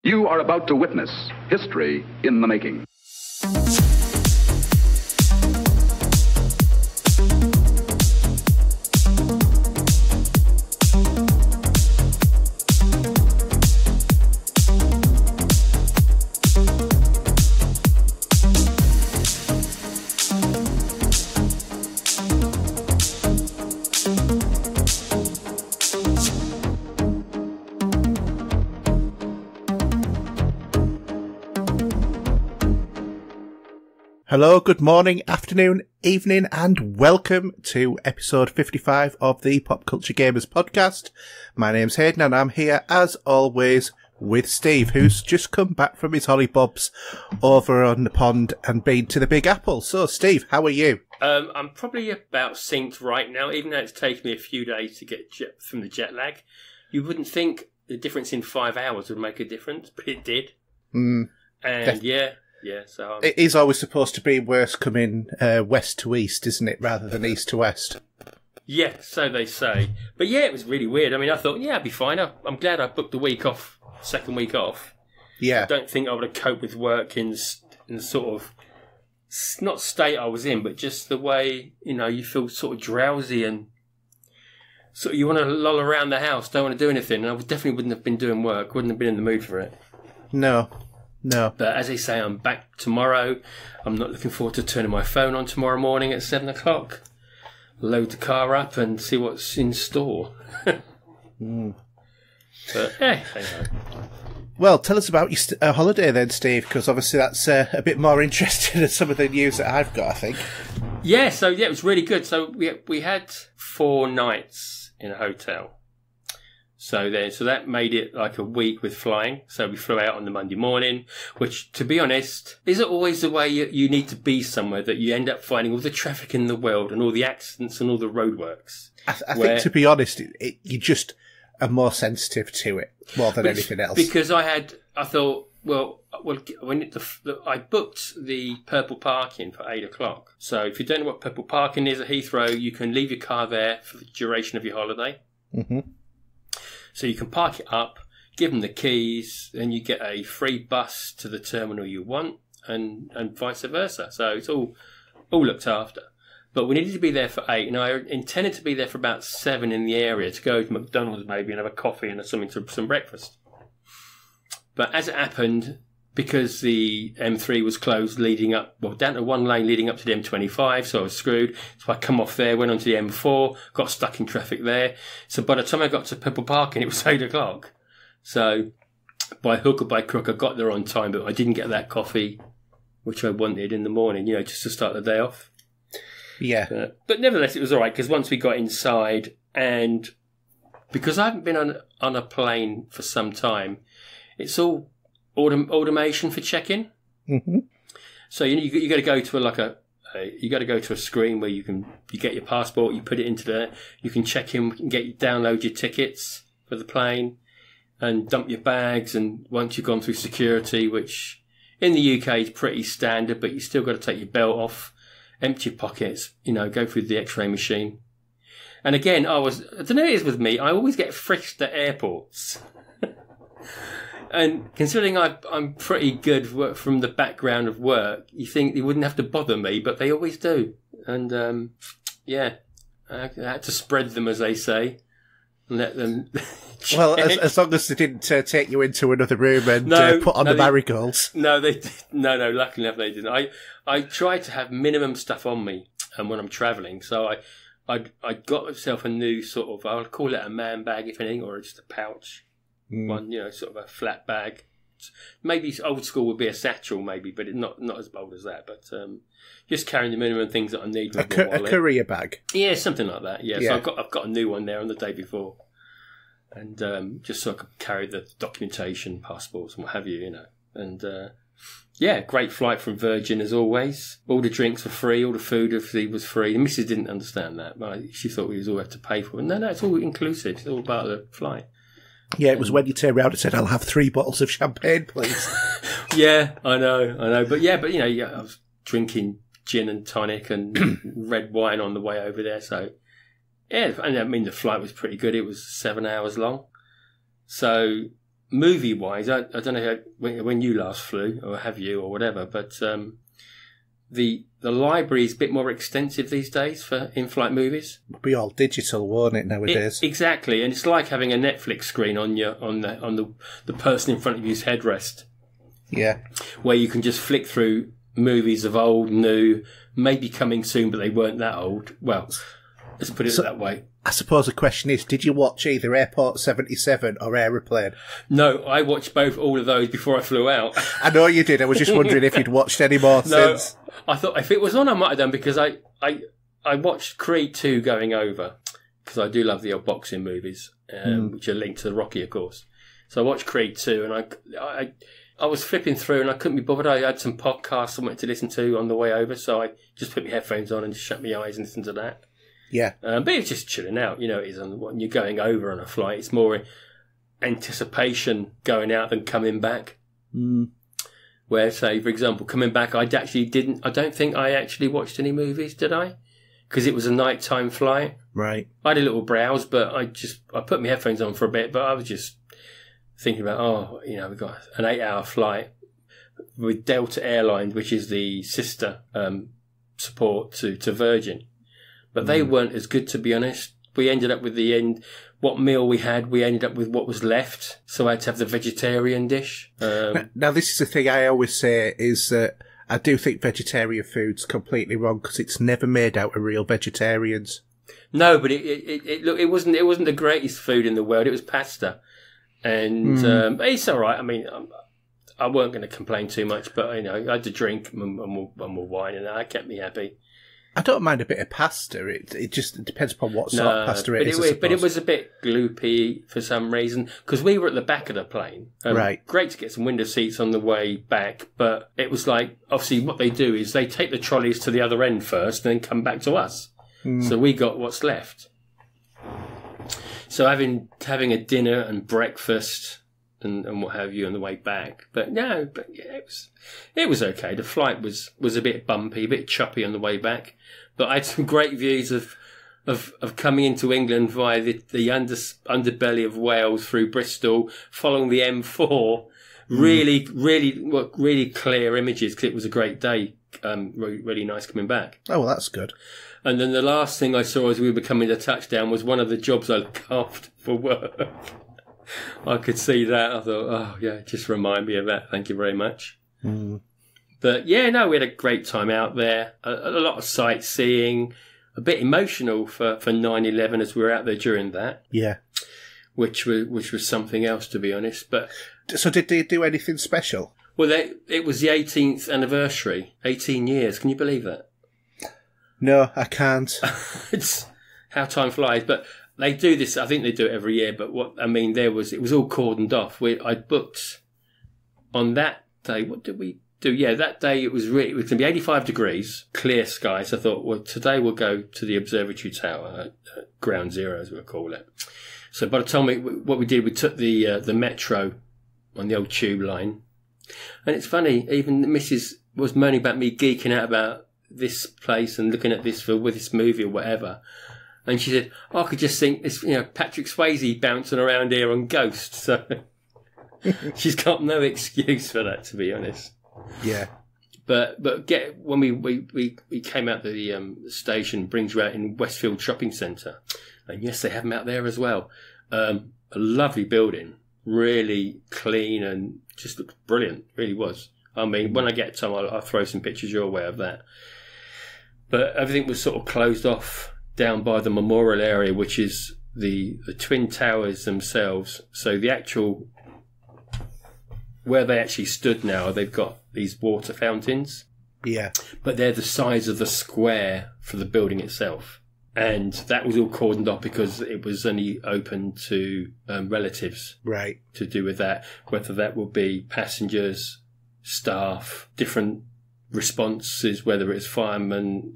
You are about to witness history in the making. Hello, good morning, afternoon, evening, and welcome to episode 55 of the Pop Culture Gamers podcast. My name's Hayden and I'm here, as always, with Steve, who's just come back from his hollybobs over on the pond and been to the Big Apple. So, Steve, how are you? I'm probably about synced right now, even though it's taken me a few days to get from the jet lag. You wouldn't think the difference in 5 hours would make a difference, but it did. Yeah, so it is always supposed to be worse coming west to east, isn't it, rather than east to west? Yeah, so they say. But yeah, it was really weird. I mean, I thought, yeah, I'd be fine. I'm glad I booked the week off, second week off. Yeah. I don't think I would have coped with work in the sort of, not state I was in, but just the way, you feel sort of drowsy and sort of you want to loll around the house, don't want to do anything. And I definitely wouldn't have been doing work, wouldn't have been in the mood for it. No. But as they say, I'm back tomorrow. I'm not looking forward to turning my phone on tomorrow morning at 7 o'clock. Load the car up and see what's in store. But, hey ho. Well, tell us about your holiday then, Steve, because obviously that's a bit more interesting than some of the news that I've got, I think. Yeah, it was really good. So we had 4 nights in a hotel. So that made it like a week with flying. So we flew out on the Monday morning, which, to be honest, isn't always the way you need to be somewhere, that you end up finding all the traffic in the world and all the accidents and all the roadworks. I think, to be honest, you just are more sensitive to it more than anything else. Because I thought, I booked the purple parking for 8 o'clock. So if you don't know what purple parking is at Heathrow, you can leave your car there for the duration of your holiday. Mm-hmm. So you can park it up, give them the keys, and you get a free bus to the terminal you want, and vice versa. So it's all looked after. But we needed to be there for 8, and I intended to be there for about 7 in the area to go to McDonald's maybe and have a coffee and some breakfast. But as it happened, because the M3 was closed down to one lane leading up to the M25, so I was screwed. So I come off there, went onto the M4, got stuck in traffic there. So by the time I got to Purple Parking, it was 8 o'clock. So by hook or by crook, I got there on time, but I didn't get that coffee, which I wanted in the morning, just to start the day off. Yeah. But nevertheless, it was all right, because once we got inside, and because I haven't been on a plane for some time, it's all automation for check-in. Mm-hmm. So you got to go to you got to go to a screen where you get your passport, you put it into there, you can check in, download your tickets for the plane, and dump your bags. And once you've gone through security, which in the UK is pretty standard, but you still got to take your belt off, empty your pockets, go through the X-ray machine. And again, I don't know what it is with me, I always get frisked at airports. And considering I'm pretty good from the background of work, you think they wouldn't have to bother me, but they always do. And, I had to spread them, as they say, and let them check. Well, as long as they didn't take you into another room and put on the marigolds. No, luckily enough they didn't. I try to have minimum stuff on me when I'm travelling. So I got myself a new sort of, I'll call it a man bag, if anything, or just a pouch. One, sort of a flat bag. Maybe old school would be a satchel, maybe, but not as bold as that. But just carrying the minimum things that I need. With my wallet. A courier bag. Yeah, something like that. Yeah. So I've got a new one there on the day before, and just so I could carry the documentation, passports, and what have you, And great flight from Virgin as always. All the drinks were free, all the food was free. The missus didn't understand that, but she thought we all had to pay for it. No, it's all inclusive. It's all part of the flight. Yeah, it was when you turned around and said, "I'll have 3 bottles of champagne, please." Yeah, I know. But I was drinking gin and tonic and red wine on the way over there. So, yeah, and I mean, the flight was pretty good. It was 7 hours long. So, movie-wise, I don't know when you last flew, or have you, or whatever, but the library is a bit more extensive these days for in-flight movies. It'll be all digital, won't it, nowadays? Exactly, and it's like having a Netflix screen on the person in front of you's headrest. Yeah. Where you can just flick through movies of old, new, maybe coming soon, but they weren't that old. Well, let's put it that way. I suppose the question is, did you watch either Airport 77 or Aeroplane? No, I watched all of those before I flew out. I know you did. I was just wondering if you'd watched any more since. I thought if it was on, I might have done, because I watched Creed 2 going over, because I do love the old boxing movies, which are linked to the Rocky, of course. So I watched Creed 2, and I was flipping through, and I couldn't be bothered. I had some podcasts I wanted to listen to on the way over, so I just put my headphones on and just shut my eyes and listened to that. Yeah. But it's just chilling out. You know, it is when you're going over on a flight. It's more anticipation going out than coming back. Where, say, for example, coming back, I don't think I actually watched any movies, did I? Because it was a nighttime flight. Right. I had a little browse, but I put my headphones on for a bit, but I was just thinking about, we've got an 8-hour flight with Delta Airlines, which is the sister support to Virgin. But they weren't as good, to be honest. We ended up with what meal we had, we ended up with what was left. So I had to have the vegetarian dish. Now, this is the thing I always say, is that I do think vegetarian food's completely wrong, because it's never made out of real vegetarians. No, but it wasn't the greatest food in the world. It was pasta. And it's all right. I mean, I weren't going to complain too much, but, I had to drink and more wine, and that kept me happy. I don't mind a bit of pasta. It just depends upon what sort of pasta it is. But it was a bit gloopy for some reason, because we were at the back of the plane. Right. Great to get some window seats on the way back, but it was like, obviously what they do is they take the trolleys to the other end first and then come back to us. So we got what's left. So having a dinner and breakfast and what have you on the way back. But it was okay. The flight was a bit bumpy, a bit choppy on the way back. But I had some great views of coming into England via the underbelly of Wales through Bristol, following the M4. Really clear images, because it was a great day. Really nice coming back. Oh, well, that's good. And then the last thing I saw as we were coming to touchdown was one of the jobs I look after for work. I could see that. I thought, just remind me of that. Thank you very much. But we had a great time out there. A lot of sightseeing. A bit emotional for 9/11 as we were out there during that. Yeah. Which was something else, to be honest. But so did they do anything special? Well, it was the 18th anniversary. 18 years. Can you believe that? No, I can't. It's how time flies. But they do this. I think they do it every year. But it was all cordoned off. I booked on that day. What did we do? Yeah, that day it was going to be 85 degrees, clear skies. I thought, well, today we'll go to the observatory tower, Ground Zero, as we'll call it. So by the time what we did, we took the metro on the old tube line. And it's funny, even the missus was moaning about me geeking out about this place and looking at this with this movie or whatever. And she said, I could just think this, Patrick Swayze bouncing around here on Ghost. So she's got no excuse for that, to be honest. Yeah. But when we came out the station, brings you out in Westfield Shopping Centre. And yes, they have them out there as well. A lovely building, really clean and just looked brilliant. Really was. I mean, when I get time, I'll throw some pictures your way of that. But everything was sort of closed off down by the memorial area, which is the Twin Towers themselves. So the actual, where they actually stood now, they've got these water fountains. Yeah. But they're the size of the square for the building itself. And that was all cordoned off because it was only open to relatives. Right. To do with that. Whether that would be passengers, staff, different responses, whether it's firemen.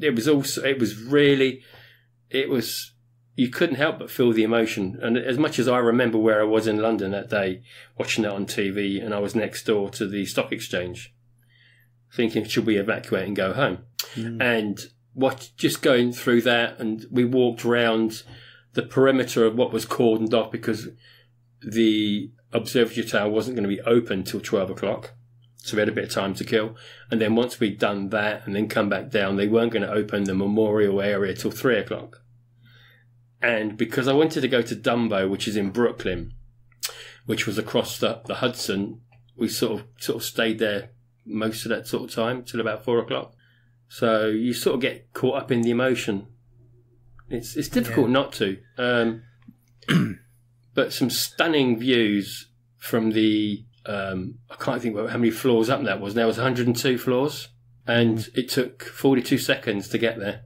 You couldn't help but feel the emotion. And as much as I remember where I was in London that day, watching it on TV, and I was next door to the stock exchange, thinking, should we evacuate and go home? And just going through that, and we walked around the perimeter of what was cordoned off because the Observatory Tower wasn't going to be open till 12 o'clock. So we had a bit of time to kill. And then once we'd done that and then come back down, they weren't going to open the memorial area till 3 o'clock. And because I wanted to go to Dumbo, which is in Brooklyn, which was across the Hudson, we sort of stayed there most of that sort of time till about 4 o'clock. So you sort of get caught up in the emotion. It's difficult not to. But some stunning views from the... I can't think how many floors up that was. There was 102 floors, and it took 42 seconds to get there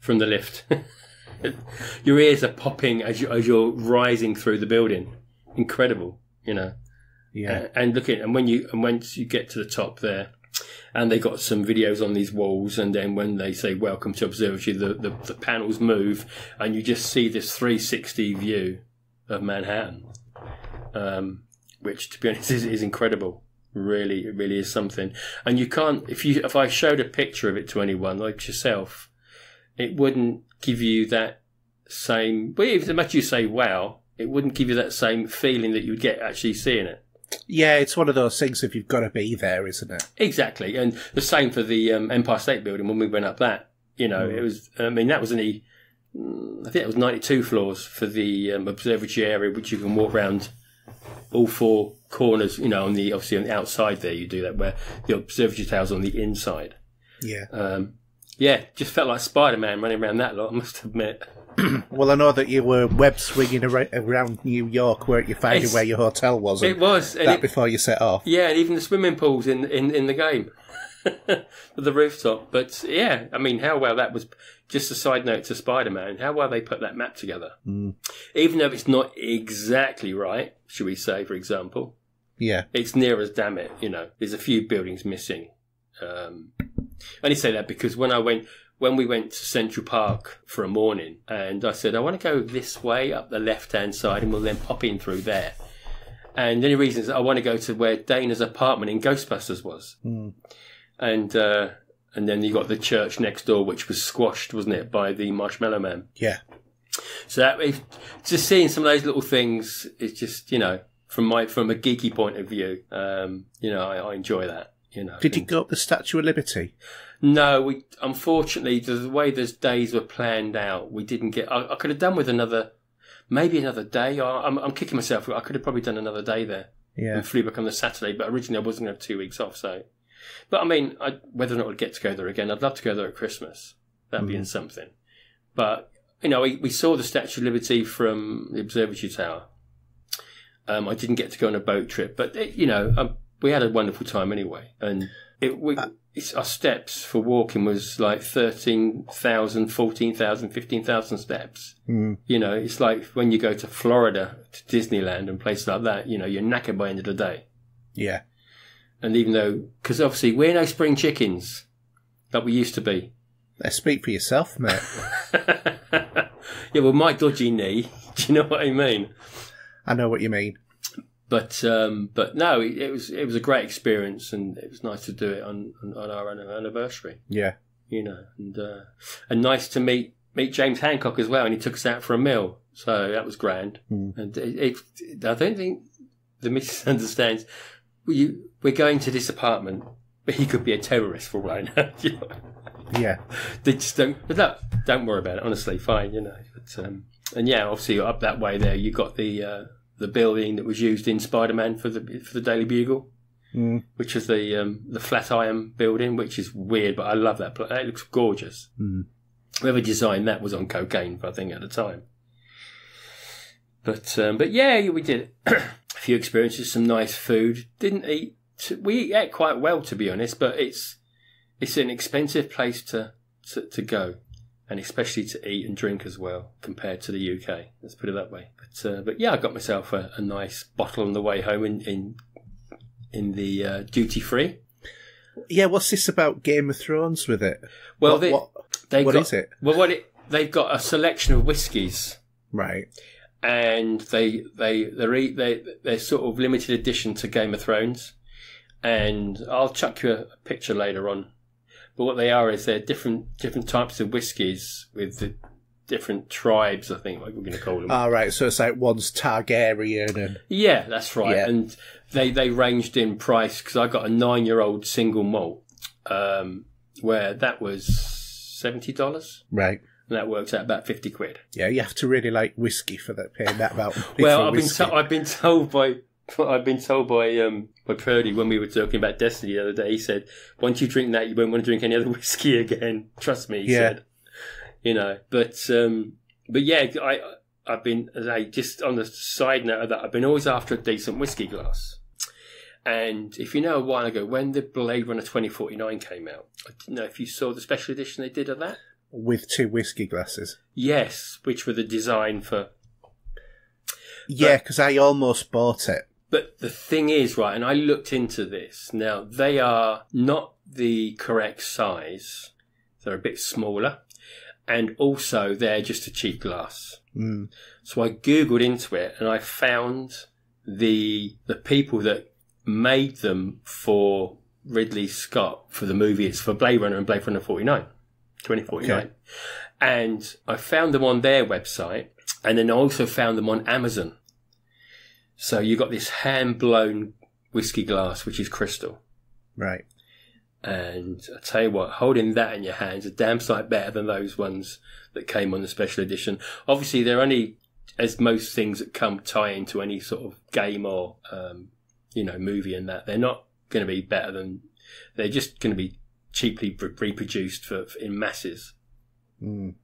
from the lift. Your ears are popping as you're rising through the building. Incredible, you know. Yeah. And once you get to the top there, and they got some videos on these walls, and then when they say "Welcome to Observatory," the panels move, and you just see this 360 view of Manhattan. Which, to be honest, is incredible. Really, it really is something. And you can't, if I showed a picture of it to anyone like yourself, it wouldn't give you that same. Well, as much as you say "wow," it wouldn't give you that same feeling that you would get actually seeing it. Yeah, it's one of those things if you've got to be there, isn't it? Exactly, and the same for the Empire State Building when we went up that. You know, it was. I mean, that was only. I think it was 92 floors for the observatory area, which you can walk around. All four corners, you know, obviously on the outside there, you do that, where the observatory tower's on the inside. Yeah. Just felt like Spider-Man running around that lot, I must admit. Well, I know that you were web swinging around New York, weren't you, finding where your hotel was? It was. Before you set off. Yeah, and even the swimming pools in the game. The rooftop. But, yeah, I mean, how well that was... Just a side note to Spider-Man, how well they put that map together. Even though it's not exactly right, should we say, for example. Yeah. It's near as damn it, you know. There's a few buildings missing. I only say that because when we went to Central Park for a morning, and I said, I want to go this way up the left-hand side, and we'll then pop in through there. And the only reason is I want to go to where Dana's apartment in Ghostbusters was. And then you got the church next door, which was squashed, wasn't it, by the Marshmallow Man? Yeah. So just seeing some of those little things is just, you know, from a geeky point of view, you know, I enjoy that. You know. Did you go up the Statue of Liberty? No, unfortunately, the way those days were planned out, we didn't get. I could have done with maybe another day. I'm kicking myself. I could have probably done another day there. Yeah. And flew back on the Saturday, but originally I wasn't going to have 2 weeks off, so. But I mean, whether or not I'd get to go there again, I'd love to go there at Christmas. That'd be in something. But, you know, we saw the Statue of Liberty from the Observatory Tower. I didn't get to go on a boat trip, but, you know, we had a wonderful time anyway. And our steps for walking was like 13,000, 14,000, 15,000 steps. You know, it's like when you go to Florida, to Disneyland and places like that, you know, you're knackered by the end of the day. Yeah. And even though, because obviously we're no spring chickens like we used to be. Speak for yourself, mate. Yeah, well, my dodgy knee. Do you know what I mean? I know what you mean. But no, it was a great experience, and it was nice to do it on our anniversary. Yeah, you know, and nice to meet James Hancock as well, and he took us out for a meal, so that was grand. And I don't think the missus understands. We're going to this apartment, but he could be a terrorist for all I know. You know? Yeah. They just don't. But no, don't worry about it. Honestly, fine. You know. But, and yeah, obviously up that way there, you got the building that was used in Spider-Man for the Daily Bugle, which is the Flatiron building, which is weird, but I love that. It looks gorgeous. Whoever designed that was on cocaine, I think, at the time. But yeah, we did a few experiences, some nice food. Didn't eat. We ate quite well, to be honest, but it's an expensive place to go, and especially to eat and drink as well, compared to the UK. Let's put it that way. But yeah, I got myself a nice bottle on the way home in the duty free. Yeah, what's this about Game of Thrones with it? Well, what is it? Well, they've got a selection of whiskies, right? And they're sort of limited edition to Game of Thrones. And I'll chuck you a picture later on. But what they are is they're different types of whiskies with different tribes, I think, like we're going to call them. Oh, right. So it's like one's Targaryen and... Yeah, that's right. Yeah. And they ranged in price, because I got a 9-year-old single malt, where that was $70. Right. And that works out about 50 quid. Yeah, you have to really like whiskey for that, paying that amount. Well, I've been told by Purdy when we were talking about Destiny the other day. He said, once you drink that, you won't want to drink any other whiskey again. Trust me, he said. But yeah, I've been, just on the side note of that, I've been always after a decent whiskey glass. And if you know, a while ago, when the Blade Runner 2049 came out, I didn't know if you saw the special edition they did of that. With 2 whiskey glasses. Yes, which were the design for... Yeah, because I almost bought it. But the thing is, right, and I looked into this. Now, they are not the correct size. They're a bit smaller. And also, they're just a cheap glass. Mm. So I Googled into it, and I found the people that made them for Ridley Scott for the movie. It's for Blade Runner and Blade Runner 2049. Okay. And I found them on their website, and then I also found them on Amazon. So you got this hand-blown whiskey glass, which is crystal. Right. And I tell you what, holding that in your hands is a damn sight better than those ones that came on the special edition. Obviously, they're only, as most things that tie into any sort of game or, movie and that, they're not going to be better than, they're just going to be cheaply reproduced in masses. Mm.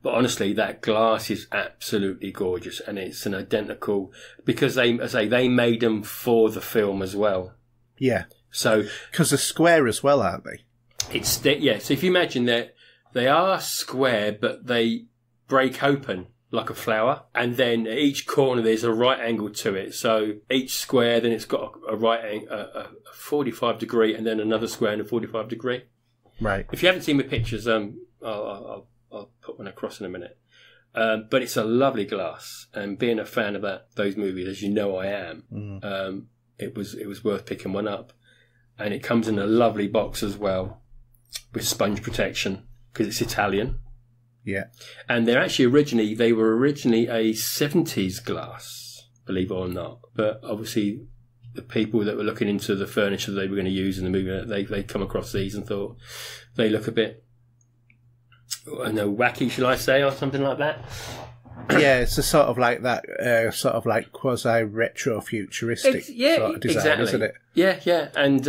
But honestly, that glass is absolutely gorgeous, and it's an identical, because they made them for the film as well. Yeah. So because they're square as well, aren't they? So if you imagine that they are square, but they break open like a flower, and then at each corner there's a right angle to it. So each square, then it's got a right a 45 degree, and then another square and a 45 degree. Right. If you haven't seen the pictures, I'll put one across in a minute. But it's a lovely glass, and being a fan of those movies, as you know I am, it was worth picking one up. And it comes in a lovely box as well, with sponge protection, because it's Italian. Yeah. And they were originally a 70s glass, believe it or not. But obviously, the people that were looking into the furniture they were going to use in the movie, they come across these and thought they look a bit, I don't know, wacky, shall I say, or something like that. Yeah, it's a sort of like that, quasi-retro futuristic sort of design, isn't it? Yeah. And,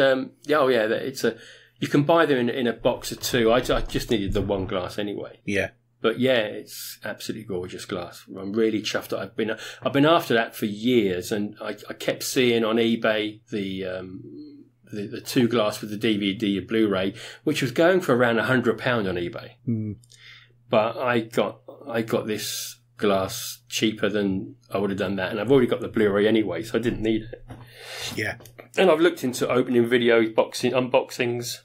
you can buy them in a box of 2. I just needed the one glass anyway. Yeah. But yeah, it's absolutely gorgeous glass. I'm really chuffed that I've been after that for years, and I kept seeing on eBay the 2 glass with the DVD or Blu-ray, which was going for around £100 on eBay. Mm. But I got this glass cheaper than I would have done that, and I've already got the Blu-ray anyway, so I didn't need it. Yeah. And I've looked into opening videos, unboxings,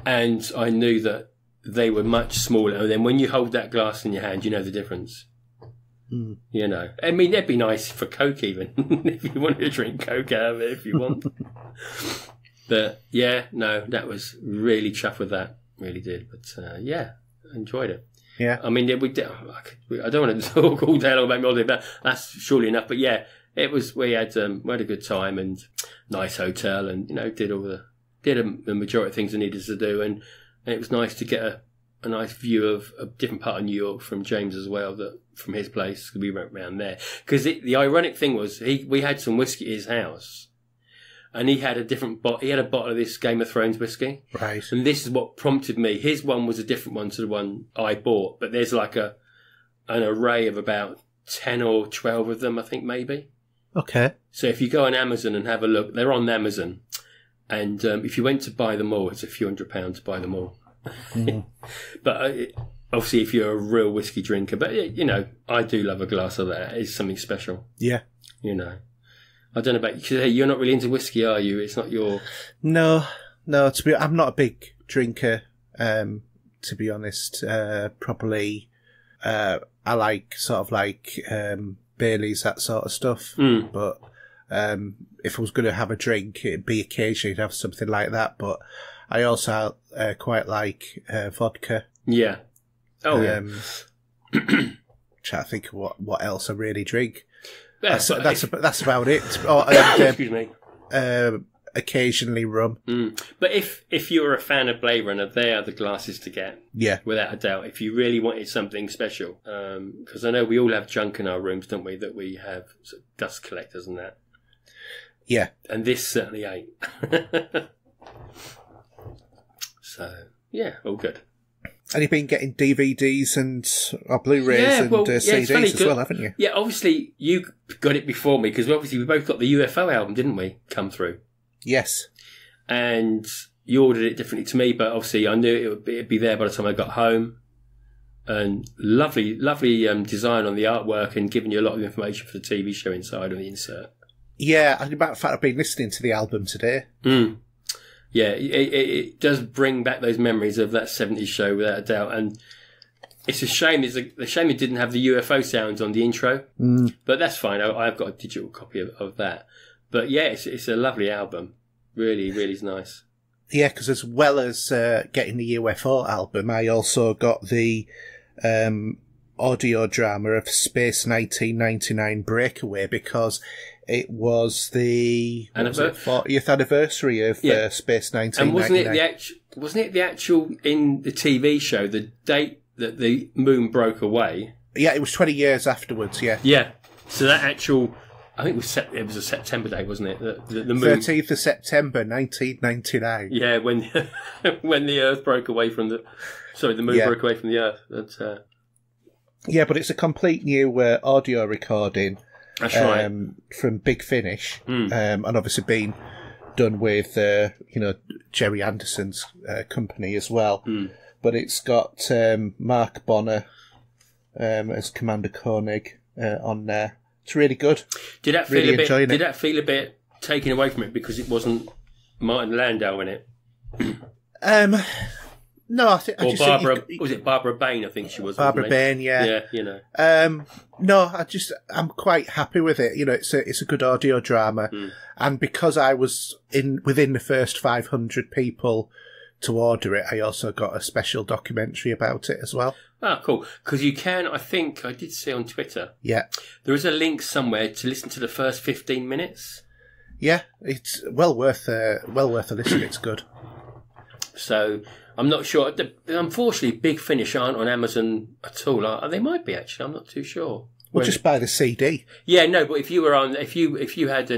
and I knew that they were much smaller. And then when you hold that glass in your hand, you know the difference. Mm. You know, I mean, it'd be nice for Coke even, if you wanted to drink Coke out of it if you want. But yeah, no, that was really chuffed with that, really did. But yeah, I enjoyed it. Yeah, I mean, I don't want to talk all day long about Melody, but that's surely enough. But yeah, it was. We had a good time and nice hotel, and did the majority of things I needed to do, and it was nice to get a nice view of a different part of New York from James as well, from his place. We went around there because the ironic thing was we had some whiskey at his house. And he had he had a bottle of this Game of Thrones whiskey. Right. And this is what prompted me. His one was a different one to the one I bought, but there's like an array of about 10 or 12 of them, I think, maybe. Okay. So if you go on Amazon and have a look, they're on Amazon. And if you went to buy them all, it's a few £100 to buy them all. Mm. But obviously, if you're a real whiskey drinker, but I do love a glass of that. It's something special. Yeah. I don't know about you. You're not really into whiskey, are you? It's not your... No. I'm not a big drinker, to be honest. Properly, I like sort of like Baileys, that sort of stuff. Mm. But if I was going to have a drink, it'd be occasionally to have something like that. But I also quite like vodka. Yeah. Oh, yeah. Trying to think of what else I really drink. Yeah, That's about it. Oh, excuse me. Occasionally rum. But if you're a fan of Blade Runner, they are the glasses to get. Yeah. Without a doubt. If you really wanted something special. Because I know we all have junk in our rooms, don't we? That we have sort of dust collectors and that. Yeah. And this certainly ain't. So, yeah, all good. And you've been getting DVDs and Blu-rays and CDs as well, haven't you? Yeah, obviously you got it before me because obviously we both got the UFO album, didn't we? Come through. Yes. And you ordered it differently to me, but obviously I knew it'd be there by the time I got home. And lovely design on the artwork and giving you a lot of information for the TV show inside on the insert. Yeah, as a matter of fact, I've been listening to the album today. Yeah, it does bring back those memories of that 70s show without a doubt. And it's a shame. It's a shame it didn't have the UFO sounds on the intro. But that's fine. I've got a digital copy of that. But yeah, it's a lovely album. Really, really nice. Yeah, because as well as getting the UFO album, I also got the audio drama of Space 1999 Breakaway because it was the 40th anniversary of Space 1999. And wasn't it the actual in the TV show the date that the moon broke away? Yeah, it was 20 years afterwards. Yeah. Yeah. So that actual, I think it was a September date, wasn't it? The moon. 13th of September 1999. Yeah, when when the Earth broke away from the moon broke away from the Earth. That's, yeah, but it's a complete new audio recording. That's right. From Big Finish, and obviously being done with Jerry Anderson's company as well. But it's got Mark Bonner as Commander Koenig on there. It's really good. Did that feel a bit taken away from it because it wasn't Martin Landau in it? No, was it Barbara Bain? I think she was. Barbara Bain, yeah. Yeah, no, I'm quite happy with it. It's a good audio drama, and because I was within the first 500 people to order it, I also got a special documentary about it as well. Ah, cool. Because you can, I think I did see on Twitter. Yeah, there is a link somewhere to listen to the first 15 minutes. Yeah, it's well worth a listen. It's good. So. I'm not sure. Unfortunately, Big Finish aren't on Amazon at all. They might be actually. I'm not too sure. Well, just buy the CD. Yeah, no. But if you were on, if you had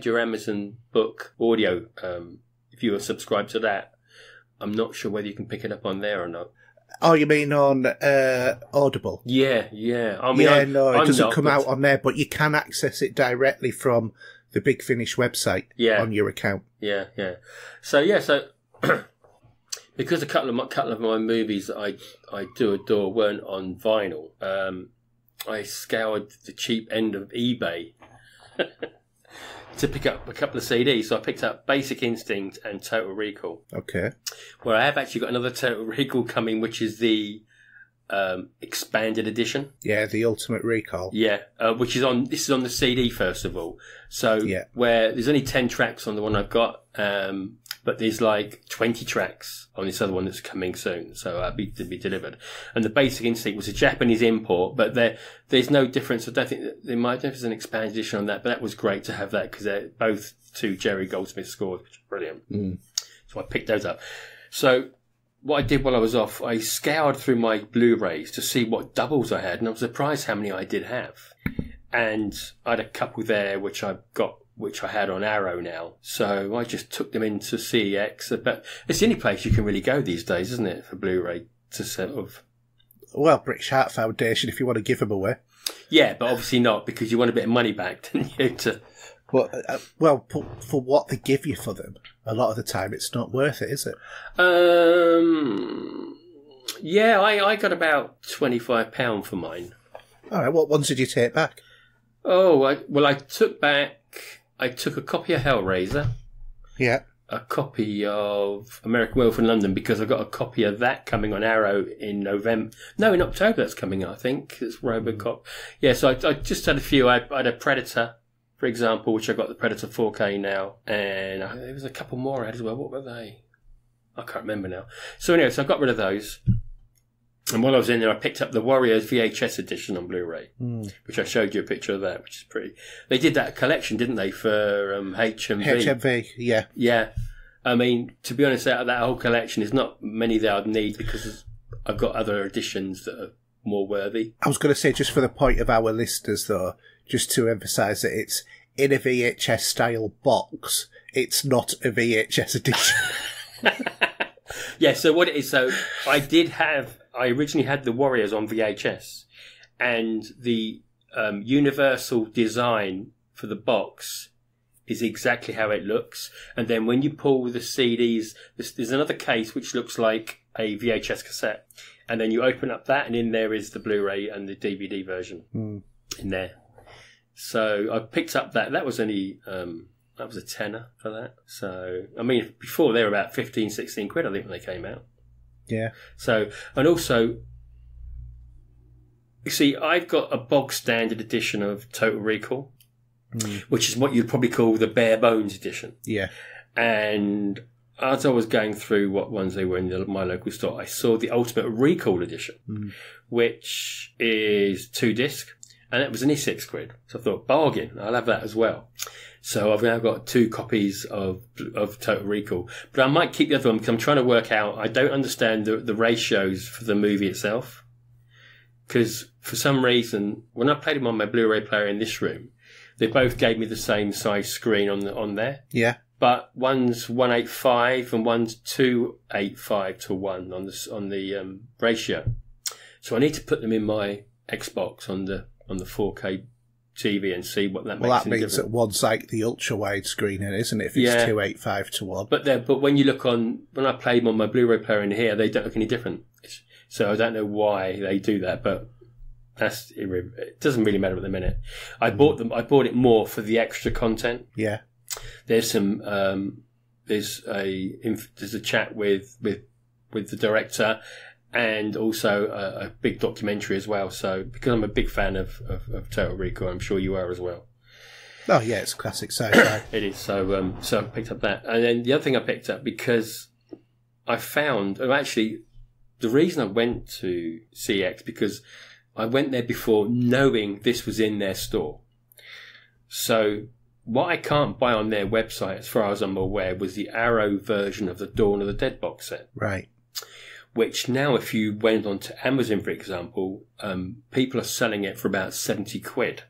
your Amazon Book audio, if you were subscribed to that, I'm not sure whether you can pick it up on there or not. Oh, you mean on Audible? Yeah. It doesn't come out on there, but you can access it directly from the Big Finish website on your account. Yeah. So. Because a couple of my movies that I do adore weren't on vinyl, I scoured the cheap end of eBay to pick up a couple of CDs. So I picked up Basic Instinct and Total Recall. Okay. Well, I have actually got another Total Recall coming, which is the expanded edition. Yeah, the Ultimate Recall. Yeah, this is on the CD first of all. So where there's only 10 tracks on the one I've got, but there's like 20 tracks on this other one that's coming soon. So to be delivered. And the Basic Instinct was a Japanese import, but there's no difference. I don't think there's an expanded edition on that, but that was great to have that because they're both two Jerry Goldsmith scores, which is brilliant. So I picked those up. So what I did while I was off, I scoured through my Blu-rays to see what doubles I had, and I was surprised how many I did have. And I had a couple there which I had on Arrow now. So I just took them into CEX. But it's the only place you can really go these days, isn't it, for Blu-ray to sort of... Well, British Heart Foundation, if you want to give them away. Yeah, but obviously not, because you want a bit of money back, don't you? Well, for what they give you for them, a lot of the time it's not worth it, is it? Yeah, I got about £25 for mine. All right, what ones did you take back? I took a copy of Hellraiser. Yeah. A copy of American Werewolf in London because I got a copy of that coming on Arrow in November. No, in October that's coming out, I think. It's Robocop. Yeah, so I just had a few. I had a Predator, for example, which I got the Predator 4K now. And there was a couple more I had as well. What were they? I can't remember now. So anyway, so I got rid of those. And while I was in there, I picked up the Warriors VHS edition on Blu-ray, which I showed you a picture of that, which is pretty. They did that collection, didn't they, for HMV? HMV, yeah. Yeah. I mean, to be honest, out of that whole collection, there's not many that I'd need because I've got other editions that are more worthy. I was going to say, just for the point of our listeners, though, just to emphasise that it's in a VHS style box. It's not a VHS edition. Yeah, so what it is, so I originally had the Warriors on VHS, and the universal design for the box is exactly how it looks. And then when you pull the CDs, there's another case which looks like a VHS cassette. And then you open up that, and in there is the Blu-ray and the DVD version in there. So I picked up that. That was only, that was a tenner for that. So, I mean, before they were about 15, 16 quid, I think, when they came out. Yeah. So, and also, you see, I've got a bog standard edition of Total Recall, which is what you'd probably call the bare bones edition. Yeah. And as I was going through what ones they were in my local store, I saw the Ultimate Recall edition, which is 2 disc, and it was only 6 quid. So I thought, bargain, I'll have that as well. So I've now got 2 copies of Total Recall. But I might keep the other one because I'm trying to work out, I don't understand the ratios for the movie itself. Because for some reason, when I played them on my Blu-ray player in this room, they both gave me the same size screen on there. Yeah. But one's 185 and one's 285 to 1 on the ratio. So I need to put them in my Xbox on the 4K TV and see what that makes. Well, that means that one's like the ultra wide screen, isn't it? If it's 285 to 1. But when you look when I played them on my Blu-ray player in here, they don't look any different. So I don't know why they do that, but it doesn't really matter at the minute. I bought it more for the extra content. Yeah. There's some there's a chat with the director, and also a big documentary as well. So because I'm a big fan of Total Recall, I'm sure you are as well. Oh yeah, it's classic sci-fi. It is. So I picked up that, and then the other thing I picked up because I found actually the reason I went to CX because I went there before knowing this was in their store. So what I can't buy on their website, as far as I'm aware, was the Arrow version of the Dawn of the Dead box set. Right. Which now, if you went on to Amazon, for example, people are selling it for about 70 quid.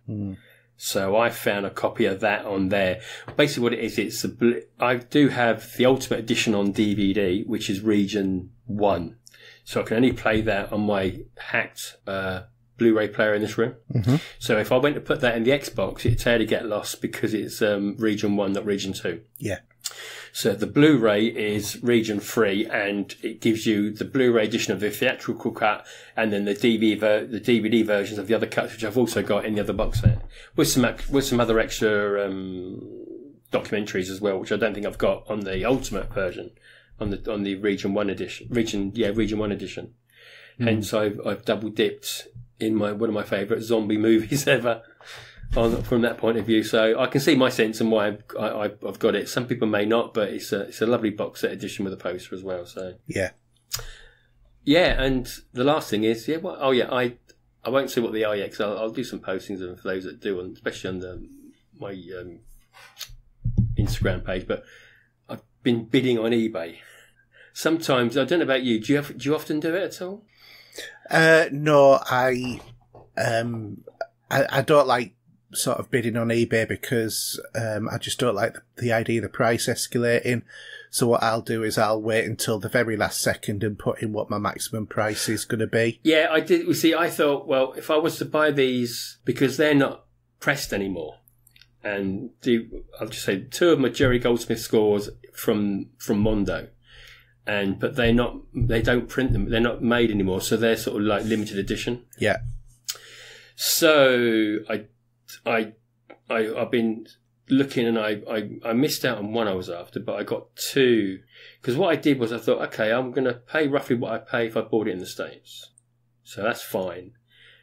So I found a copy of that on there. Basically what it is, I do have the Ultimate Edition on DVD, which is Region 1. So I can only play that on my hacked Blu-ray player in this room. So if I went to put that in the Xbox, it'd totally get lost because it's Region 1, not Region 2. Yeah. So the Blu-ray is Region 3, and it gives you the Blu-ray edition of the theatrical cut and then the DVD versions of the other cuts, which I've also got in the other box set, with some other extra documentaries as well, which I don't think I've got on the Ultimate version, on the Region 1 edition. Region 1 edition. Hence I've double dipped in one of my favourite zombie movies ever from that point of view. So I can see my sense and why I've got it. Some people may not, but it's a lovely box set edition with a poster as well. So yeah, and the last thing is I won't say what they are yet because I'll do some postings of for those that do, and especially on my Instagram page. But I've been bidding on eBay. Sometimes I don't know about you. Do you often do it at all? No, I don't like sort of bidding on eBay because I just don't like the idea of the price escalating. So what I'll do is I'll wait until the very last second and put in what my maximum price is going to be. Yeah, I did. You see, I thought, well, if I was to buy these, because they're not pressed anymore, and I'll just say 2 of my Jerry Goldsmith scores from Mondo. But they don't print them. They're not made anymore. So they're sort of like limited edition. Yeah. So I've been looking, and I missed out on one I was after, but I got 2. Because what I did was I thought, okay, I'm going to pay roughly what I pay if I bought it in the States. So that's fine.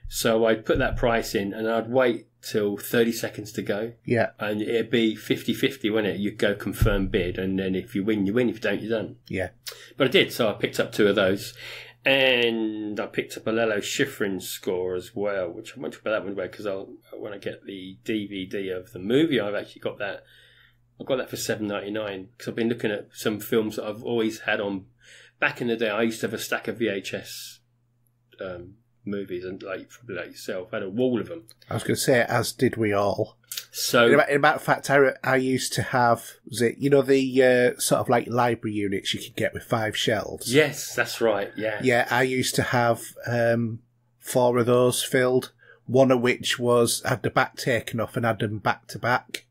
So I'd put that price in and I'd wait till 30 seconds to go. Yeah. And it'd be 50-50, wouldn't it? You'd go confirm bid, and then if you win, you win. If you don't, you're done. Yeah. But I did, so I picked up 2 of those. And I picked up a Lalo Schifrin score as well, which I won't talk about that one because when I get the DVD of the movie, I've actually got that. I got that for $7.99 because I've been looking at some films that I've always had on. Back in the day, I used to have a stack of VHS movies, and probably like yourself, I had a wall of them. I was going to say, as did we all. So, in matter of fact, I used to have, the sort of like library units you could get with 5 shelves? Yes, that's right, yeah. Yeah, I used to have 4 of those filled, one of which had the back taken off and had them back to back,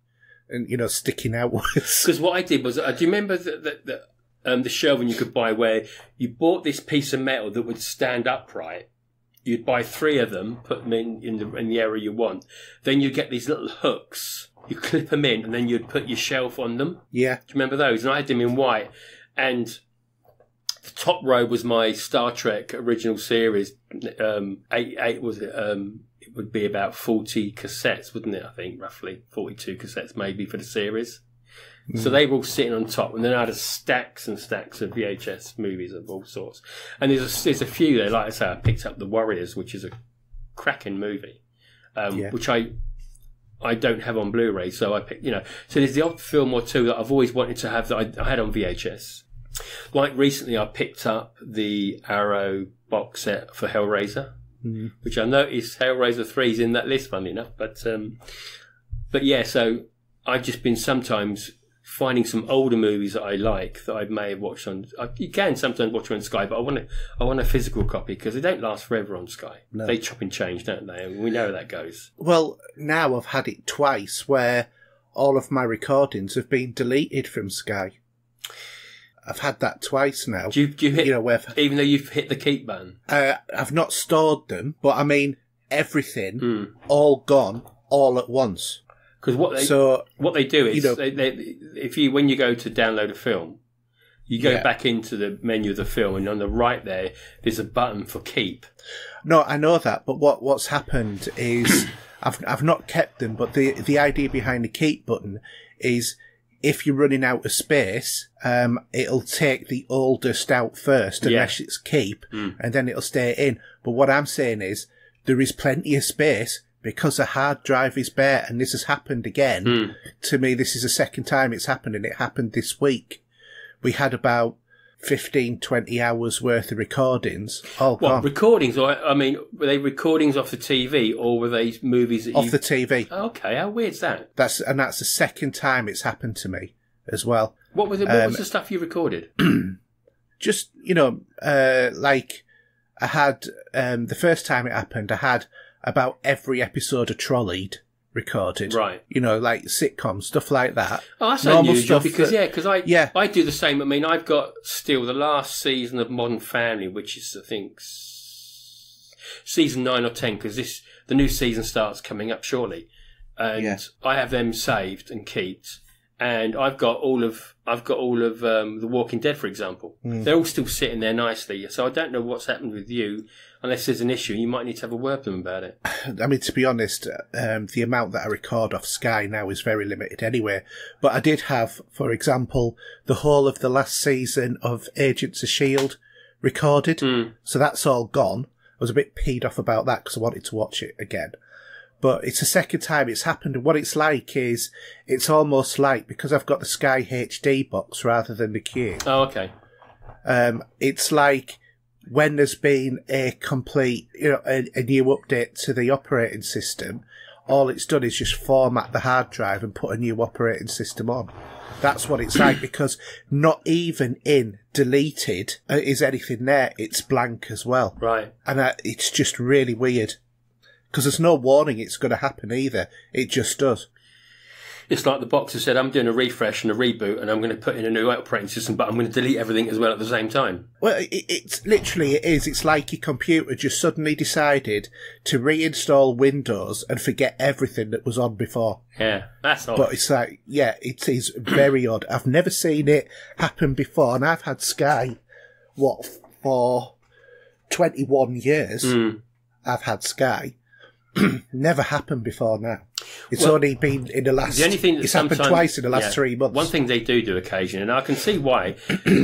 and, sticking outwards. Because what I did was, do you remember the shelving you could buy where you bought this piece of metal that would stand upright? You'd buy 3 of them, put them in the area you want. Then you get these little hooks. You clip them in, and then you'd put your shelf on them. Yeah. Do you remember those? And I had them in white. And the top row was my Star Trek original series. 8 was it? It would be about 40 cassettes, wouldn't it? I think roughly 42 cassettes, maybe for the series. So they were all sitting on top, and then I had stacks and stacks of VHS movies of all sorts. And there's a few there, like I say, I picked up The Warriors, which is a cracking movie, which I don't have on Blu-ray, so I picked, so there's the odd film or two that I've always wanted to have that I had on VHS. Like recently I picked up the Arrow box set for Hellraiser, which I noticed Hellraiser 3 is in that list, funny enough, but yeah, so I've just been sometimes finding some older movies that I like that I may have watched on. You can sometimes watch them on Sky, but I want a physical copy because they don't last forever on Sky. No. They chop and change, don't they? And we know how that goes. Well, now I've had it twice where all of my recordings have been deleted from Sky. I've had that twice now. Do you hit, even though you've hit the keep button? I've not stored them, but I mean everything, all gone, all at once. Because what they do is, when you go to download a film, you go back into the menu of the film, and on the right there's a button for keep. No, I know that, but what's happened is I've not kept them, but the idea behind the keep button is if you're running out of space, it'll take the oldest out first, unless it's keep, and then it'll stay in. But what I'm saying is there is plenty of space. Because the hard drive is bare, and this has happened again. To me, this is the second time it's happened, and it happened this week. We had about 15, 20 hours worth of recordings. Gone. Recordings? Or, I mean, were they recordings off the TV, or were they movies that off the TV? Oh, okay, how weird's that? That's the second time it's happened to me as well. What was the stuff you recorded? Just, like I had, the first time it happened, I had about every episode of Trolleyed recorded. Right. Like sitcoms, stuff like that. Oh, that's unusual because I do the same. I mean, I've got still the last season of Modern Family, which is, I think, season 9 or 10, because the new season starts coming up shortly. And I have them saved and kept. And I've got all of The Walking Dead, for example. They're all still sitting there nicely. So I don't know what's happened with you. Unless there's an issue, you might need to have a word with them about it. I mean, to be honest, the amount that I record off Sky now is very limited anyway. But I did have, for example, the whole of the last season of Agents of S.H.I.E.L.D. recorded. So that's all gone. I was a bit peed off about that because I wanted to watch it again. But it's the second time it's happened. And what it's like is, it's almost like, because I've got the Sky HD box rather than the Cube. Oh, okay. It's like when there's been a complete, a new update to the operating system, all it's done is just format the hard drive and put a new operating system on. That's what it's like, because not even in deleted is anything there. It's blank as well. Right. And it's just really weird. Because there's no warning it's going to happen either. It just does. It's like the boxer said, I'm doing a refresh and a reboot, and I'm going to put in a new operating system, but I'm going to delete everything as well at the same time. Well, it's literally, it is. It's like your computer just suddenly decided to reinstall Windows and forget everything that was on before. Yeah, that's odd. But it's like, yeah, it is very odd. I've never seen it happen before, and I've had Sky, for 21 years. I've had Sky. Never happened before now. It's only been in the last... it's happened twice in the last 3 months. One thing they do occasionally, and I can see why.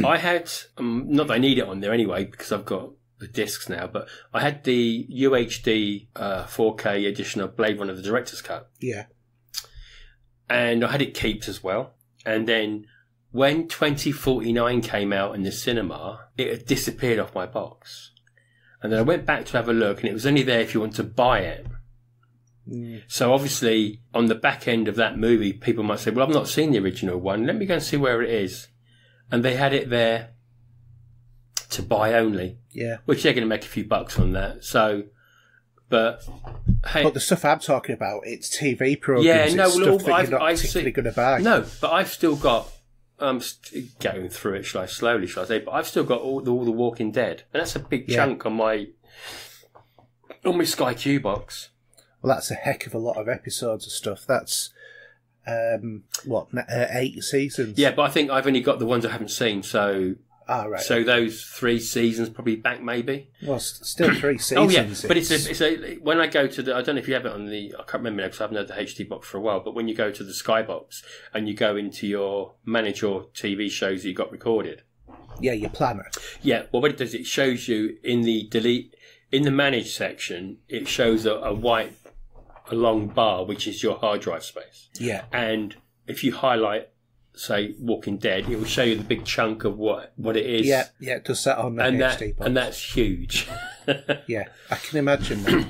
I had... not that I need it on there anyway, because I've got the discs now, but I had the UHD 4K edition of Blade Runner, the Director's Cut. Yeah. And I had it kept as well. And then when 2049 came out in the cinema, it had disappeared off my box. And then I went back to have a look, and it was only there if you want to buy it. So obviously, on the back end of that movie, people might say, well, I've not seen the original one. Let me go and see where it is. And they had it there to buy only. Yeah. Which they're going to make a few bucks on that. So, but hey. But the stuff I'm talking about, it's TV programs. Yeah, no, it's well, stuff that you're not particularly going to buy. No, but I've still got, going through it, slowly, shall I say, but I've still got all the Walking Dead. And that's a big chunk on my Sky Q box. Well, that's a heck of a lot of episodes of stuff. That's, 8 seasons? Yeah, but I think I've only got the ones I haven't seen, so... Right. So those 3 seasons probably back, maybe? Well, still 3 seasons. Oh, yeah, but it's a... When I go to the... I don't know if you have it on the... I can't remember now because I haven't had the HD box for a while, but when you go to the Sky box and you go into manage your TV shows that you got recorded... Yeah, your planner. Yeah, well, what it does, it shows you in the manage section, it shows a long bar, which is your hard drive space. Yeah. And if you highlight, say, Walking Dead, it will show you the big chunk of what it is. Yeah, it does that on the HD box. And that's huge. Yeah, I can imagine that.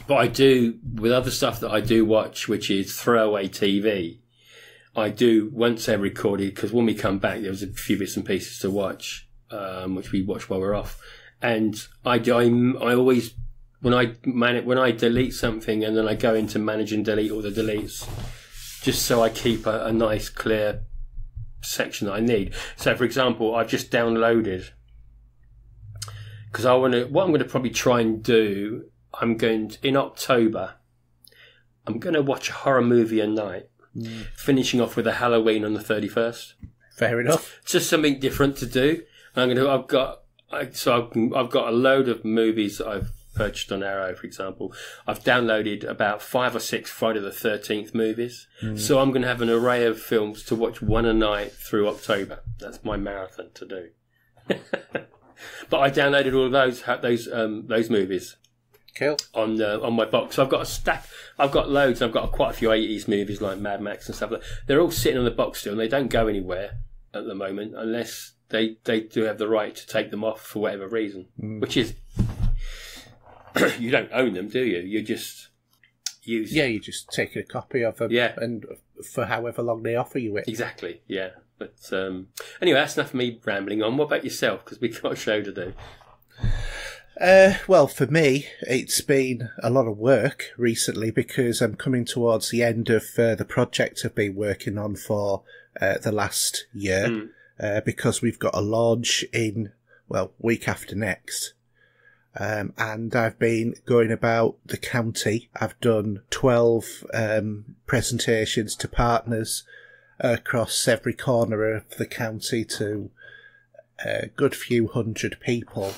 But I do, with other stuff that I do watch, which is throwaway TV, I do, once they're recorded, because when we come back, there was a few bits and pieces to watch, which we watch while we're off. And I always, when I delete something and then I go into manage and delete all the deletes, just so I keep a nice clear section that I need. So, for example, I've just downloaded, because what I'm going to probably try and do, in October, I'm going to watch a horror movie a night, finishing off with a Halloween on the 31st. Fair enough. Just something different to do. I've got a load of movies that I've purchased on Arrow, for example. I've downloaded about 5 or 6 Friday the 13th movies. So I'm going to have an array of films to watch one a night through October. That's my marathon to do. But I downloaded all of those movies. Cool. On my box. So I've got a stack. I've got loads. I've got quite a few 80s movies like Mad Max and stuff like that. They're all sitting on the box still, and they don't go anywhere at the moment unless they do have the right to take them off for whatever reason. Which is, you don't own them, do you? You just use them. Yeah, you just take a copy of them. Yeah. And for however long they offer you it. Exactly. Yeah. But anyway, that's enough of me rambling on. What about yourself? Because we've got a show to do. Well, for me, it's been a lot of work recently because I'm coming towards the end of the project I've been working on for the last year because we've got a launch in, week after next. And I've been going about the county. I've done 12 presentations to partners across every corner of the county to a good few hundred people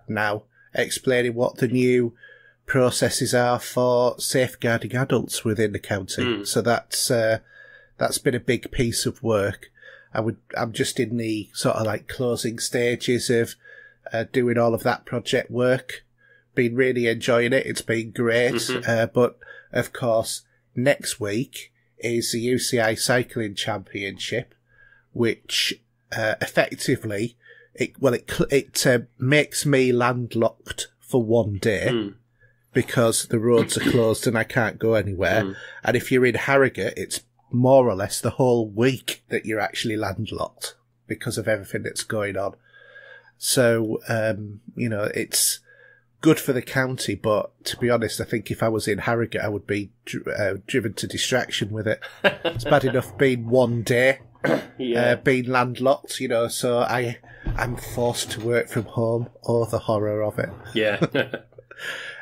now, explaining what the new processes are for safeguarding adults within the county. So that's been a big piece of work. I'm just in the sort of like closing stages of doing all of that project work. Been really enjoying it. It's been great. But of course, next week is the UCI Cycling Championship, which effectively it makes me landlocked for one day because the roads are closed and I can't go anywhere. And if you're in Harrogate, it's more or less the whole week that you're actually landlocked because of everything that's going on. So, it's good for the county, but to be honest, I think if I was in Harrogate, I would be driven to distraction with it. It's bad enough being one day, being landlocked, so I'm forced to work from home. Oh, the horror of it. Yeah.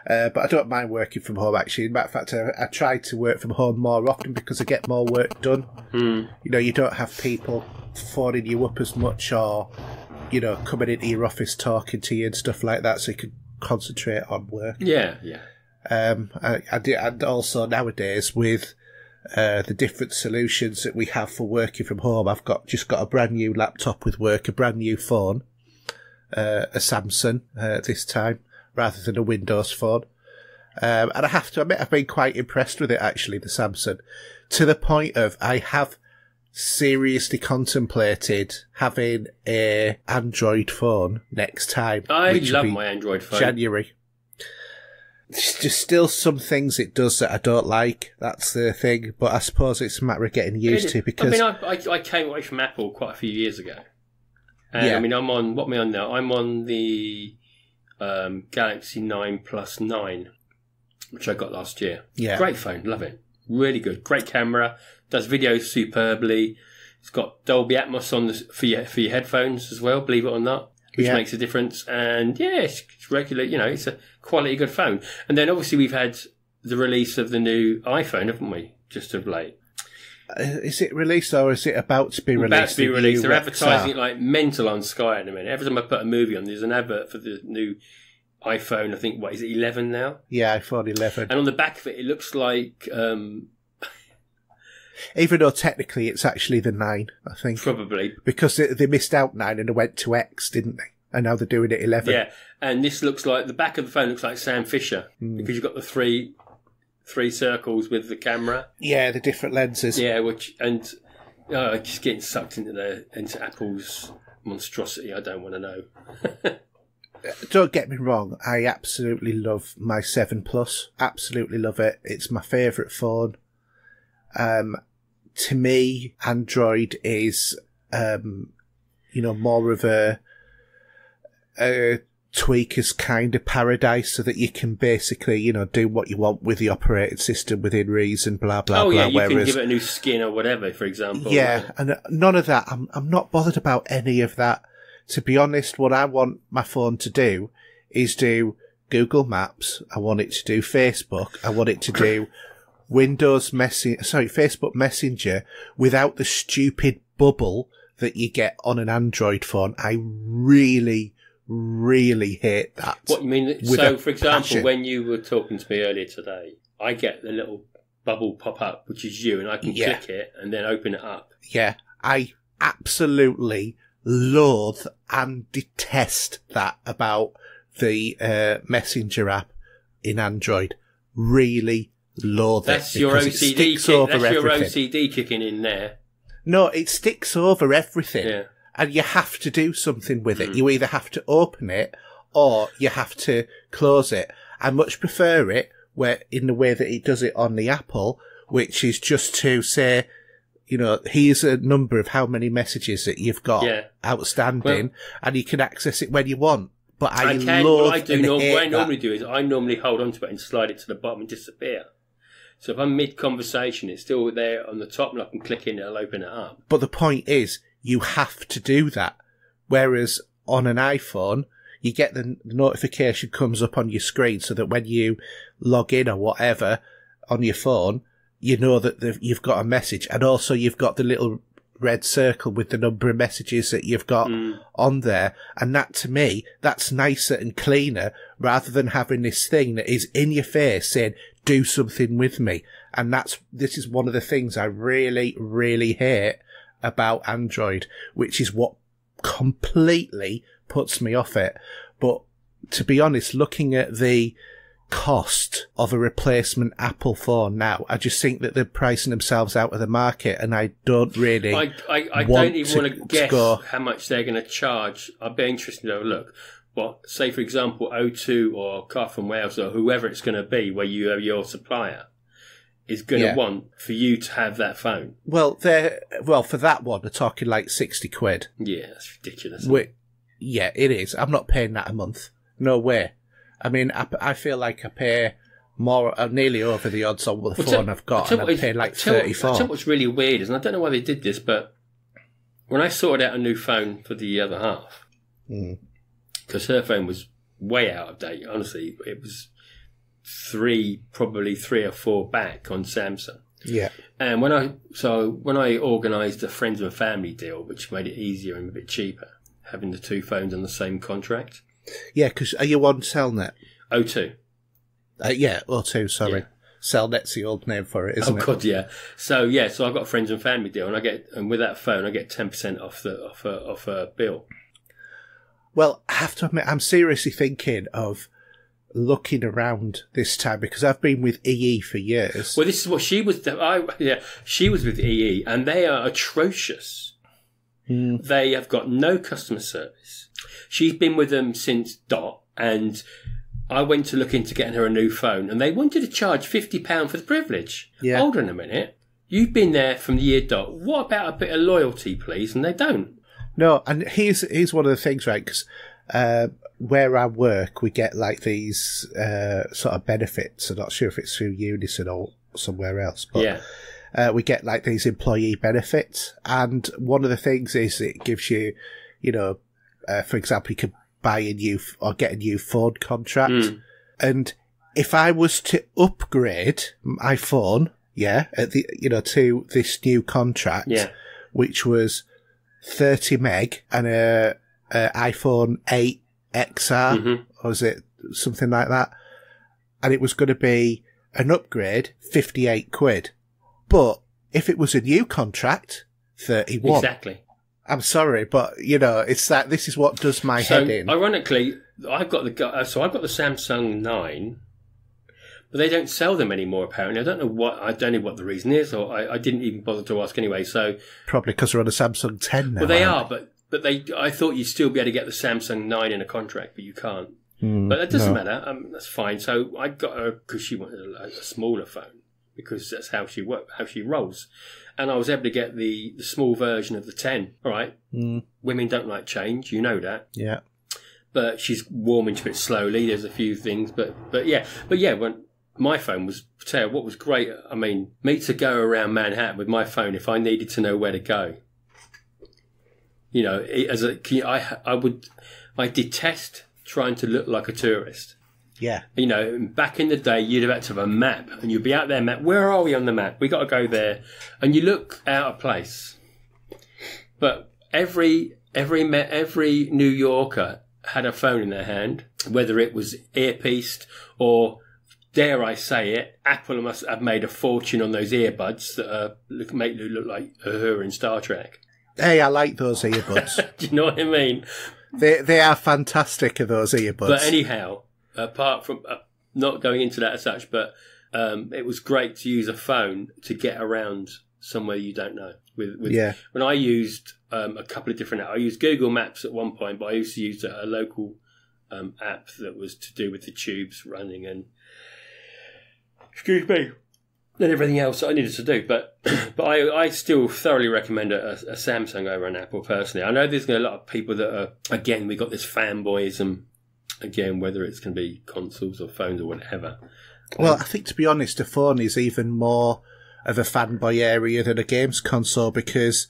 But I don't mind working from home, actually. In fact, I try to work from home more often because I get more work done. You don't have people phoning you up as much or, coming into your office talking to you and stuff like that, so you can concentrate on work. Yeah. And also nowadays with the different solutions that we have for working from home, I've just got a brand new laptop with work, a brand new phone, a Samsung this time rather than a Windows phone. And I have to admit, I've been quite impressed with it, actually, the Samsung, to the point of I have seriously contemplated having a Android phone next time. I love my Android phone. January. There's just still some things it does that I don't like. That's the thing. But I suppose it's a matter of getting used to, because... I came away from Apple quite a few years ago. And yeah. I mean, what am I on now? I'm on the Galaxy 9 Plus 9, which I got last year. Yeah. Great phone, love it. Really good. Great camera, does videos superbly. It's got Dolby Atmos on for your headphones as well, believe it or not, which makes a difference. And yeah, it's regular, it's a quality good phone. And then obviously we've had the release of the new iPhone, haven't we, just of late. Is it released or is it about to be released? About to be released. They're advertising it like mental on Sky at the minute. Every time I put a movie on, there's an advert for the new iPhone. I think, what is it, 11 now? Yeah, iPhone 11. And on the back of it, it looks like... even though technically it's actually the 9, I think. Probably. Because they missed out 9 and they went to X, didn't they? And now they're doing it 11. Yeah, and this looks like... The back of the phone looks like Sam Fisher. Because you've got the three circles with the camera. Yeah, the different lenses. Yeah, just getting sucked into Apple's monstrosity. I don't want to know. Don't get me wrong, I absolutely love my 7 Plus. Absolutely love it. It's my favourite phone. To me, Android is, more of a tweaker's kind of paradise, so that you can basically, do what you want with the operating system within reason, blah, blah, blah. You can give it a new skin or whatever, for example. Yeah, right? And none of that. I'm not bothered about any of that. To be honest, what I want my phone to do is do Google Maps. I want it to do Facebook. I want it to do Facebook Messenger without the stupid bubble that you get on an Android phone. I really, really hate that. What you mean? So, for example, when you were talking to me earlier today, I get the little bubble pop up, which is you, and I can click it and then open it up. Yeah, I absolutely loathe and detest that about the Messenger app in Android. Really loathe That's it. Your OCD. That's your everything. OCD kicking in there. No, it sticks over everything. Yeah. And you have to do something with it. You either have to open it or you have to close it. I much prefer it in the way that it does it on the Apple, which is just to say, here's a number of how many messages that you've got outstanding, and you can access it when you want. But I normally do is I normally hold on to it and slide it to the bottom and disappear. So if I'm mid-conversation, it's still there on the top, and I can click in and it'll open it up. But the point is, you have to do that. Whereas on an iPhone, you get the notification comes up on your screen, so that when you log in or whatever on your phone, you know that you've got a message, and also you've got the little red circle with the number of messages that you've got on there. And that, to me, that's nicer and cleaner, rather than having this thing that is in your face saying, do something with me. And this is one of the things I really, really hate about Android, which is what completely puts me off it. But to be honest, looking at the cost of a replacement Apple phone now, I just think that they're pricing themselves out of the market, and I don't really I don't even want to guess how much they're going to charge. I'd be interested to have a look. But say, for example, O2 or Gotham Wales or whoever it's going to be, where you have your supplier, is going to want for you to have that phone. Well, for that one, they're talking like 60 quid. Yeah, that's ridiculous. Yeah, it is. I'm not paying that a month. No way. I mean, I feel like I pay more, nearly over the odds on the phone I've got, and I'm paying like 34. I tell you what's really weird is, and I don't know why they did this, but when I sorted out a new phone for the other half, because her phone was way out of date, honestly, it was probably 3 or 4 back on Samsung. Yeah. And when I organised a friends and family deal, which made it easier and a bit cheaper, having the 2 phones on the same contract. Yeah, because are you on Cellnet? O2. O2, sorry. Yeah. Cellnet's the old name for it, isn't it? Oh, God, yeah. So I've got a friends and family deal, and with that phone, I get 10% off a bill. Well, I have to admit, I'm seriously thinking of looking around this time because I've been with EE for years. Well, this is what she was. She was with EE, and they are atrocious. They have got no customer service. She's been with them since Dot, and I went to look into getting her a new phone, and they wanted to charge £50 for the privilege. Yeah. Hold on a minute. You've been there from the year Dot. What about a bit of loyalty, please? And they don't. No, and here's one of the things, right? Because where I work, we get like these sort of benefits. I'm not sure if it's through Unison or somewhere else, but we get like these employee benefits. And one of the things is it gives you, for example, you can buy a new or get a new phone contract. And if I was to upgrade my phone, at the to this new contract, which was 30 meg and a iPhone 8 XR, or was it something like that? And it was going to be an upgrade, 58 quid. But if it was a new contract, 31. Exactly. I'm sorry, but it's that this is what does my head in. Ironically, I've got the Samsung 9, but they don't sell them anymore. Apparently, I don't know what the reason is, or I didn't even bother to ask anyway. So probably because they're on a Samsung 10 now. Well, they are, but I thought you'd still be able to get the Samsung 9 in a contract, but you can't. But that doesn't matter. That's fine. So I got her because she wanted a smaller phone because that's how she rolls. And I was able to get the small version of the 10. All right. Women don't like change. You know that. Yeah. But she's warming to it slowly. There's a few things, but when my phone was, tell you what was great. I mean, me to go around Manhattan with my phone if I needed to know where to go. I detest trying to look like a tourist. Yeah. Back in the day, you'd have had to have a map, and you'd be out there, map. Where are we on the map? We got to go there, and you look out of place. But every New Yorker had a phone in their hand, whether it was earpieced or, dare I say it, Apple must have made a fortune on those earbuds that make you look like her in Star Trek. Hey, I like those earbuds. Do you know what I mean? They are fantastic, those earbuds. But anyhow, apart from not going into that as such, but it was great to use a phone to get around somewhere you don't know. When I used a couple of different apps. I used Google Maps at one point, but I used to use a local app that was to do with the tubes running and and everything else that I needed to do. But I still thoroughly recommend a Samsung over an Apple personally. I know there's a lot of people that are, again, we got this fanboyism, again, whether it's going to be consoles or phones or whatever. Well, I think, to be honest, a phone is even more of a fanboy area than a games console because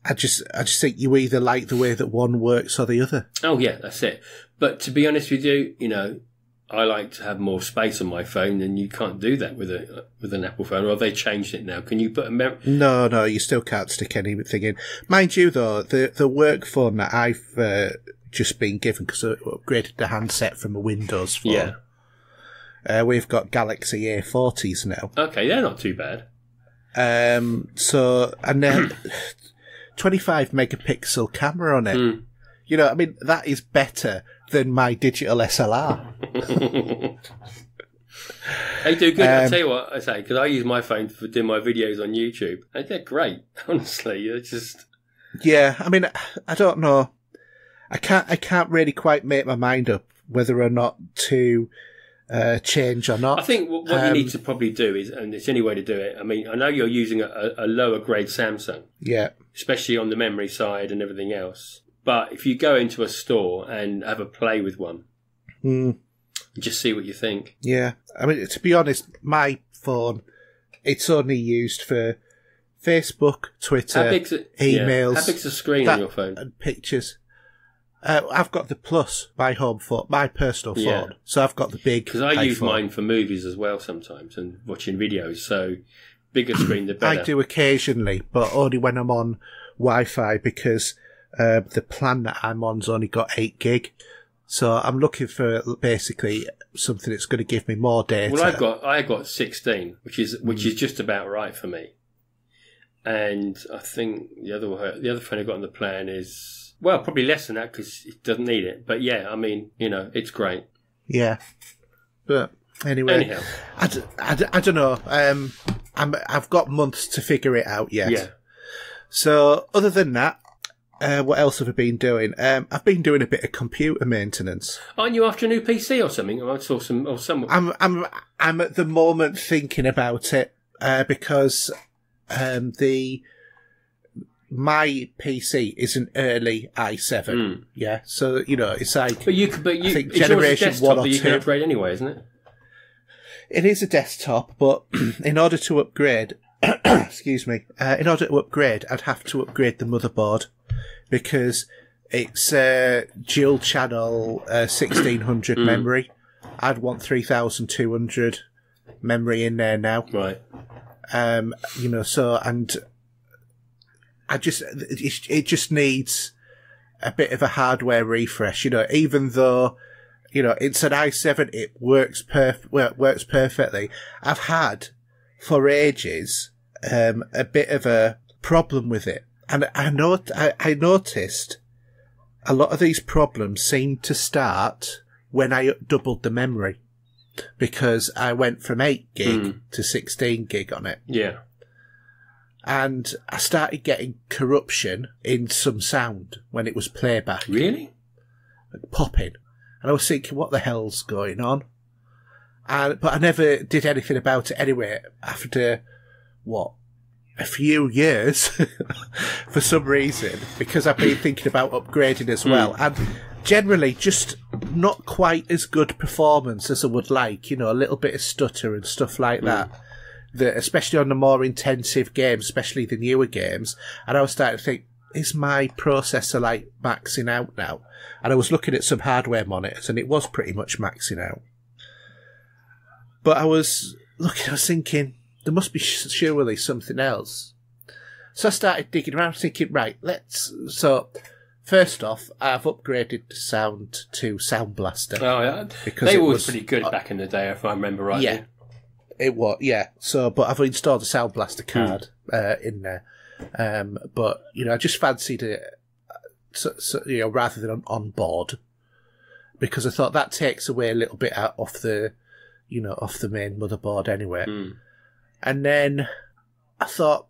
I just think you either like the way that one works or the other. Oh, yeah, that's it. But to be honest with you, I like to have more space on my phone, and you can't do that with an Apple phone. Or have they changed it now? Can you put a No, you still can't stick anything in. Mind you, though, the work phone that I've just been given, because I upgraded the handset from a Windows phone. Yeah. We've got Galaxy A40s now. Okay, they're not too bad. And then 25 megapixel camera on it. That is better than my digital SLR. They do good. I'll tell you what I say, because I use my phone for doing my videos on YouTube. They're great, honestly. It's just... Yeah, I don't know. I can't really quite make my mind up whether or not to change or not. I think what you need to probably do is, and it's the only way to do it, I know you're using a lower grade Samsung. Yeah. Especially on the memory side and everything else. But if you go into a store and have a play with one, just see what you think. Yeah. To be honest, my phone, it's only used for Facebook, Twitter, emails. How big's the screen on your phone? And pictures. I've got the Plus, my home phone, my personal phone. So I've got the big. Because I use mine for movies as well sometimes and watching videos. So bigger screen, the better. I do occasionally, but only when I'm on Wi-Fi because the plan that I'm on's only got 8 gig. So I'm looking for basically something that's going to give me more data. Well, I got 16, which is just about right for me. And I think the other phone I got on the plan is, well, probably less than that because it doesn't need it. But yeah, I mean, it's great. Yeah. But anyway, anyhow, I don't know. I've got months to figure it out yet. Yeah. So other than that, what else have I been doing? I've been doing a bit of computer maintenance. Aren't you after a new PC or something? I saw some. I'm at the moment thinking about it because my PC is an early i7. Yeah, so it's like. But I think generation 1 or 2. You can upgrade anyway, isn't it? It is a desktop, but in order to upgrade, excuse me, I'd have to upgrade the motherboard because it's dual channel 1600 memory. I'd want 3200 memory in there now. Right. So, and it just needs a bit of a hardware refresh, even though, it's an i7, it works perfectly. I've had, for ages, a bit of a problem with it. And I noticed a lot of these problems seem to start when I doubled the memory. Because I went from 8 gig to 16 gig on it. Yeah. And I started getting corruption in some sound when it was playback. Really? Like popping. And I was thinking, what the hell's going on? But I never did anything about it anyway. After, a few years, for some reason, because I've been thinking about upgrading as well. And generally, just not quite as good performance as I would like. A little bit of stutter and stuff like that. Especially on the more intensive games, especially the newer games. And I was starting to think, is my processor like maxing out now? And I was looking at some hardware monitors and it was pretty much maxing out. But I was thinking, there must be surely something else. So I started digging around thinking, right, so first off, I've upgraded the sound to Sound Blaster. Oh, yeah. Because they were pretty good back in the day, if I remember rightly. Yeah. It was, yeah. So, but I've installed a Sound Blaster card in there. But, I just fancied it, rather than on board. Because I thought that takes away a little bit off the main motherboard anyway. And then I thought,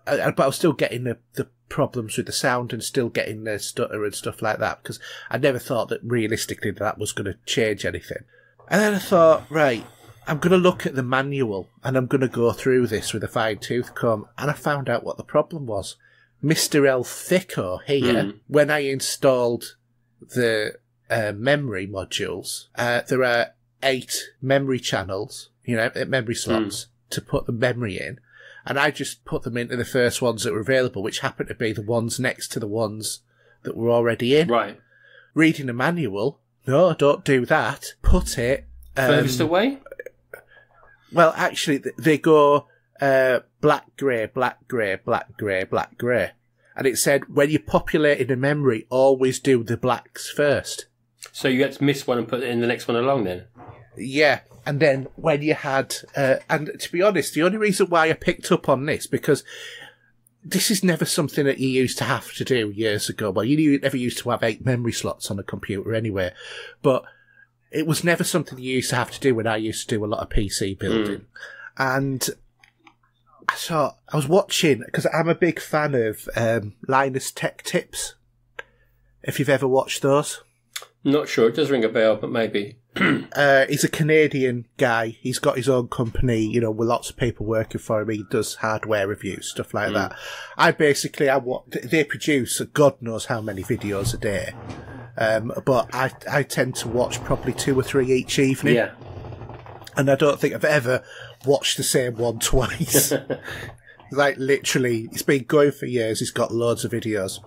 but I was still getting the problems with the sound and still getting the stutter and stuff like that, because I never thought that realistically that was going to change anything. And then I thought, right, I'm going to look at the manual and I'm going to go through this with a fine-tooth comb. And I found out what the problem was. Mr. El Thicko here, when I installed the memory modules, there are 8 memory channels, memory slots to put the memory in. And I just put them into the first ones that were available, which happened to be the ones next to the ones that were already in. Right. Reading the manual, no, don't do that. Put it... furthest away? Well, actually, they go black, grey, black, grey, black, grey, black, grey. And it said, when you're populating a memory, always do the blacks first. So you had to miss one and put it in the next one along then? Yeah. And then when you had... and to be honest, the only reason why I picked up on this, because this is never something that you used to have to do years ago. Well, you never used to have 8 memory slots on a computer anyway. But it was never something you used to have to do when I used to do a lot of PC building. And I was watching, because I'm a big fan of Linus Tech Tips, if you've ever watched those. Not sure. It does ring a bell, but maybe. He's a Canadian guy. He's got his own company, with lots of people working for him. He does hardware reviews, stuff like that. They produce God knows how many videos a day. But I tend to watch probably 2 or 3 each evening. Yeah. And I don't think I've ever watched the same one twice. Like, literally, it's been going for years. He's got loads of videos.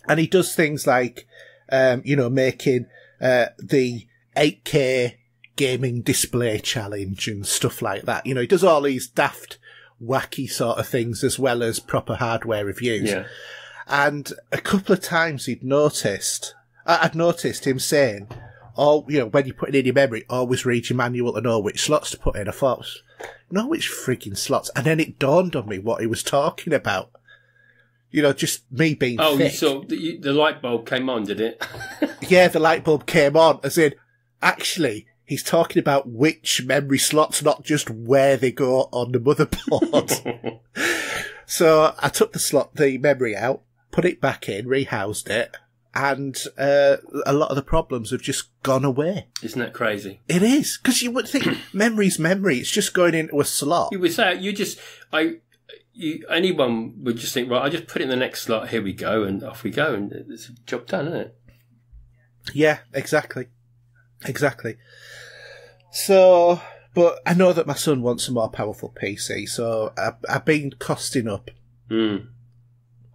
And he does things like, making the 8K gaming display challenge and stuff like that. He does all these daft, wacky sort of things as well as proper hardware reviews. Yeah. And a couple of times I'd noticed him saying, or, when you put it in your memory, always read your manual to know which slots to put in. I thought, know which freaking slots. And then it dawned on me what he was talking about. Just me being thick. You saw the light bulb came on, did it? Yeah, the light bulb came on, as in, actually, he's talking about which memory slots, not just where they go on the motherboard. So I took the memory out, put it back in, rehoused it, and a lot of the problems have just gone away. Isn't that crazy? It is, because you would think memory's memory. It's just going into a slot. You would say anyone would just think, right, I just put it in the next slot. Here we go, and off we go, and it's a job done, isn't it? Yeah, exactly. So, but I know that my son wants a more powerful PC, so I've been costing up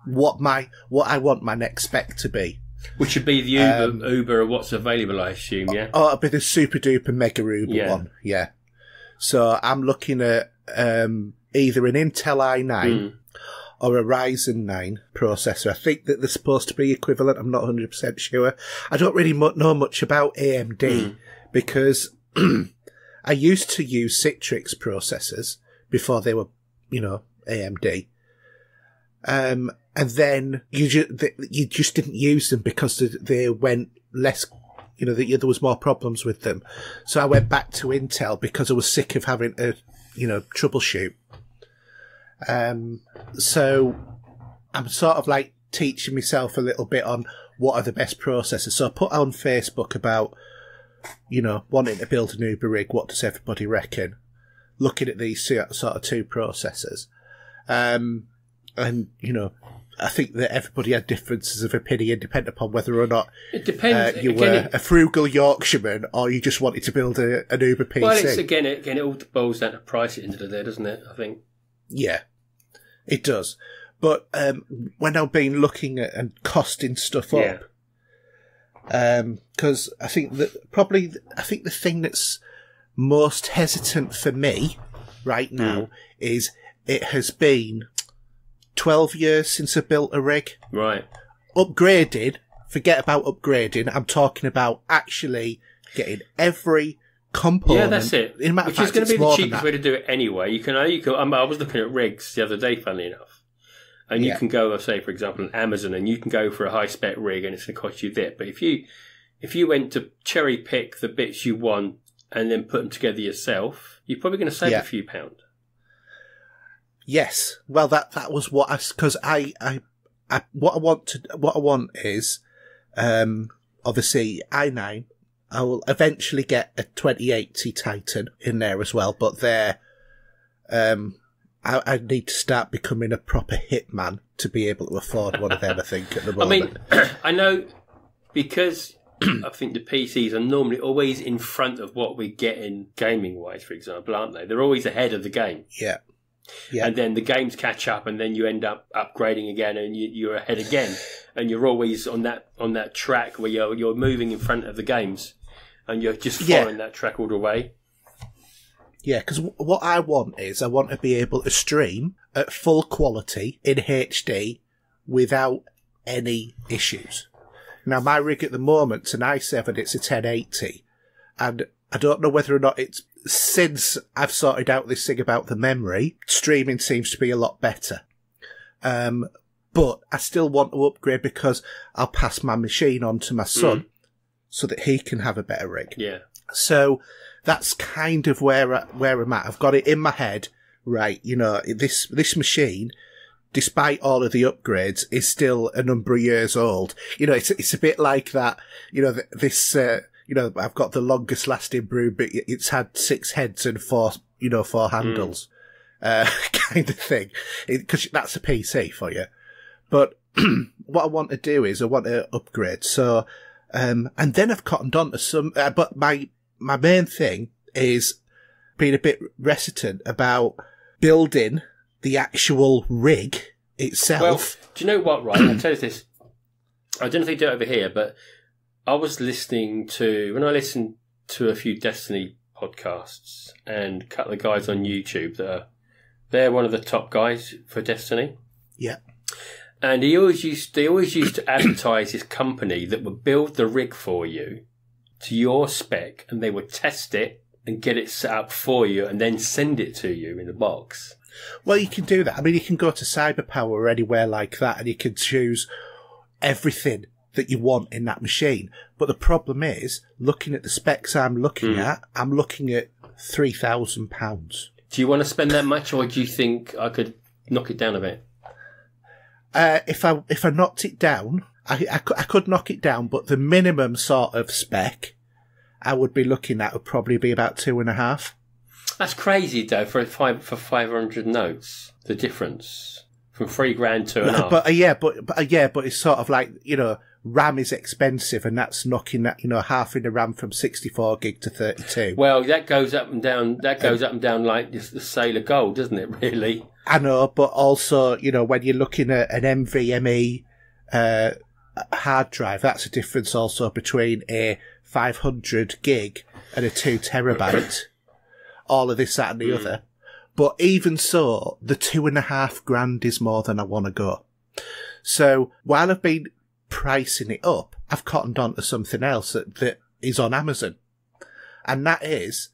what I want my next spec to be. Which would be the Uber of what's available, I assume, yeah? Oh, it'll be the super duper mega Uber one, yeah. So I'm looking at either an Intel i9 or a Ryzen 9 processor. I think that they're supposed to be equivalent. I'm not 100% sure. I don't really know much about AMD because I used to use Citrix processors before they were, AMD. And then you just didn't use them because they went less, there was more problems with them. So I went back to Intel because I was sick of having to, troubleshoot. So I'm sort of like teaching myself a little bit on what are the best processors. So I put on Facebook about, wanting to build an Uber rig. What does everybody reckon? Looking at these sort of two processors. And, I think that everybody had differences of opinion depending upon whether or not it depends. You were a frugal Yorkshireman or you just wanted to build an Uber PC. Well, it's again, it all boils down to price at the end of the day, doesn't it? I think. Yeah, it does. But when I've been looking at and costing stuff up, because I think the thing that's most hesitant for me right now is it has been 12 years since I built a rig. Right. Upgraded, forget about upgrading. I'm talking about actually getting every component. Yeah, that's it. Which is going to be the cheapest way to do it anyway. I was looking at rigs the other day, funnily enough. And you can go, say, for example, on Amazon, and you can go for a high-spec rig, and it's going to cost you that. But if you went to cherry-pick the bits you want and then put them together yourself, you're probably going to save a few pounds. Yes. Well, that was what because what I want is, obviously i9. I will eventually get a 2080 Titan in there as well, but I need to start becoming a proper hitman to be able to afford one of them, I think, at the moment. I mean, I know because I think the PCs are normally always in front of what we get in gaming-wise, for example, aren't they? They're always ahead of the game. Yeah. And then the games catch up, and then you end up upgrading again, and you're ahead again, and you're always on that track where you're moving in front of the games, and you're just following that track all the way. Yeah, because what I want is I want to be able to stream at full quality in HD without any issues. Now, my rig at the moment's an i7, it's a 1080, and I don't know whether or not it's since I've sorted out this thing about the memory, streaming seems to be a lot better. But I still want to upgrade because I'll pass my machine on to my son so that he can have a better rig. Yeah. So that's kind of where I'm at. I've got it in my head, right? This machine, despite all of the upgrades, is still a number of years old. It's a bit like that. I've got the longest lasting broom, but it's had 6 heads and 4 handles, kind of thing. Because that's a PC for you. But what I want to do is I want to upgrade. So, and then I've cottoned on to some, but my main thing is being a bit reticent about building the actual rig itself. Well, do you know what, right? I'll tell you this. I don't know if they do it over here, but I was listening to a few Destiny podcasts and a couple of guys on YouTube they're one of the top guys for Destiny. Yeah. And they always used to advertise this company that would build the rig for you to your spec, and they would test it and get it set up for you and then send it to you in a box. Well, you can do that. I mean, you can go to Cyberpower or anywhere like that, and you can choose everything that you want in that machine. But the problem is, looking at the specs I'm looking at £3,000. Do you want to spend that much, or do you think I could knock it down a bit? If I knocked it down, I could knock it down, but the minimum sort of spec I would be looking at would probably be about 2.5. That's crazy, though, for 500 notes. The difference from $3,000 to 2.5. But it's sort of like, RAM is expensive, and that's knocking that, halving the RAM from 64 gig to 32. Well, that goes up and down. That goes up and down like the sale of gold, doesn't it? Really. I know, but also, when you're looking at an NVMe hard drive, that's a difference also between a 500 gig and a 2 terabyte. All of this, that, and the other. But even so, the $2,500 is more than I want to go. So while I've been pricing it up, I've cottoned on to something else that is on Amazon. And that is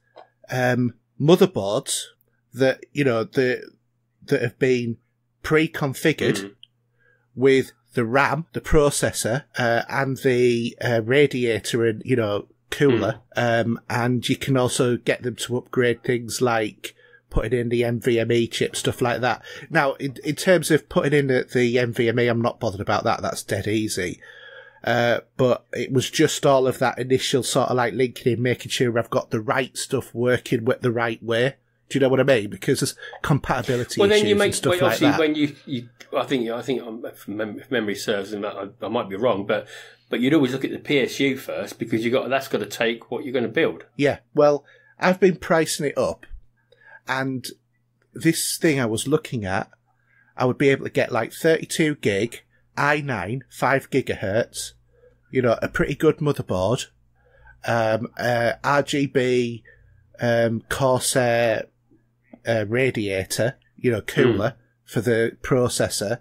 motherboards that, that have been pre-configured with the RAM, the processor, and the radiator and, cooler. And you can also get them to upgrade things like putting in the NVMe chip, stuff like that. Now, in terms of putting in the NVMe, I'm not bothered about that. That's dead easy. But it was just all of that initial sort of like linking in, making sure I've got the right stuff working with the right way. Do you know what I mean? Because there's compatibility issues and stuff like that. When I think if memory serves, and I might be wrong, but you'd always look at the PSU first, because that's got to take what you're going to build. Yeah, well, I've been pricing it up, and this thing I was looking at, I would be able to get like 32 gig, i9, 5 gigahertz, a pretty good motherboard, RGB, Corsair radiator, cooler for the processor,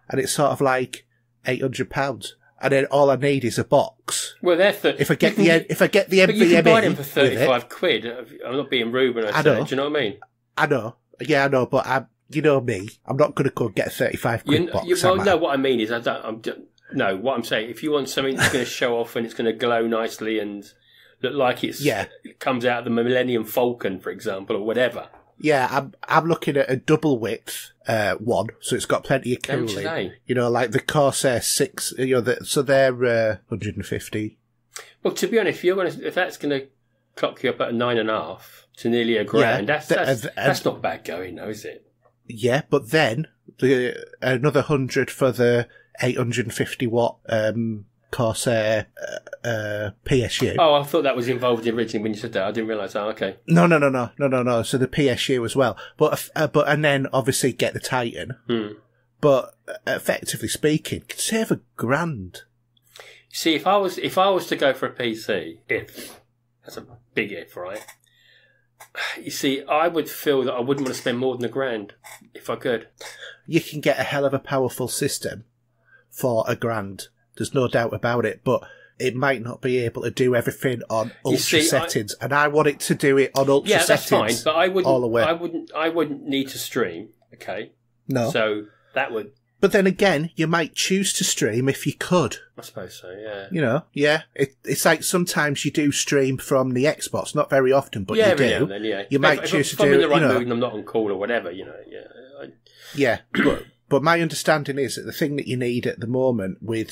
and it's sort of like £800. And then all I need is a box. Well, they're if I get the NVMe, but you can buy them for 35 quid. I'm not being rude when I say it. Do you know what I mean? I know. Yeah, I know. But you know me. I'm not going to go get a 35 quid box. No. What I mean is, what I'm saying. If you want something that's going to show off and it's going to glow nicely and look like it comes out of the Millennium Falcon, for example, or whatever. Yeah, I'm looking at a double width one, so it's got plenty of cooling. Like the Corsair 6. So they're 150. Well, to be honest, if that's going to clock you up at 9.5 to nearly £1,000, that's not bad going, though, is it? Yeah, but then another 100 for the 850 watt Corsair PSU. Oh, I thought that was involved originally when you said that. I didn't realise. Oh, okay. No. So the PSU as well, but and then obviously get the Titan. But effectively speaking, could save £1,000. See, if I was to go for a PC, that's a big if, right? You see, I would feel that I wouldn't want to spend more than £1,000 if I could. You can get a hell of a powerful system for £1,000. There's no doubt about it, but it might not be able to do everything on ultra settings, and I want it to do it on ultra settings. Yeah, that's fine, but I wouldn't need to stream. Okay, no. So that would. But then again, you might choose to stream if you could. I suppose so. Yeah. It's like sometimes you do stream from the Xbox, not very often, but you do. Then, You might choose to do. If I'm in the right mood and I'm not on call or whatever, Yeah, but my understanding is that the thing that you need at the moment with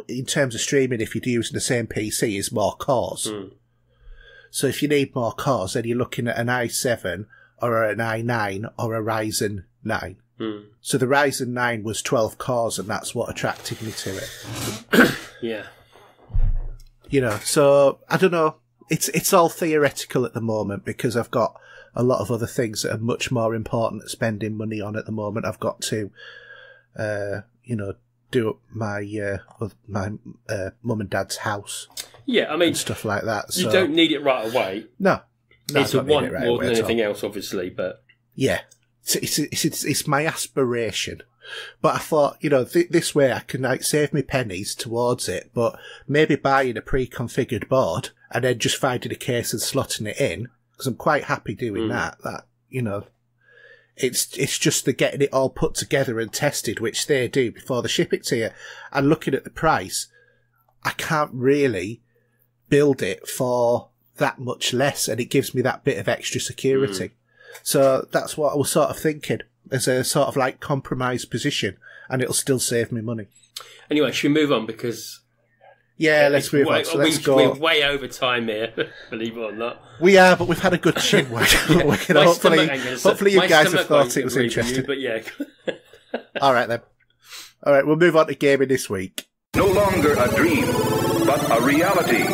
in terms of streaming, if you're using the same PC, is more cores. So if you need more cores, then you're looking at an i7 or an i9 or a Ryzen 9. So the Ryzen 9 was 12 cores, and that's what attracted me to it. Yeah. So I don't know. It's all theoretical at the moment, because I've got a lot of other things that are much more important at spending money on at the moment. I've got to, do up my mum and dad's house. Yeah, I mean, and stuff like that. You don't need it right away. No, it's a want more than anything else, obviously. But yeah, it's my aspiration. But I thought, this way I can save me pennies towards it, but maybe buying a pre-configured board and then just finding a case and slotting it in, because I'm quite happy doing that. It's just the getting it all put together and tested, which they do before they ship it to you. And looking at the price, I can't really build it for that much less, and it gives me that bit of extra security. So that's what I was sort of thinking, as a sort of like compromise position, and it'll still save me money. Anyway, should we move on? Because let's move on. So let's go. We're way over time here, believe it or not. We are, but we've had a good chin wag. Hopefully you guys have thought it was interesting. But yeah. All right then. All right, we'll move on to gaming this week. No longer a dream, but a reality.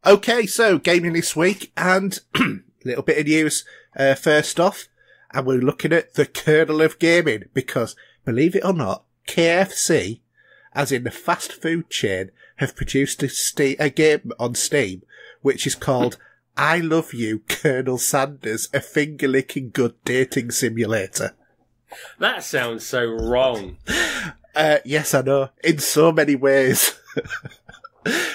Okay, so gaming this week, and a little bit of news first off, and we're looking at the kernel of gaming, because, believe it or not, KFC, as in the fast food chain, have produced a game on Steam, which is called I Love You, Colonel Sanders, a finger-licking good dating simulator. That sounds so wrong. Yes, I know, in so many ways.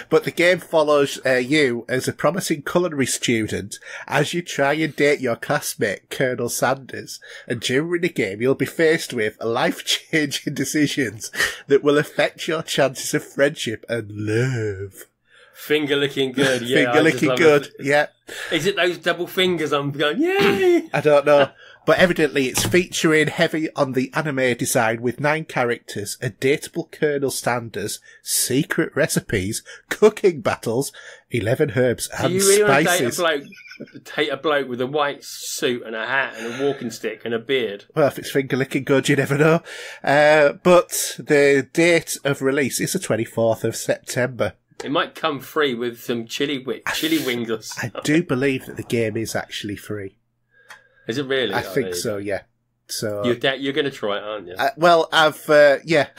But the game follows you as a promising culinary student as you try and date your classmate, Colonel Sanders. And during the game, you'll be faced with life-changing decisions that will affect your chances of friendship and love. Finger licking good, yeah. Finger licking good, yeah. Is it those double fingers I'm going, yay? I don't know. But evidently it's featuring heavy on the anime design with 9 characters, a dateable Colonel Sanders, secret recipes, cooking battles, 11 herbs and Do you really spices. Want to date a bloke with a white suit and a hat and a walking stick and a beard? Well, if it's finger licking good, you never know. But the date of release is the 24th of September. It might come free with some chili wings or something. I do believe that the game is actually free. Is it really? I think so, yeah. So you're going to try it, aren't you? Well, I've, yeah.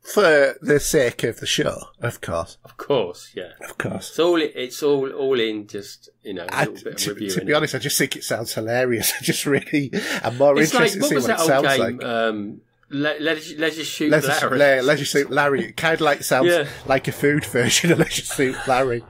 For the sake of the show, of course. Of course, yeah. Of course. It's all in just, a little bit of review. To be honest, I just think it sounds hilarious. I'm more interested to see what it sounds like. Leisure Suit Larry. Leisure Suit Larry. It kind of like sounds like a food version of Leisure Suit Larry.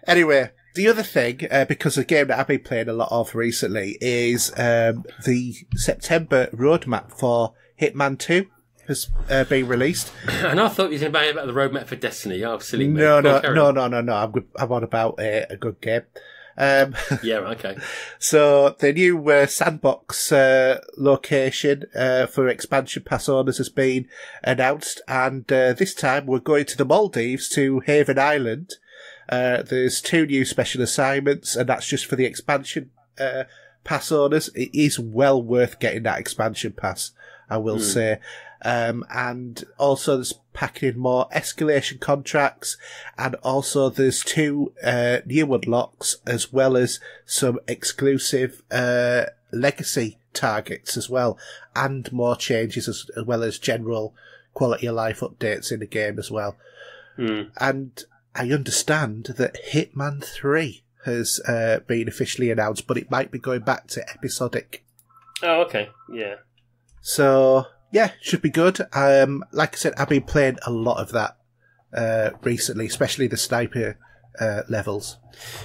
Anyway. The other thing, because a game that I've been playing a lot of recently, is the September roadmap for Hitman 2 has been released. And I thought you were going about the roadmap for Destiny. Oh, silly me. No. I'm on about a good game. Yeah, okay. So the new sandbox location for expansion pass owners has been announced, and this time we're going to the Maldives, to Haven Island. There's 2 new special assignments, and that's just for the expansion pass owners. It is well worth getting that expansion pass, I will say. And also there's packing in more escalation contracts, and also there's 2 new unlocks, as well as some exclusive legacy targets as well, and more changes as well as general quality of life updates in the game as well. And I understand that Hitman 3 has been officially announced, but it might be going back to episodic. Oh, okay. Yeah. So, yeah, should be good. Like I said, I've been playing a lot of that recently, especially the sniper levels.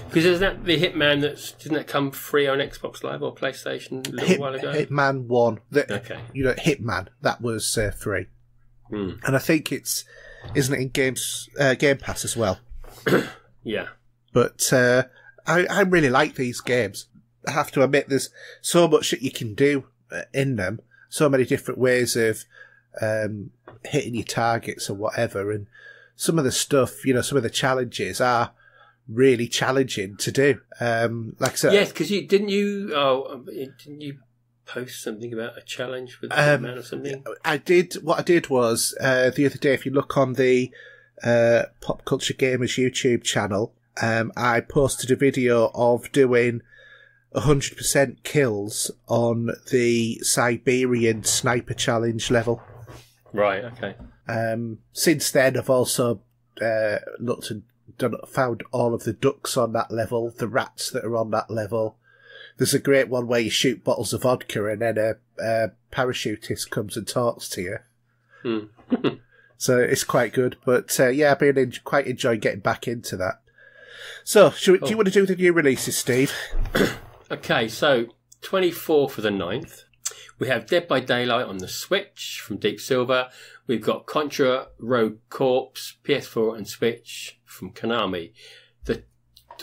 Because isn't that the Hitman didn't that come free on Xbox Live or PlayStation a little while ago? Hitman 1. Okay. Hitman, that was free. And I think isn't it in Game Pass as well? Yeah. But I really like these games. I have to admit, there's so much that you can do in them, so many different ways of hitting your targets or whatever, and some of the stuff, some of the challenges are really challenging to do. Like I said, yes, because didn't you post something about a challenge with Hitman or something? I did. What I did was the other day, if you look on the Pop Culture Gamers YouTube channel, I posted a video of doing 100% kills on the Siberian sniper challenge level. Right. Okay. Since then, I've also looked and found all of the ducks on that level, the rats that are on that level. There's a great one where you shoot bottles of vodka and then a parachutist comes and talks to you. So it's quite good. But yeah, I've been quite enjoying getting back into that. So, do you want to do the new releases, Steve? Okay, so 24th of the 9th, we have Dead by Daylight on the Switch from Deep Silver. We've got Contra Rogue Corps, PS4 and Switch from Konami.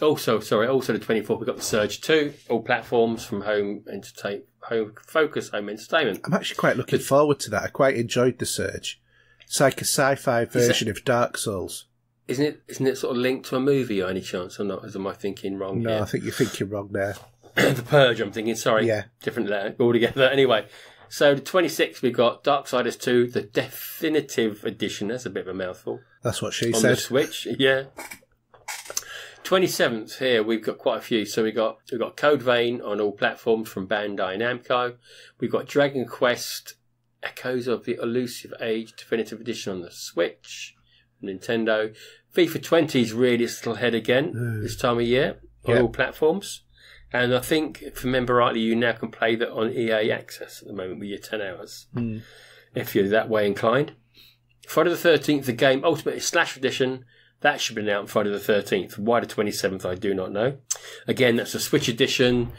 Also the 24th, we've got The Surge 2, all platforms from Home Focus Home Entertainment. I'm actually quite looking forward to that. I quite enjoyed The Surge. It's like a sci-fi version of Dark Souls. Isn't it sort of linked to a movie or any chance or not? Am I thinking wrong No, here? I think you're thinking wrong there. The Purge, I'm thinking. Sorry. Yeah. Different letter altogether. Anyway, so the 26th, we've got Darksiders 2, the definitive edition. That's a bit of a mouthful. That's what she said. On the Switch, yeah. 27th here, we've got quite a few. So we've got Code Vein on all platforms from Bandai Namco. We've got Dragon Quest Echoes of the Elusive Age definitive edition on the Switch, Nintendo. FIFA 20 is really its little head again this time of year on all platforms. And I think, if I remember rightly, you now can play that on EA Access at the moment with your 10 hours, if you're that way inclined. Friday the 13th, the game Ultimate Slash Edition. That should be out on Friday the 13th. Why the 27th, I do not know. Again, that's a Switch edition.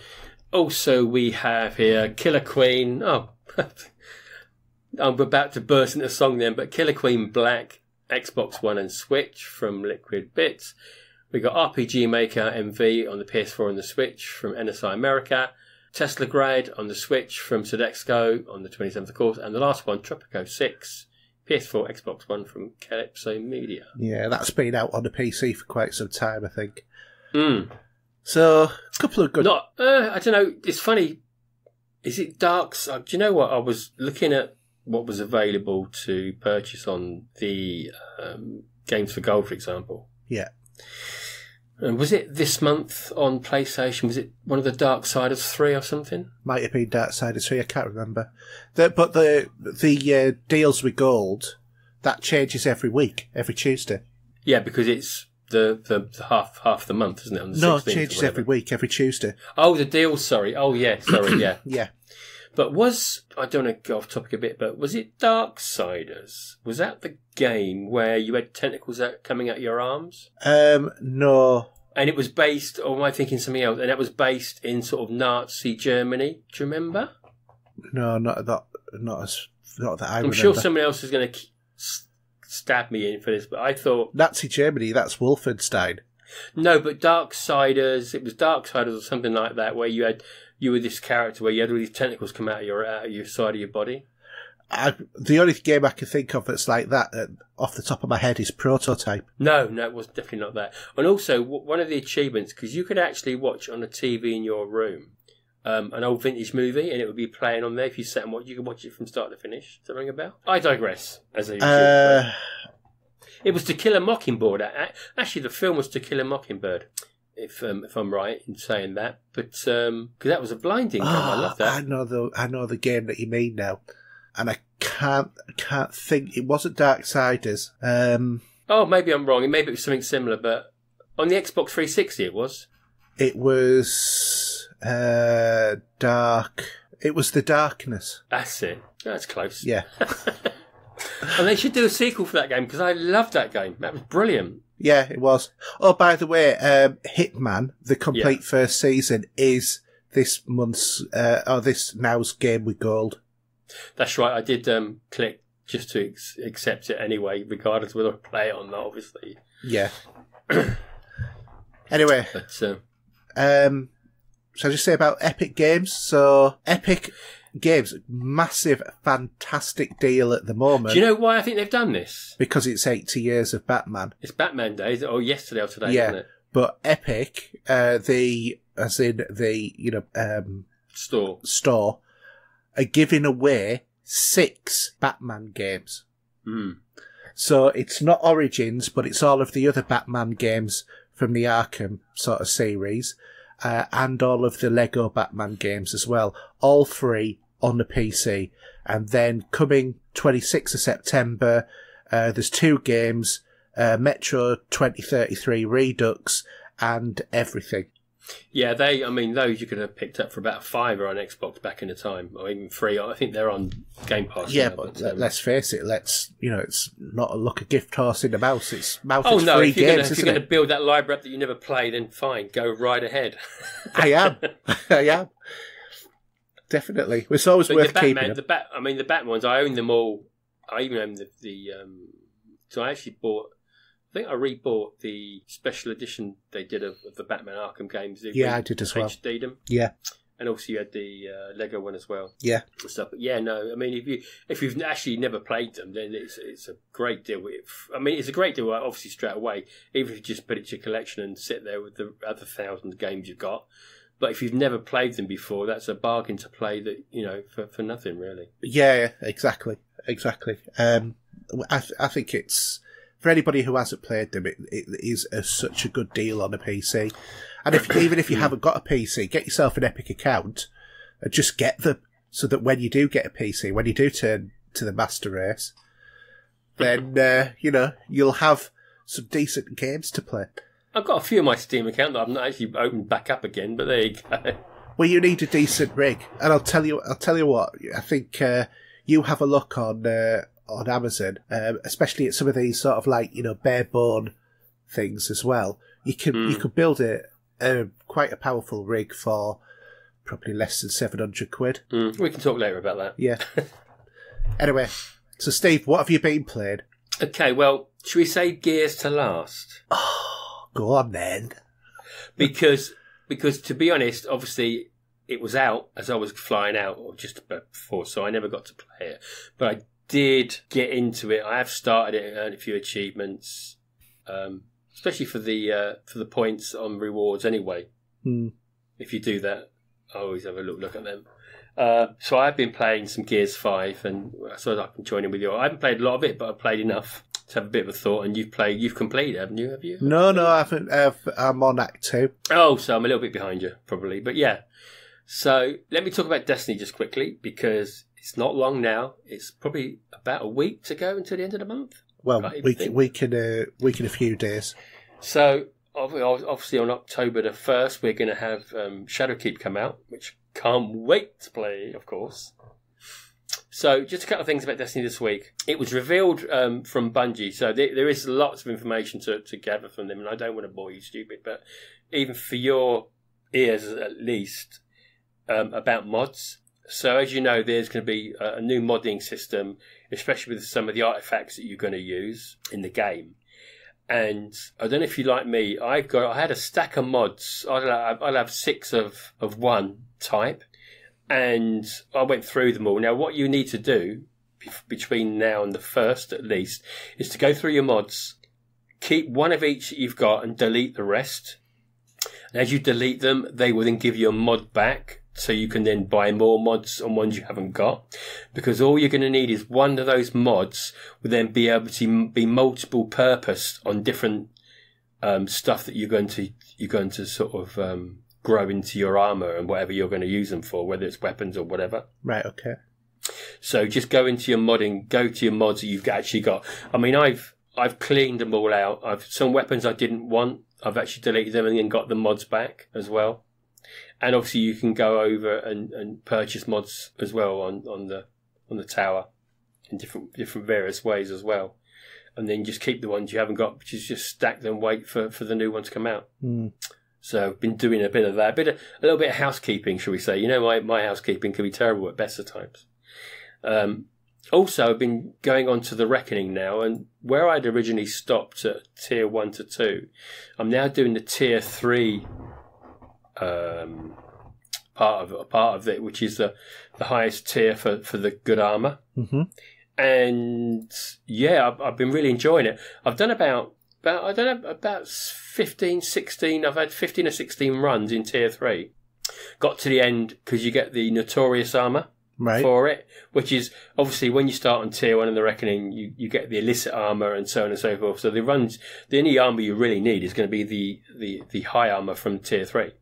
Also, we have here Killer Queen. Oh, I'm about to burst into song then, but Killer Queen Black, Xbox One and Switch from Liquid Bits. We got RPG Maker MV on the PS4 and the Switch from NSI America. Tesla Grade on the Switch from Sodexo on the 27th, of course. And the last one, Tropico 6. PS4, Xbox One from Calypso Media. Yeah, that's been out on the PC for quite some time, I think. So, a couple of good... I don't know, it's funny. Is it Dark... Do you know what? I was looking at what was available to purchase on the Games for Gold, for example. Yeah. And was it this month on PlayStation? Was it one of the Darksiders 3 or something? Might have been Darksiders 3, I can't remember. But the deals with gold, that changes every week, every Tuesday. Yeah, because it's the half the month, isn't it? On the 16th it changes every week, every Tuesday. Oh, the deals, sorry. Oh, yeah, sorry, yeah. Yeah. But I don't want to go off topic a bit, but was it Darksiders? Was that the game where you had tentacles coming out your arms? No. And it was based, or am I thinking something else? And that was based in sort of Nazi Germany. Do you remember? No, not that I remember. I'm sure someone else is going to stab me in for this, but I thought... Nazi Germany, that's Wolfenstein. No, but Darksiders, it was Darksiders or something like that, where you were this character where you had all these tentacles come out of your side of your body. The only game I can think of that's like that off the top of my head is Prototype. No, it was definitely not that. And also, one of the achievements, because you could actually watch on a TV in your room an old vintage movie, and it would be playing on there. If you sat and watch, you could watch it from start to finish. Does that ring a bell? I digress, as I usually It was To Kill a Mockingbird. Actually, the film was To Kill a Mockingbird, if I'm right in saying that. But because that was a blinding game, I love that. I know the game that you mean now, and I can't think. It wasn't Darksiders. Oh, maybe I'm wrong. Maybe it was something similar, but on the Xbox 360 it was. It was Dark. It was The Darkness. That's it. That's close. Yeah. And they should do a sequel for that game, because I loved that game. That was brilliant. Yeah, it was. Oh, by the way, Hitman, the complete first season, is this month's, this now's Game with Gold. That's right. I did click just to accept it anyway, regardless of whether I play it or not, obviously. Yeah. Anyway. But, shall I just say about Epic Games? So, Epic Games, massive, fantastic deal at the moment. Do you know why I think they've done this? Because it's 80 years of Batman. It's Batman Day, or yesterday or today, isn't it? But Epic, store, are giving away 6 Batman games. So it's not Origins, but it's all of the other Batman games from the Arkham sort of series, and all of the Lego Batman games as well. All 3 on the PC. And then coming 26th of September, there's 2 games, Metro 2033 Redux, and everything. Yeah, those you could have picked up for about £5 on Xbox back in the time, or even free. I think they're on Game Pass. Yeah, now, but let's face it. It's not a gift horse in the mouth. It's free if you're games. If you're going to build that library up that you never play, then fine, go right ahead. I am. Definitely, it's always worth keeping them. The Batman ones. I own them all. I even own the. So I actually bought. I think I rebought the special edition they did of the Batman Arkham games. I did as well. HD'd them. Yeah. And also you had the Lego one as well. Yeah. Stuff. But yeah, no. I mean, if you've actually never played them, then it's a great deal. It's a great deal, obviously straight away. Even if you just put it to your collection and sit there with the other 1,000 games you've got. But if you've never played them before, that's a bargain to play that for nothing really. Yeah, exactly. I think it's. For anybody who hasn't played them, it is such a good deal on a PC. And even if you haven't got a PC, get yourself an Epic account and just get them so that when you do get a PC, when you do turn to the Master Race, then, you'll have some decent games to play. I've got a few on my Steam account that I've not actually opened back up again, but there you go. Well, you need a decent rig. And I'll tell you what, I think you have a look on Amazon, especially at some of these sort of bare bone things as well. You could build quite a powerful rig for probably less than £700. We can talk later about that. Yeah. Anyway, so Steve, what have you been playing? Okay, well, should we say Gears to Last? Oh, go on then. because to be honest, obviously it was out as I was flying out, or just before, so I never got to play it. But I did get into it. I have started it and earned a few achievements, especially for the points on rewards anyway. If you do that, I always have a look at them. So I've been playing some Gears 5, and so I can join in with you. I haven't played a lot of it, but I've played enough to have a bit of a thought. And you've completed, haven't you? Have you? No, I haven't. I'm on Act 2. Oh, so I'm a little bit behind you, probably. But yeah. So let me talk about Destiny just quickly, because it's not long now. It's probably about a week to go until the end of the month. Well, week in a few days. So obviously on October the 1st, we're going to have Shadowkeep come out, which can't wait to play, of course. So just a couple of things about Destiny this week. It was revealed from Bungie, so there is lots of information to gather from them, and I don't want to bore you stupid, but even for your ears at least, about mods. So as you know, there's going to be a new modding system, especially with some of the artifacts that you're going to use in the game. And I don't know if you like me, I had a stack of mods. I'll have 6 of one type, and I went through them all. Now, what you need to do between now and the 1st, at least, is to go through your mods, keep one of each that you've got, and delete the rest. And as you delete them, they will then give you a mod back. So you can then buy more mods on ones you haven't got, because all you're going to need is one of those mods will then be able to be multiple purpose on different stuff that you're going to sort of grow into your armor and whatever you're going to use them for, whether it's weapons or whatever. Right. Okay. So just go into your modding, go to your mods that you've actually got. I mean, I've cleaned them all out. Some weapons I didn't want, I've actually deleted them and then got the mods back as well. And obviously you can go over and purchase mods as well on the tower in different various ways as well. And then just keep the ones you haven't got, which is just stack them, wait for the new ones to come out. So I've been doing a bit of that, a little bit of housekeeping, shall we say. You know, my housekeeping can be terrible at best of times. Also, I've been going on to the Reckoning now, and where I'd originally stopped at tier 1 to 2, I'm now doing the tier 3 part of it, which is the highest tier for the good armor. And yeah, I've been really enjoying it. I've done about 15, 16. I've had 15 or 16 runs in tier 3. Got to the end because you get the Notorious armor for it, which is obviously when you start on tier 1 in the Reckoning, you get the illicit armor and so on and so forth. So the only armor you really need is going to be the high armor from tier 3.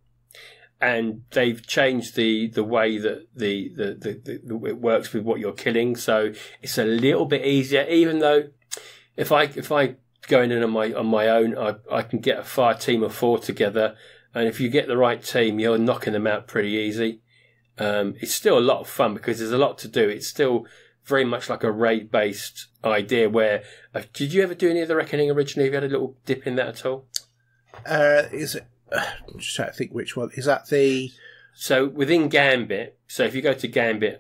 And they've changed the way that it works with what you're killing, so it's a little bit easier. Even though if I going in on my own, I can get a fire team of 4 together, and if you get the right team, you're knocking them out pretty easy. It's still a lot of fun because there's a lot to do. It's still very much like a raid-based idea where... did you ever do any of the Reckoning originally? Have you had a little dip in that at all? Is it... I'm just trying to think which one. Is that the... So within Gambit, so if you go to Gambit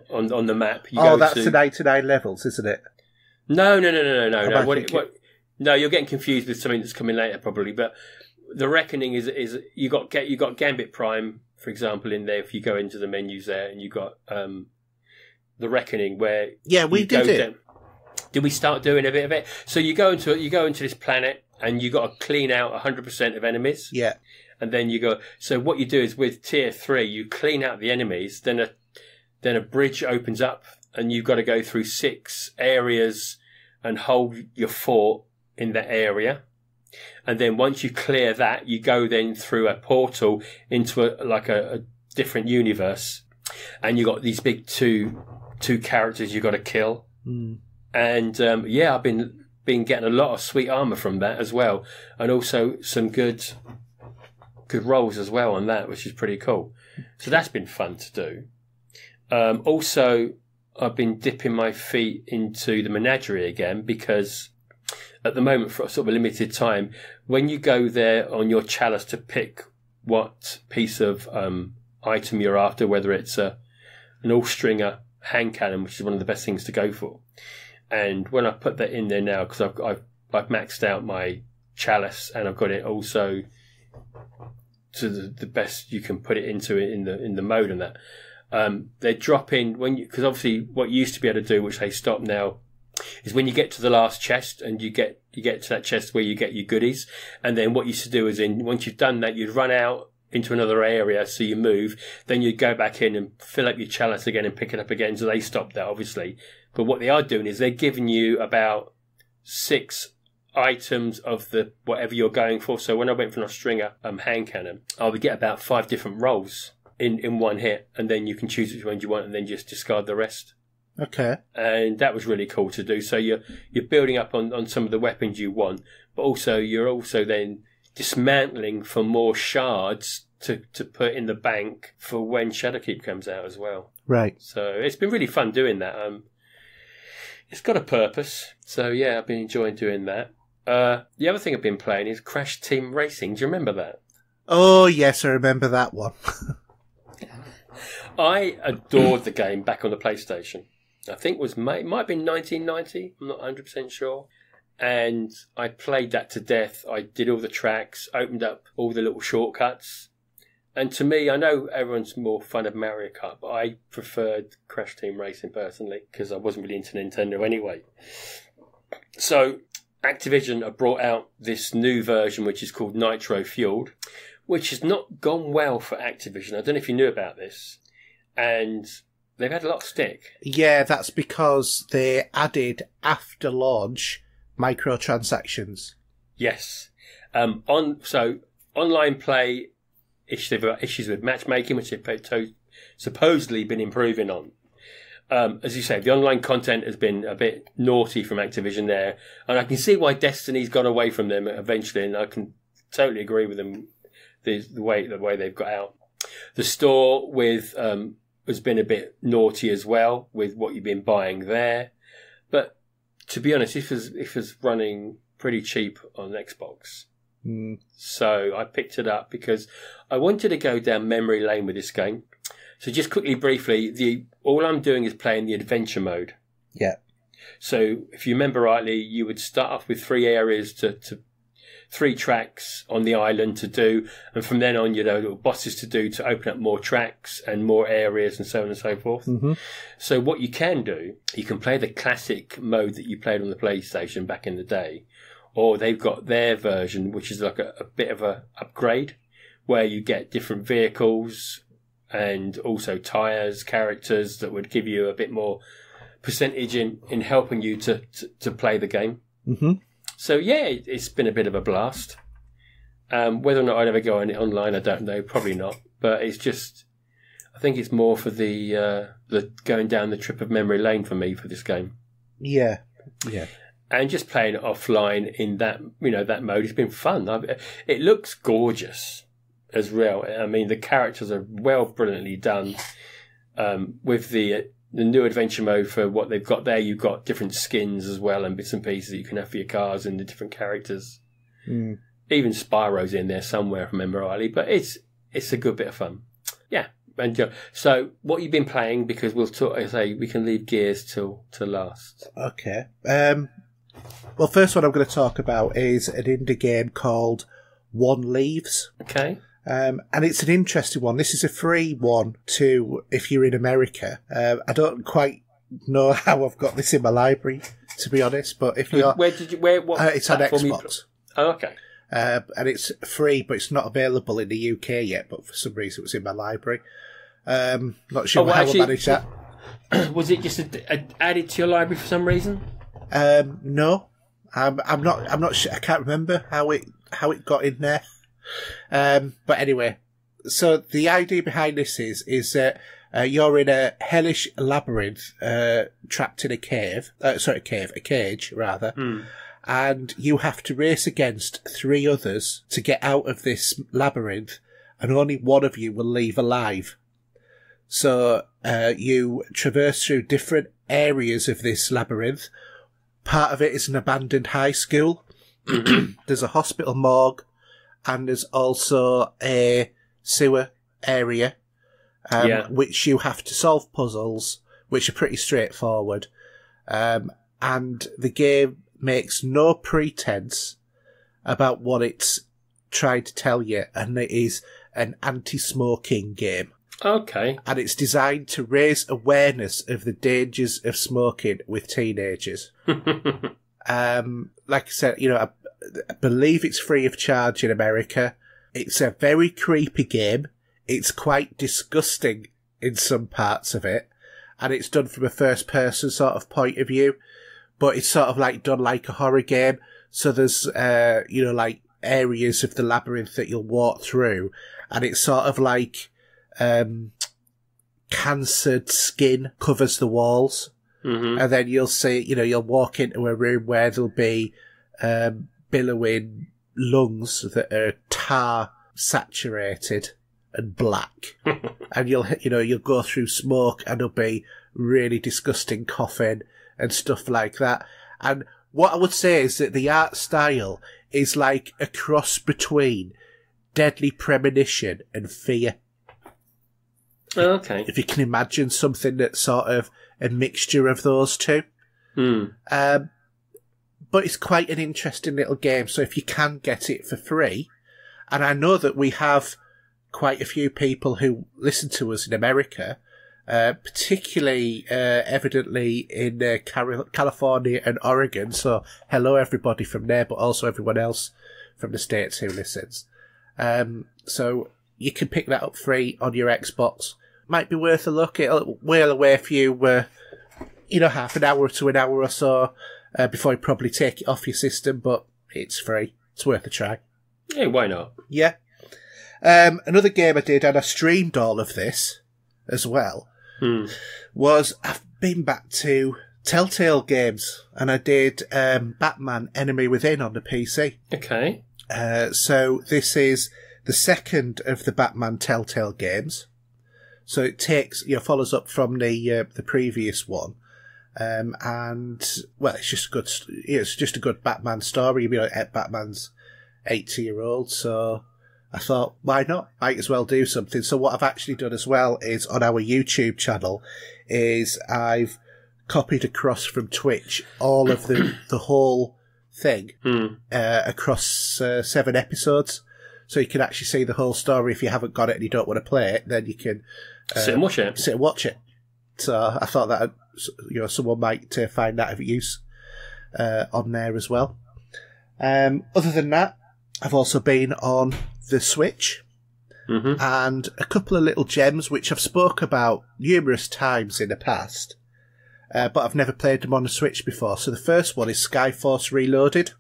on the map... that's the 99 levels, isn't it? No. No, you're getting confused with something that's coming later probably, but the Reckoning is you got Gambit Prime, for example, in there if you go into the menus there, and you got... the Reckoning, where we did it. Did we start doing a bit of it? So you go into this planet and you got to clean out 100% of enemies. Yeah, and then you go. So what you do is with tier 3, you clean out the enemies. Then a bridge opens up, and you've got to go through 6 areas and hold your fort in that area. And then once you clear that, you go then through a portal into a different universe, and you got these big two characters you got to kill. And I've been getting a lot of sweet armor from that as well, and also some good rolls as well on that, which is pretty cool. So that's been fun to do. Also, I've been dipping my feet into the menagerie again, because at the moment, for sort of a limited time, when you go there on your chalice to pick what piece of item you're after, whether it's an all-stringer hand cannon, which is one of the best things to go for. And when I put that in there now, because I've maxed out my chalice and I've got it also to the best you can put it into it in the mode and that, they're dropping because obviously what you used to be able to do, which they stop now, is when you get to the last chest and you get to that chest where you get your goodies, and then what you used to do is once you've done that, you'd run out into another area, so you move, then you go back in and fill up your chalice again and pick it up again. So they stopped that, obviously. But what they are doing is they're giving you about 6 items of the whatever you're going for. So when I went for a stringer hand cannon, I would get about 5 different rolls in one hit, and then you can choose which ones you want and then just discard the rest. Okay. And that was really cool to do. So you're building up on some of the weapons you want, but also you're also then dismantling for more shards to put in the bank for when Shadowkeep comes out as well. Right. So it's been really fun doing that. It's got a purpose. So yeah, I've been enjoying doing that. The other thing I've been playing is Crash Team Racing. Do you remember that? Oh yes, I remember that one. I adored the game back on the PlayStation. I think it might have been 1990. I'm not 100% sure. And I played that to death. I did all the tracks, opened up all the little shortcuts. And to me, I know everyone's more fan of Mario Kart, but I preferred Crash Team Racing personally, because I wasn't really into Nintendo anyway. So Activision have brought out this new version, which is called Nitro Fueled, which has not gone well for Activision. I don't know if you knew about this. And they've had a lot of stick. Yeah, that's because they added, after launch, microtransactions. Yes. So online play, they've got issues with matchmaking, which they've supposedly been improving on. As you say, the online content has been a bit naughty from Activision there, and I can see why Destiny's gone away from them eventually, and I can totally agree with them the way they've got out. The store has been a bit naughty as well with what you've been buying there, but to be honest, it was running pretty cheap on Xbox. So I picked it up because I wanted to go down memory lane with this game. So just quickly, briefly, all I'm doing is playing the adventure mode. Yeah. So if you remember rightly, you would start off with 3 areas to 3 tracks on the island to do, and from then on, little bosses to do to open up more tracks and more areas and so on and so forth. Mm-hmm. So what you can do, you can play the classic mode that you played on the PlayStation back in the day, or they've got their version, which is like a bit of a upgrade, where you get different vehicles and also tyres, characters that would give you a bit more percentage in helping you to play the game. Mm-hmm. So yeah, it's been a bit of a blast. Whether or not I'd ever go on it online, I don't know. Probably not. But it's just, I think it's more for the going down the trip of memory lane for me for this game. Yeah, yeah. and just playing it offline in that that mode has been fun. It looks gorgeous as well. I mean, the characters are brilliantly done. With the new adventure mode for what they've got there, you've got different skins as well and bits and pieces that you can have for your cars and the different characters. Even Spyro's in there somewhere, if I remember rightly, but it's a good bit of fun. Yeah. And so, what you've been playing? Because we'll talk. I say we can leave Gears to last. Okay. Well, first one I'm going to talk about is an indie game called One Leaves. Okay. And it's an interesting one. This is a free one if you're in America. I don't quite know how I've got this in my library, to be honest. But if you're, what it's on Xbox. Oh, okay. And it's free, but it's not available in the UK yet. But for some reason, it was in my library. Not sure how I managed that. Was it just added to your library for some reason? No, I'm not sure. I can't remember how it got in there. But anyway, so the idea behind this is that you're in a hellish labyrinth, trapped in a cage, rather. And you have to race against 3 others to get out of this labyrinth, and only one of you will leave alive. So you traverse through different areas of this labyrinth. Part of it is an abandoned high school. There's a hospital morgue, and there's also a sewer area, which you have to solve puzzles, which are pretty straightforward. And the game makes no pretense about what it's trying to tell you, and it is an anti-smoking game. Okay. And it's designed to raise awareness of the dangers of smoking with teenagers. Like I said, I believe it's free of charge in America. It's a very creepy game. It's quite disgusting in some parts of it. And it's done from a first-person sort of point of view. But it's sort of like done like a horror game. So there's, like areas of the labyrinth that you'll walk through. And it's sort of like cancered skin covers the walls. Mm-hmm. And then you'll see, you'll walk into a room where there'll be billowing lungs that are tar saturated and black. And you'll go through smoke and there'll be really disgusting coughing and stuff like that. And what I would say is that the art style is like a cross between Deadly Premonition and Fear. Okay. If you can imagine something that's sort of a mixture of those two. But it's quite an interesting little game, so if you can get it for free, and I know that we have quite a few people who listen to us in America, particularly evidently in California and Oregon, so hello everybody from there, but also everyone else from the States who listens. So you can pick that up free on your Xbox. Might be worth a look. It'll whale away for you, half an hour to an hour or so before you probably take it off your system, but it's free. It's worth a try. Yeah, why not? Yeah. Another game I did, and I streamed all of this as well, was I've been back to Telltale games, and I did Batman Enemy Within on the PC. Okay. So this is the second of the Batman Telltale games. So it takes, follows up from the previous one. And well, it's just a good Batman story. Batman's 80-year-old, so I thought, why not? Might as well do something. So what I've actually done as well is on our YouTube channel is I've copied across from Twitch all of the whole thing across 7 episodes. So you can actually see the whole story. If you haven't got it and you don't want to play it, then you can sit and watch it. So I thought that someone might find that of use on there as well. Other than that, I've also been on the Switch and a couple of little gems which I've spoke about numerous times in the past, but I've never played them on the Switch before. So the first one is Skyforce Reloaded.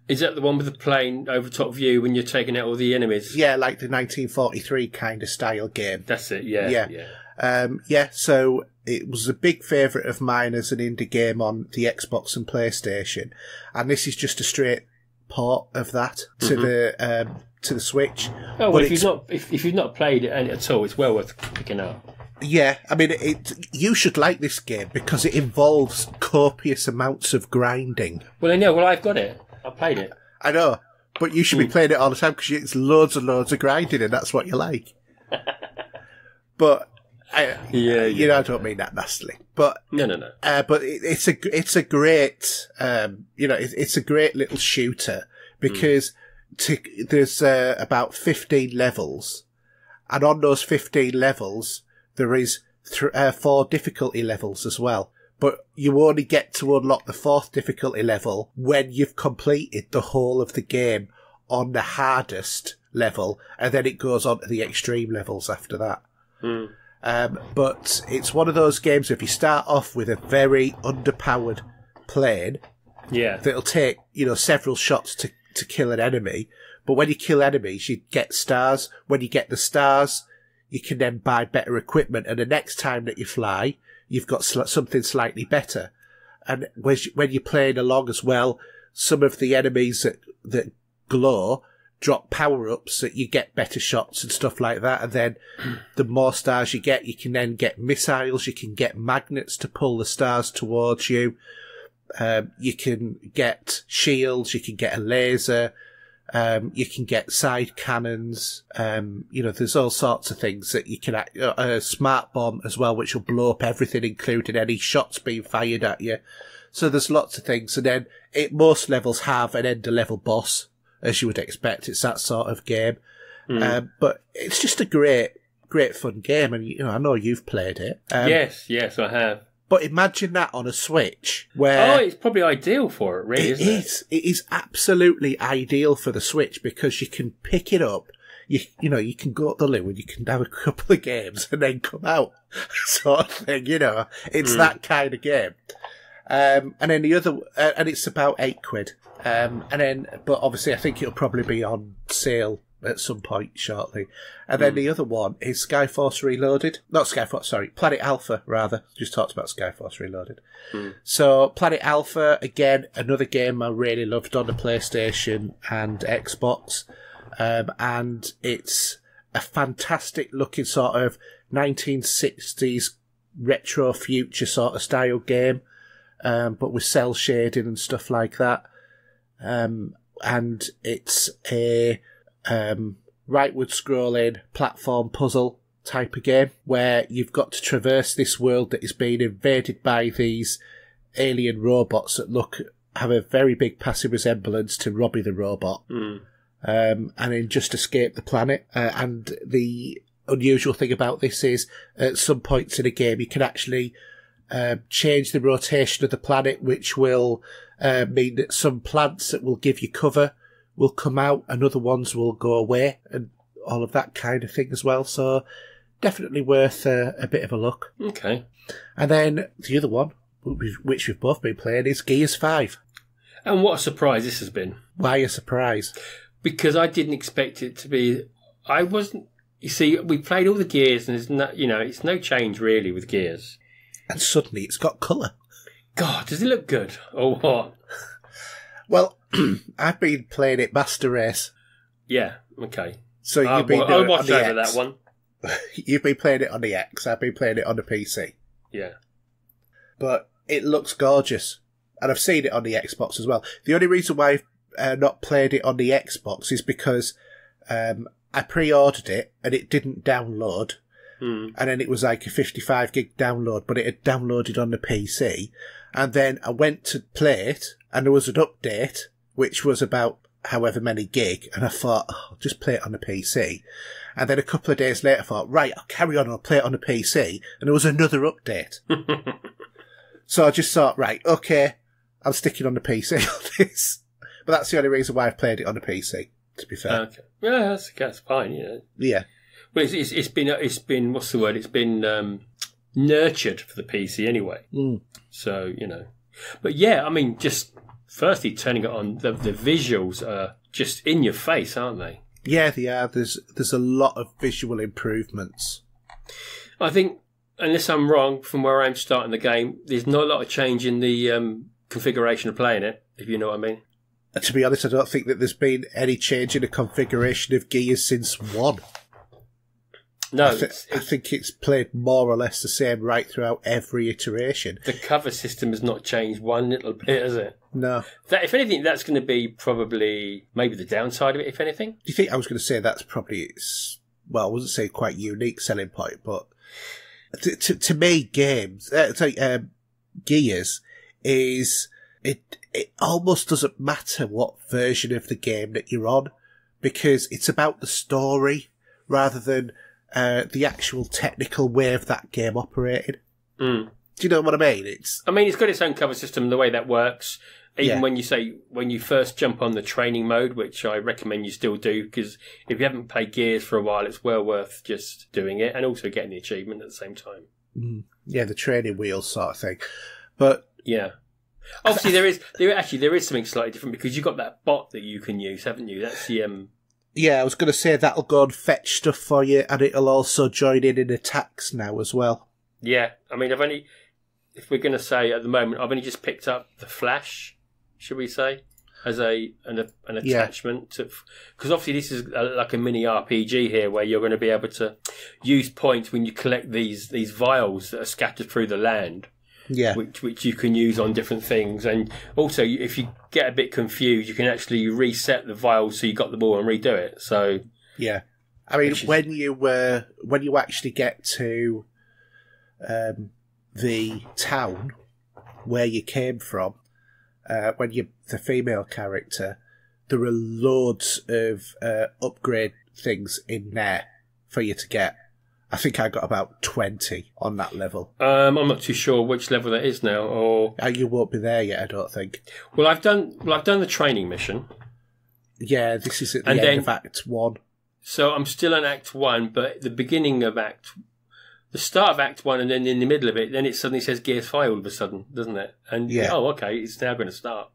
Is that the one with the plane over top view when you're taking out all the enemies? Yeah, like the 1943 kind of style game. That's it, yeah. So it was a big favourite of mine as an indie game on the Xbox and PlayStation, and this is just a straight port of that to the Switch. Oh, well, if you've not played it at all, it's well worth picking up. Yeah, I mean, you should like this game because it involves copious amounts of grinding. Well, I know. Well, I've got it. I played it. I know, but you should be playing it all the time because it's loads and loads of grinding, and that's what you like. But I don't mean that nastily. But no. But it's a great it's a great little shooter because there's about 15 levels, and on those 15 levels there is 4 difficulty levels as well. But you only get to unlock the 4th difficulty level when you've completed the whole of the game on the hardest level, and then it goes on to the extreme levels after that. But it's one of those games where if you start off with a very underpowered plane, that'll take, several shots to kill an enemy. But when you kill enemies, you get stars. When you get the stars, you can then buy better equipment, and the next time that you fly, you've got something slightly better. And when you're playing along as well, some of the enemies that glow drop power-ups that you get better shots and stuff like that. And then the more stars you can then get missiles, you can get magnets to pull the stars towards you. You can get shields, you can get a laser, you can get side cannons. There's all sorts of things that you can, a smart bomb as well, which will blow up everything, including any shots being fired at you. So there's lots of things. And then most levels have an end of level boss, as you would expect. It's that sort of game. But it's just a great fun game. And, I know you've played it. Yes, I have. But imagine that on a Switch, where... Oh, it's probably ideal for it, really, isn't it? It is absolutely ideal for the Switch because you can pick it up, you can go to the loo and you can have a couple of games and then come out, sort of thing, It's that kind of game. And then the other... and it's about £8. But obviously I think it'll probably be on sale at some point shortly. And then the other one is Skyforce Reloaded. Not Skyforce, sorry, Planet Alpha, rather. Just talked about Skyforce Reloaded. So, Planet Alpha, again, another game I really loved on the PlayStation and Xbox. And it's a fantastic looking sort of 1960s retro future sort of style game, but with cell shading and stuff like that. And it's a rightward scrolling platform puzzle type of game where you've got to traverse this world that is being invaded by these alien robots that have a very big passive resemblance to Robbie the Robot, and then just escape the planet. And the unusual thing about this is at some points in the game you can actually change the rotation of the planet, which will mean that some plants that will give you cover will come out and other ones will go away and all of that kind of thing as well. So definitely worth a bit of a look. Okay. And then the other one, which we've both been playing, is Gears 5. And what a surprise this has been. Why a surprise? Because I didn't expect it to be... I wasn't... You see, we played all the Gears and it's no change really with Gears. And suddenly it's got colour. God, does it look good? Or what? Well, I've been playing it Master Race. Yeah, okay. So you've been I'll watch over over that one. You've been playing it on the X. I've been playing it on the PC. Yeah. But it looks gorgeous. And I've seen it on the Xbox as well. The only reason why I've not played it on the Xbox is because I pre-ordered it and it didn't download. And then it was like a 55 gig download, but it had downloaded on the PC. And then I went to play it, and there was an update, which was about however many gig, and I thought, I'll just play it on the PC. And then a couple of days later, I thought, right, I'll carry on, I'll play it on the PC, and there was another update. So I just thought, right, okay, I'm sticking on the PC on this. But that's the only reason why I've played it on the PC, to be fair. Okay. Yeah, that's fine, Yeah. Well, it's been what's the word? It's been nurtured for the PC anyway. So, But yeah, I mean, just firstly, turning it on, the visuals are just in your face, aren't they? Yeah, they are. There's a lot of visual improvements. I think, unless I'm wrong, from where I'm starting the game, there's not a lot of change in the configuration of playing it, if you know what I mean. To be honest, I don't think that there's been any change in the configuration of Gears since 1. No, I think it's played more or less the same right throughout every iteration. The cover system has not changed one little bit, has it? No. If anything, that's going to be probably maybe the downside of it, if anything. Do you think I was going to say that's probably its, well, I wouldn't say quite unique selling point, but to me, Gears is it almost doesn't matter what version of the game that you're on, because it's about the story rather than the actual technical way of that game operating. Do you know what I mean? It's got its own cover system, the way that works. Even when you first jump on the training mode, which I recommend you still do, because if you haven't played Gears for a while, it's well worth just doing it and also getting the achievement at the same time. Yeah, the training wheels sort of thing. But yeah. Obviously, there is something slightly different because you've got that bot that you can use, haven't you? That's the Yeah, I was going to say that'll go and fetch stuff for you, and it'll also join in attacks now as well. Yeah, I mean, if we're going to say at the moment, I've only just picked up the Flash, should we say, as an attachment to, because obviously this is like a mini RPG here where you're going to be able to use points when you collect these vials that are scattered through the land. Yeah, which you can use on different things, and also if you get a bit confused, you can actually reset the vials so you got them all and redo it. So yeah, I mean when you actually get to the town where you came from, when you're the female character, there are loads of upgrade things in there for you to get. I think I got about 20 on that level. I'm not too sure which level that is now. Or you won't be there yet, I don't think. Well, I've done the training mission. Yeah, this is at the end of Act 1. So I'm still in Act 1, but the beginning of the start of Act 1 and then in the middle of it, then it suddenly says Gears 5 all of a sudden, doesn't it? And okay, it's now going to start.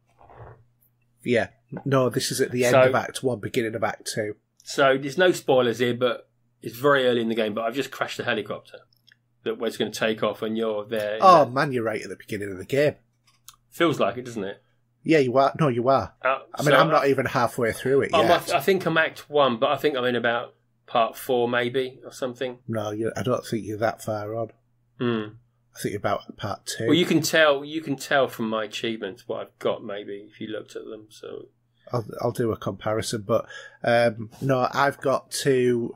Yeah. No, this is at the end of Act 1, beginning of Act 2. So there's no spoilers here, but it's very early in the game, but I've just crashed a helicopter that was going to take off and you're there. Oh, man, you're right at the beginning of the game. Feels like it, doesn't it? Yeah, you are. No, you are. I mean, I'm not even halfway through it yet. I think I'm Act 1, but I think I'm in about Part 4 maybe, or something. No, I don't think you're that far on. I think you're about Part 2. Well, you can tell from my achievements what I've got, maybe, if you looked at them, so... I'll do a comparison, but no, I've got to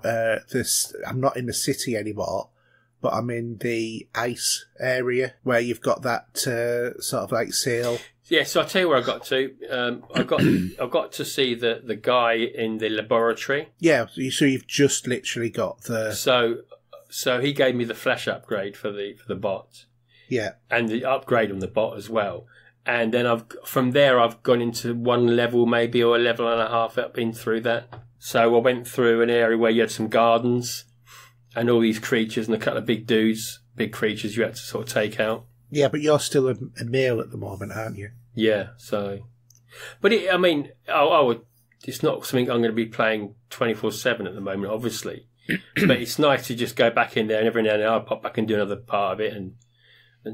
this. I'm not in the city anymore, but I'm in the ice area where you've got that sort of like sail. Yeah, so I'll tell you where I got to. I got to see the guy in the laboratory. Yeah, so you've just literally got the. So he gave me the flash upgrade for the bot. Yeah, and the upgrade on the bot as well. And then from there I've gone into one level maybe, or a level and a half up in through that. So I went through an area where you had some gardens and all these creatures and a couple of big creatures you had to sort of take out. Yeah, but you're still a male at the moment, aren't you? Yeah, so... But it's not something I'm going to be playing 24/7 at the moment, obviously. But it's nice to just go back in there and every now and then I'll pop back and do another part of it and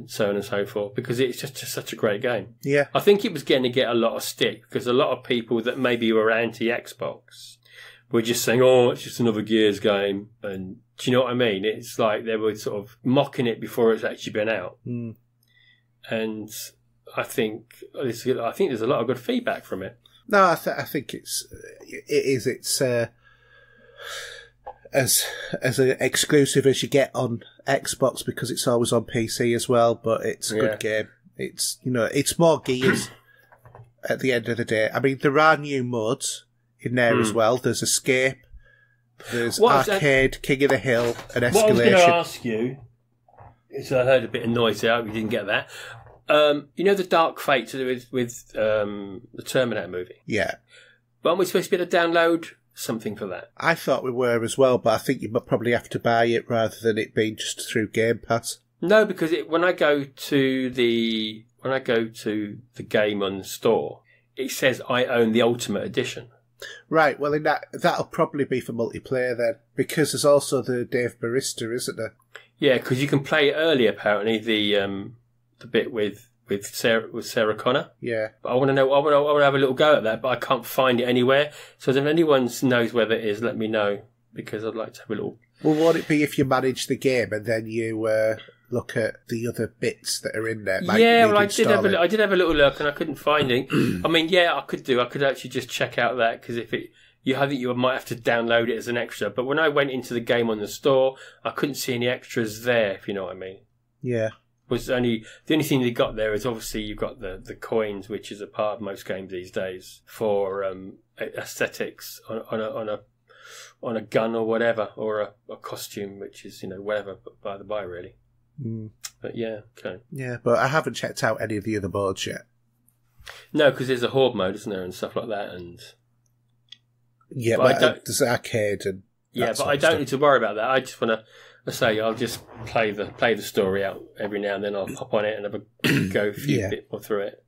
so on and so forth, because it's just such a great game. Yeah. I think it was going to get a lot of stick, because a lot of people that maybe were anti-Xbox were just saying, oh, it's just another Gears game. And do you know what I mean? It's like they were sort of mocking it before it's actually been out. And I think there's a lot of good feedback from it. No, I think it's as an exclusive as you get on Xbox, because it's always on PC as well, but it's a good game. It's it's more Gears at the end of the day. I mean, there are new modes in there as well. There's Escape, there's Arcade, King of the Hill, and Escalation. What I was going to ask you is, I heard a bit of noise there, we didn't get that. The Dark Fate with the Terminator movie? Yeah. But aren't we supposed to be able to download something for that? I thought we were as well, but I think you probably have to buy it rather than it being just through Game Pass. No, because when I go when I go to the game on the store, it says I own the Ultimate Edition. Right, well, that'll probably be for multiplayer then, because there's also the Dave Barista, isn't there? Yeah, because you can play early, apparently, the bit with Sarah Connor. Yeah. But I want to know. I want to have a little go at that, but I can't find it anywhere. So if anyone knows where it is, let me know, because I'd like to have a little. Well, would it be if you manage the game and then you look at the other bits that are in there? Yeah, well, I did have a little look and I couldn't find it. I mean, yeah, I could do. I could actually just check out that, because if it. You might have to download it as an extra. But when I went into the game on the store, I couldn't see any extras there, if you know what I mean. Yeah. The only thing they got there is obviously you've got the coins, which is a part of most games these days, for aesthetics on a gun or whatever, or a costume, which is, whatever, by the by, really. Mm. But yeah, okay. Yeah, but I haven't checked out any of the other boards yet. No, because there's a horde mode, isn't there, and stuff like that, and... Yeah, but there's arcade and... Yeah, but I don't need to worry about that. I just want to... I'll just play the story out every now and then. I'll pop on it and have a go a bit more through it.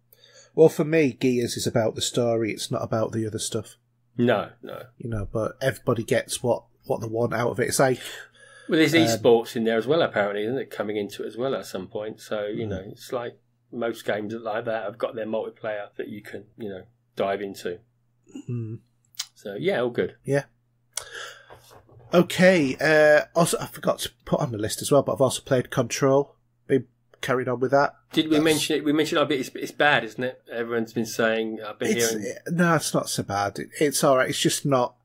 Well, for me, Gears is about the story. It's not about the other stuff. No. But everybody gets what they want out of it. It's like... Well, there's esports in there as well, apparently, isn't it? Coming into it as well at some point. So, it's like most games like that have got their multiplayer that you can, dive into. Mm. So, yeah, all good. Yeah. Okay. Also, I forgot to put on the list as well, but I've also played Control. Been carried on with that. Did we mention it? We mentioned it's bad, isn't it? Everyone's been saying, I've been hearing... No, it's not so bad. It's all right. It's just not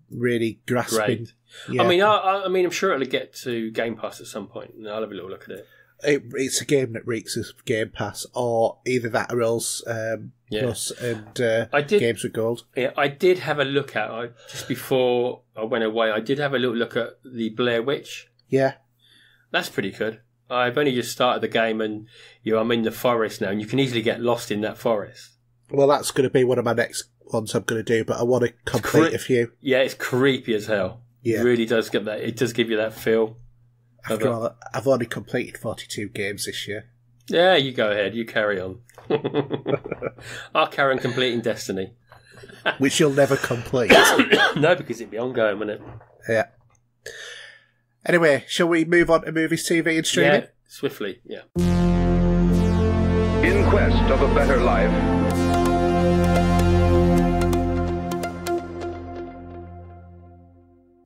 really grasping. Great. Yeah. I mean, I'm sure it'll get to Game Pass at some point, and I'll have a little look at it. It's a game that reeks of Game Pass, or either that or else Plus and Games with Gold. Yeah, I did have a look at, just before I went away, I did have a little look at the Blair Witch. Yeah. That's pretty good. I've only just started the game and I'm in the forest now, and you can easily get lost in that forest. Well, that's going to be one of my next ones I'm going to do, but I want to complete a few. Yeah, it's creepy as hell. Yeah. It really does get that. It does give you that feel. After all, I've already completed 42 games this year. Yeah, you go ahead. You carry on. I'll carry on completing Destiny. Which you'll never complete. No, because it'd be ongoing, wouldn't it? Yeah. Anyway, shall we move on to movies, TV and streaming? Yeah, swiftly, yeah. In quest of a better life.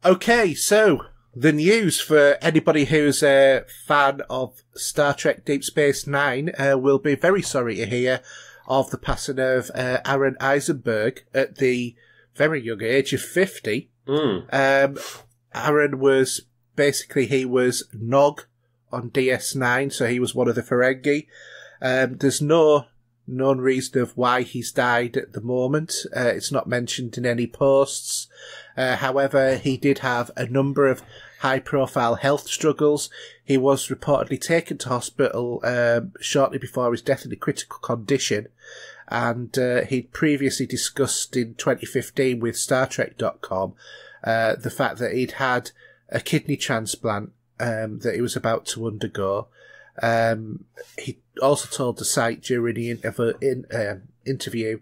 Okay, so the news for anybody who's a fan of Star Trek Deep Space Nine will be very sorry to hear of the passing of Aaron Eisenberg at the very young age of 50. Aaron was he was Nog on DS9, so he was one of the Ferengi. There's no known reason of why he's died at the moment. It's not mentioned in any posts. However, he did have a number of high-profile health struggles. He was reportedly taken to hospital shortly before his death in a critical condition, and he'd previously discussed in 2015 with StarTrek.com the fact that he'd had a kidney transplant that he was about to undergo. He also told the site during the interview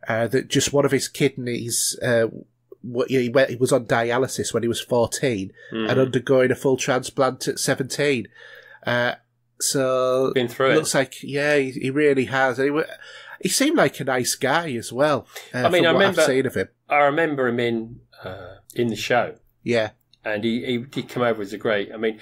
that just one of his kidneys... he was on dialysis when he was 14 and undergoing a full transplant at 17. So been through it. Looks like, yeah, he really has. He seemed like a nice guy as well. I mean, I've seen of him. I remember him in the show. Yeah, and he did come over as a great. I mean,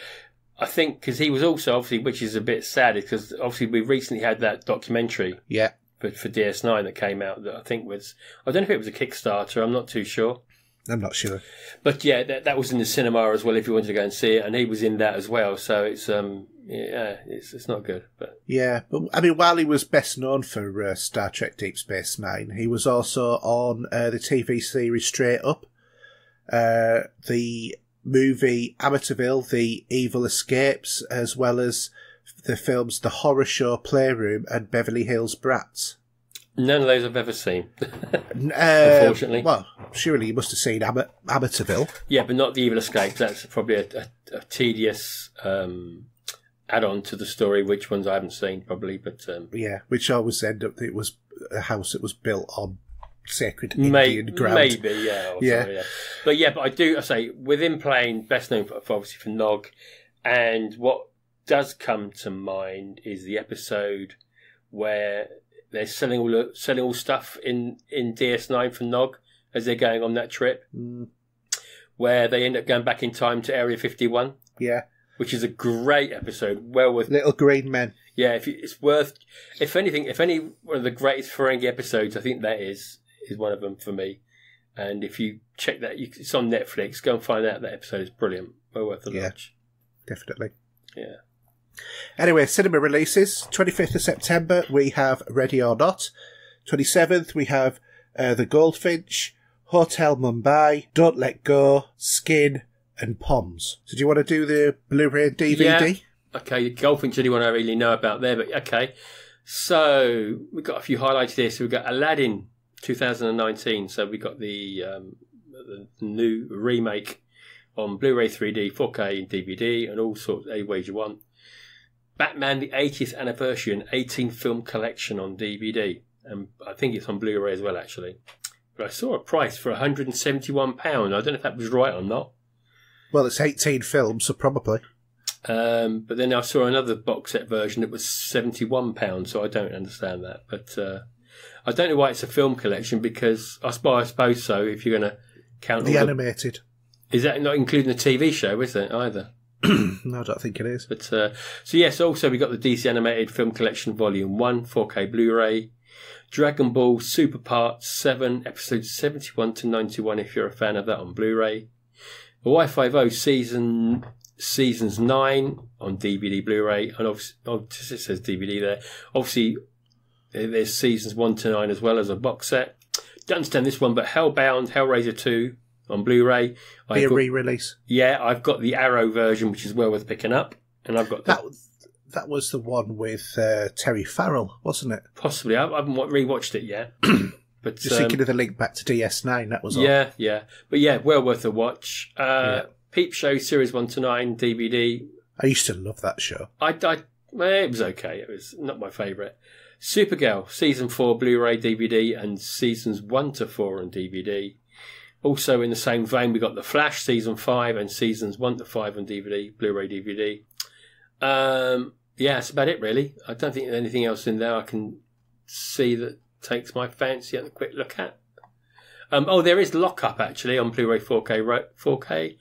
I think because he was also obviously, which is a bit sad, because obviously we recently had that documentary. Yeah. For DS9 that came out that I think was, I don't know if it was a Kickstarter, I'm not too sure. I'm not sure. But yeah, that was in the cinema as well if you wanted to go and see it, and he was in that as well, so it's it's not good. But yeah, but I mean, while he was best known for Star Trek Deep Space Nine, he was also on the TV series Straight Up, the movie Amityville, The Evil Escapes, as well as the films The Horror Show Playroom and Beverly Hills Brats. None of those I've ever seen, unfortunately. Well, surely you must have seen Amityville. Yeah, but not The Evil Escapes. That's probably a tedious add-on to the story, which ones I haven't seen probably, but which always end up it was a house that was built on sacred Indian ground. Maybe, yeah. But I say within playing, best known for obviously for Nog, and what does come to mind is the episode where they're selling all stuff in DS9 for Nog as they're going on that trip, where they end up going back in time to Area 51. Yeah. Which is a great episode, well worth... Little Green Men. Yeah, it's worth... If any one of the greatest Ferengi episodes, I think that is one of them for me. And if you check that, it's on Netflix, go and find out that episode. It's brilliant. Well worth a watch. Definitely. Yeah. Anyway, cinema releases. 25th of September, we have Ready or Not. 27th, we have The Goldfinch, Hotel Mumbai, Don't Let Go, Skin, and Poms. So do you want to do the Blu-ray and DVD? Yeah. Okay, Goldfinch, anyone I really know about there, but okay. So we've got a few highlights here. So we've got Aladdin 2019. So we've got the new remake on Blu-ray 3D, 4K and DVD, and all sorts any ways you want. Batman, the 80th anniversary, an 18-film collection on DVD. And I think it's on Blu-ray as well, actually. But I saw a price for £171. I don't know if that was right or not. Well, it's 18 films, so probably. But then I saw another box set version that was £71, so I don't understand that. But I don't know why it's a film collection, because I suppose so, if you're going to count the animated. Is that not including the TV show, is it, either? No, I don't think it is. But so also we got the DC Animated Film Collection Volume 1, 4K Blu-ray, Dragon Ball Super Part 7, episodes 71 to 91, if you're a fan of that, on Blu-ray. Y50 Seasons 9 on DVD, Blu-ray, and obviously, it says DVD there. Obviously, there's Seasons 1 to 9 as well as a box set. Don't understand this one, but Hellbound, Hellraiser 2 on Blu-ray. Be a re-release. Yeah, I've got the Arrow version, which is well worth picking up, and I've got that was the one with Terry Farrell, wasn't it? Possibly. I haven't rewatched it yet. But just thinking of the link back to DS9, that was all. Yeah. But yeah, well worth a watch. Peep Show Series 1 to 9 DVD. I used to love that show. It was okay. It was not my favourite. Supergirl Season 4 Blu-ray DVD and Seasons 1 to 4 on DVD. Also in the same vein, we got The Flash Season 5 and Seasons 1 to 5 on DVD, Blu-ray DVD. That's about it really. I don't think there's anything else in there I can see that takes my fancy at a quick look at. There is Lockup actually on Blu-ray 4K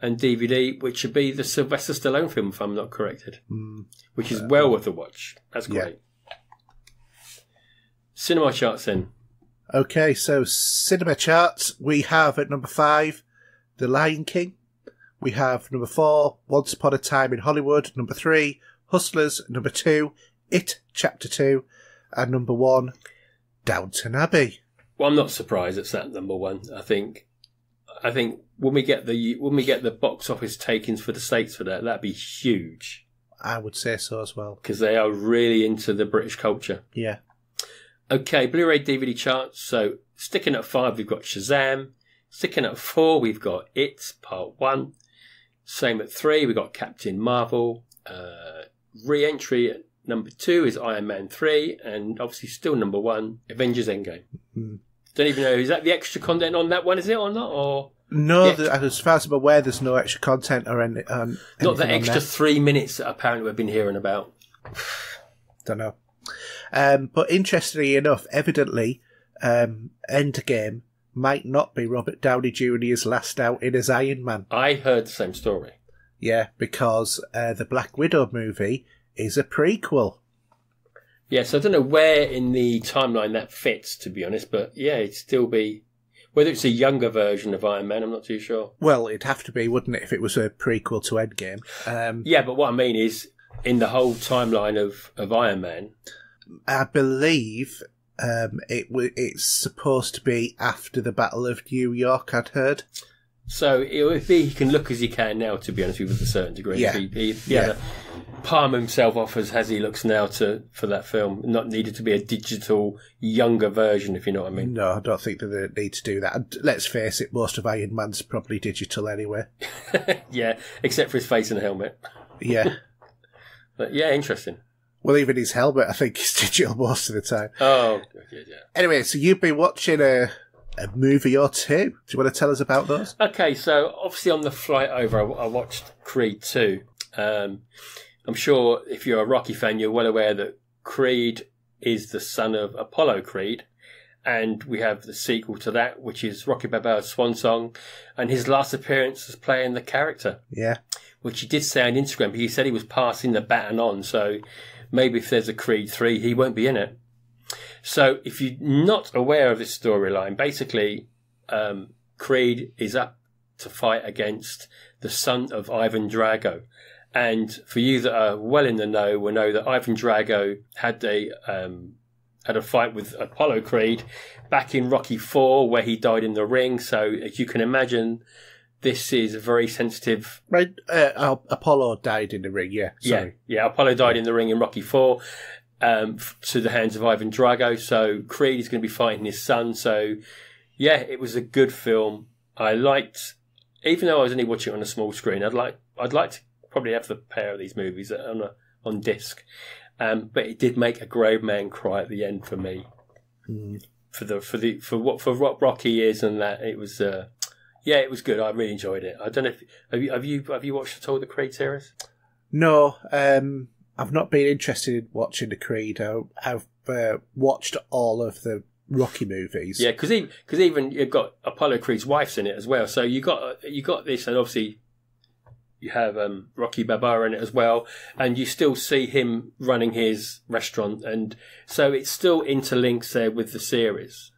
and DVD, which should be the Sylvester Stallone film if I'm not corrected, which is well worth a watch. That's great. Yeah. Cinema charts then. Okay, so cinema charts, we have at number 5, The Lion King. We have number 4, Once Upon a Time in Hollywood. Number 3, Hustlers. Number 2, It Chapter 2. And number 1, Downton Abbey. Well, I'm not surprised it's that number 1. I think when we get the box office takings for the States for that'd be huge. I would say so as well, because they are really into the British culture. Yeah. Okay, Blu-ray DVD charts. So sticking at 5, we've got Shazam. Sticking at 4, we've got It Part 1. Same at 3, we've got Captain Marvel. Re-entry at number 2 is Iron Man 3, and obviously still number 1, Avengers Endgame. Mm-hmm. Don't even know, is that the extra content on that one, is it, or not? Or no, as far as I'm aware, there's no extra content or any. Not the extra 3 minutes that apparently we've been hearing about. Don't know. But interestingly enough, evidently, Endgame might not be Robert Downey Jr.'s last outing as Iron Man. I heard the same story. Yeah, because the Black Widow movie is a prequel. Yes, I don't know where in the timeline that fits, to be honest, but yeah, it'd still be... Whether it's a younger version of Iron Man, I'm not too sure. Well, it'd have to be, wouldn't it, if it was a prequel to Endgame? Yeah, but what I mean is, in the whole timeline of Iron Man... I believe it's supposed to be after the Battle of New York, I'd heard. So he can look as he can now, to be honest with you, with a certain degree. Yeah. He had to palm himself off as he looks now for that film. Not needed to be a digital, younger version, if you know what I mean. No, I don't think that they need to do that. And let's face it, most of Iron Man's probably digital anyway. Yeah, except for his face and helmet. Yeah. But yeah, interesting. Well, even his helmet, I think, is digital most of the time. Oh, yeah. Anyway, so you've been watching a movie or two. Do you want to tell us about those? Okay, so obviously on the flight over, I watched Creed 2. I'm sure if you're a Rocky fan, you're well aware that Creed is the son of Apollo Creed. And we have the sequel to that, which is Rocky Balboa's swan song. And his last appearance was playing the character. Yeah. Which he did say on Instagram. But he said he was passing the baton on. So maybe if there's a Creed 3, he won't be in it. So if you're not aware of this storyline, basically, Creed is up to fight against the son of Ivan Drago. And for you that are well in the know, will know that Ivan Drago had a fight with Apollo Creed back in Rocky IV, where he died in the ring. So as you can imagine, this is a very sensitive. Right, Apollo died in the ring. Yeah, sorry. Yeah. Apollo died in the ring in Rocky IV. To the hands of Ivan Drago. So Creed is going to be fighting his son. So yeah, it was a good film. I liked, even though I was only watching it on a small screen, I'd like to probably have the pair of these movies on disc. But it did make a grown man cry at the end for me. For what Rocky is and that, it was it was good. I really enjoyed it. I don't know if have you watched at all the Creed series? No, I've not been interested in watching the Creed. I've watched all of the Rocky movies. Yeah, because even you've got Apollo Creed's wife's in it as well. So you got this, and obviously you have Rocky Balboa in it as well, and you still see him running his restaurant, and so it still interlinks there with the series.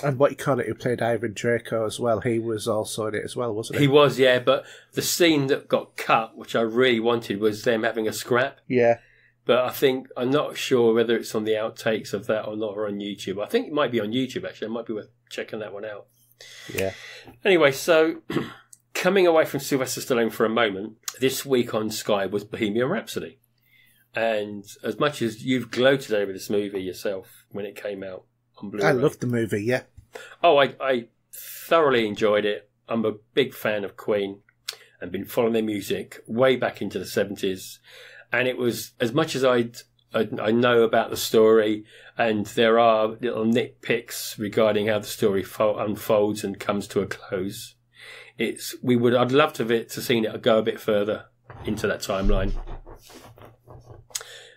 And what you call it, who played Ivan Draco as well, he was also in it as well, wasn't he? He was, yeah, but the scene that got cut, which I really wanted, was them having a scrap. Yeah. But I'm not sure whether it's on the outtakes of that or not, or on YouTube. I think it might be on YouTube, actually. It might be worth checking that one out. Yeah. Anyway, so coming away from Sylvester Stallone for a moment, this week on Sky was Bohemian Rhapsody. And as much as you've gloated over this movie yourself when it came out on Blu-ray. I loved the movie, yeah. Oh, I thoroughly enjoyed it. I'm a big fan of Queen and been following their music way back into the 70s. And it was, as much as I know about the story, and there are little nitpicks regarding how the story unfolds and comes to a close. I'd love to seen it go a bit further into that timeline.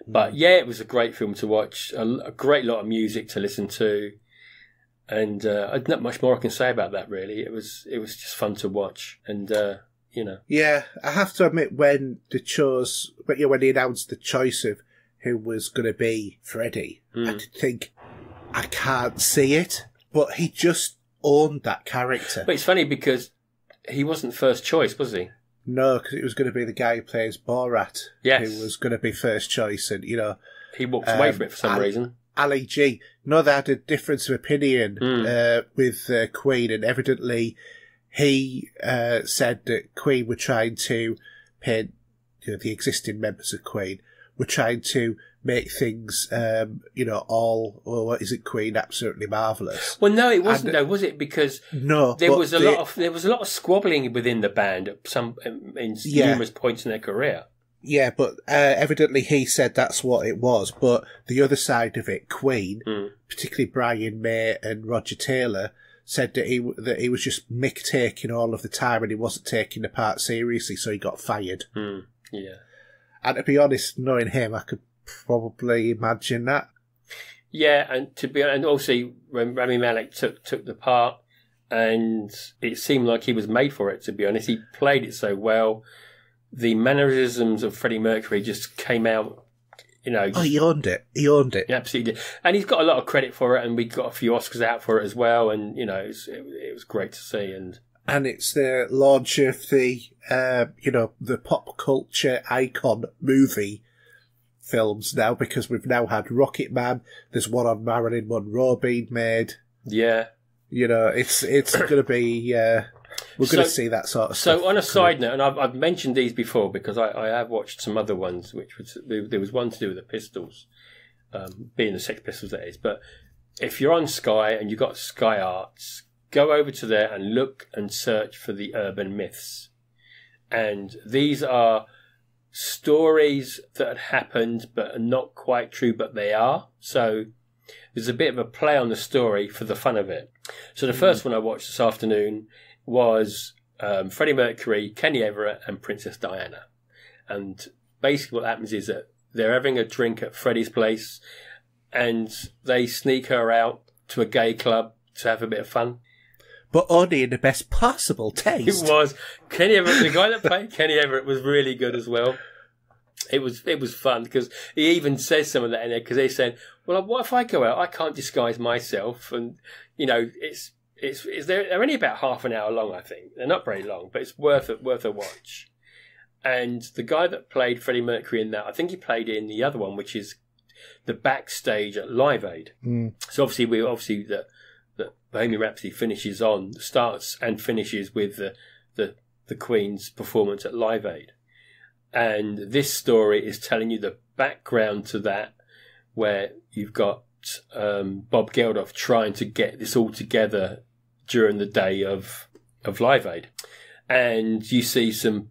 But yeah, it was a great film to watch, a great lot of music to listen to, and not much more I can say about that really. It was just fun to watch, and Yeah, I have to admit when he announced the choice of who was going to be Freddy, I did think, I can't see it, but he just owned that character. But it's funny because he wasn't first choice, was he? No, because it was going to be the guy who plays Borat, yes, who was going to be first choice, and he walked away from it for some reason. Ali G. No, they had a difference of opinion with Queen, and evidently he said that Queen were trying to paint, the existing members of Queen were trying to make things, Queen absolutely marvellous. Well, no, it wasn't though, was it? Because there was a lot of squabbling within the band in numerous points in their career. Yeah, but evidently he said that's what it was. But the other side of it, Queen, particularly Brian May and Roger Taylor, said that he was just mick-taking all of the time and he wasn't taking the part seriously, so he got fired. Yeah. And to be honest, knowing him, I could probably imagine that. Yeah, and also when Rami Malek took the part, and it seemed like he was made for it. To be honest, he played it so well. The mannerisms of Freddie Mercury just came out. He owned it. He owned it. He absolutely did, and he's got a lot of credit for it. And we got a few Oscars out for it as well. And it was great to see. And it's the launch of the pop culture icon movie films now, because we've now had Rocket Man. There's one on Marilyn Monroe being made. Yeah. It's going to be, we're going to see that sort of stuff. So on a side note, and I've mentioned these before because I have watched some other ones, there was one to do with the Pistols, being the Sex Pistols that is. But if you're on Sky and you've got Sky Arts, go over to there and look and search for the urban myths. And these are stories that had happened but are not quite true, but they are. So there's a bit of a play on the story for the fun of it. So the first one I watched this afternoon was Freddie Mercury, Kenny Everett, and Princess Diana. And basically what happens is that they're having a drink at Freddie's place and they sneak her out to a gay club to have a bit of fun. But only in the best possible taste. It was. Kenny Everett, the guy that played Kenny Everett, was really good as well. It was fun because he even says some of that in there because they said, well, what if I go out? I can't disguise myself. And, you know, they're only about half an hour long, I think. They're not very long, but it's worth a watch. And the guy that played Freddie Mercury in that, I think he played in the other one, which is the backstage at Live Aid. So obviously the Bohemian Rhapsody starts and finishes with the Queen's performance at Live Aid. And this story is telling you the background to that, where you've got Bob Geldof trying to get this all together during the day of Live Aid. And you see some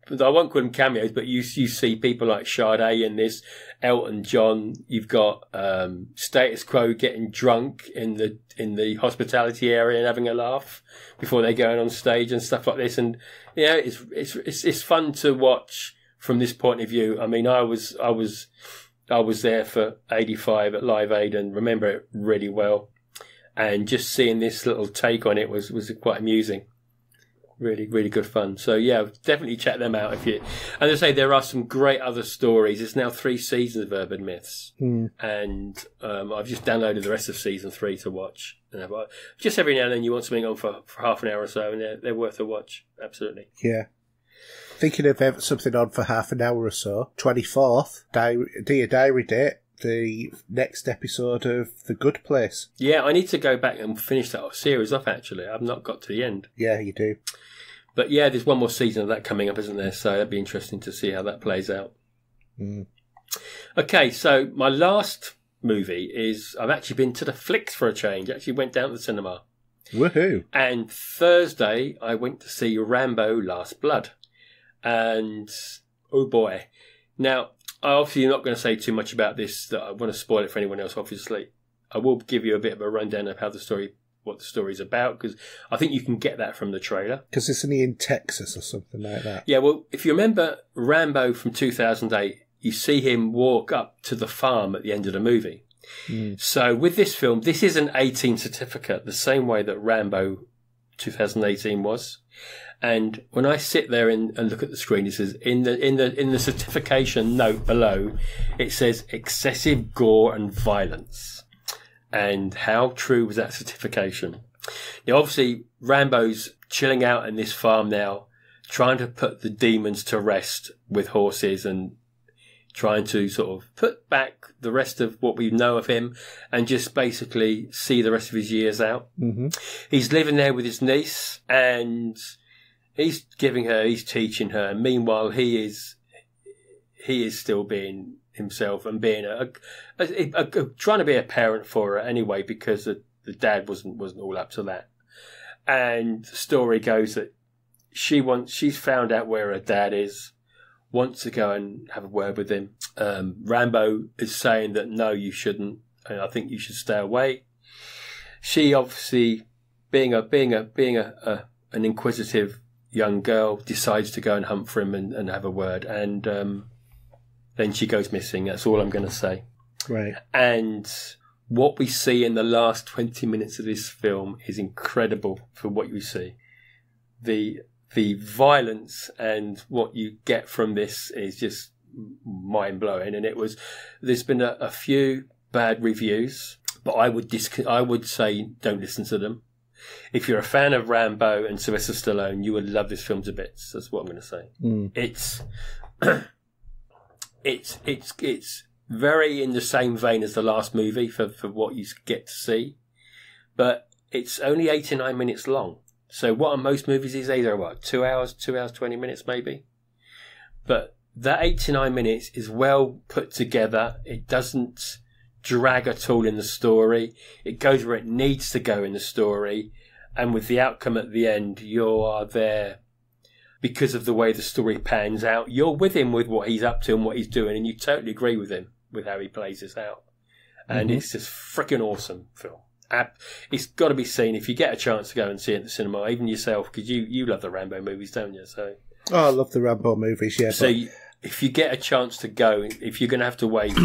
I won't call them cameos, but you see people like Sade in this, Elton John. You've got Status Quo getting drunk in the hospitality area and having a laugh before they're going on stage and stuff like this. And yeah, it's fun to watch from this point of view. I mean, I was there for 85 at Live Aid and remember it really well. And just seeing this little take on it was quite amusing. Really, really good fun. So yeah, definitely check them out if you. And as I say, there are some great other stories. It's now 3 seasons of Urban Myths, and I've just downloaded the rest of season 3 to watch. And just every now and then you want something on for half an hour or so, and they're worth a watch. Absolutely. Yeah. Thinking of something on for half an hour or so. 24th, Dear Diary Date. The next episode of The Good Place. Yeah, I need to go back and finish that series off, actually. I've not got to the end. Yeah, you do. But yeah, there's one more season of that coming up, isn't there? So that'd be interesting to see how that plays out. Okay, so my last movie is, I've actually been to the flicks for a change. Actually went down to the cinema. Woohoo. And Thursday, I went to see Rambo Last Blood. And, oh boy. Now, obviously, you're not going to say too much about this. That I want to spoil it for anyone else. Obviously, I will give you a bit of a rundown of what the story's about, because I think you can get that from the trailer. Because it's only in Texas or something like that. Yeah, well, if you remember Rambo from 2008, you see him walk up to the farm at the end of the movie. So with this film, this is an 18 certificate, the same way that Rambo 2018 was. And when I sit there and look at the screen, it says in the certification note below, it says excessive gore and violence. And how true was that certification? Now, obviously, Rambo's chilling out in this farm now, trying to put the demons to rest with horses and trying to sort of put back the rest of what we know of him and just basically see the rest of his years out. He's living there with his niece and he's teaching her. And meanwhile, he is still being himself and being trying to be a parent for her anyway, because the dad wasn't all up to that. And the story goes that she's found out where her dad is, wants to go and have a word with him. Rambo is saying that no, you shouldn't, and I think you should stay away. She obviously, being an inquisitive young girl, decides to go and hunt for him and have a word, and then she goes missing. That's all I'm going to say. Right. And what we see in the last 20 minutes of this film is incredible for what you see. The violence and what you get from this is just mind-blowing. And there's been a few bad reviews, but I would say don't listen to them. If you're a fan of Rambo and Sylvester Stallone, you would love this film to bits. That's what I'm going to say. It's very in the same vein as the last movie for what you get to see, but it's only 89 minutes long. So what are most movies these days? Are 2 hours, 20 minutes maybe? But that 89 minutes is well put together. It doesn't drag at all in the story. It goes where it needs to go in the story. And with the outcome at the end, you are there because of the way the story pans out, you're with him with what he's up to and what he's doing, and you totally agree with him with how he plays this out. And it's just freaking awesome film. It's got to be seen if you get a chance to go and see it in the cinema, even yourself, because you love the Rambo movies, don't you? So, I love the Rambo movies, yeah. So if you get a chance to go, if you're going to have to wait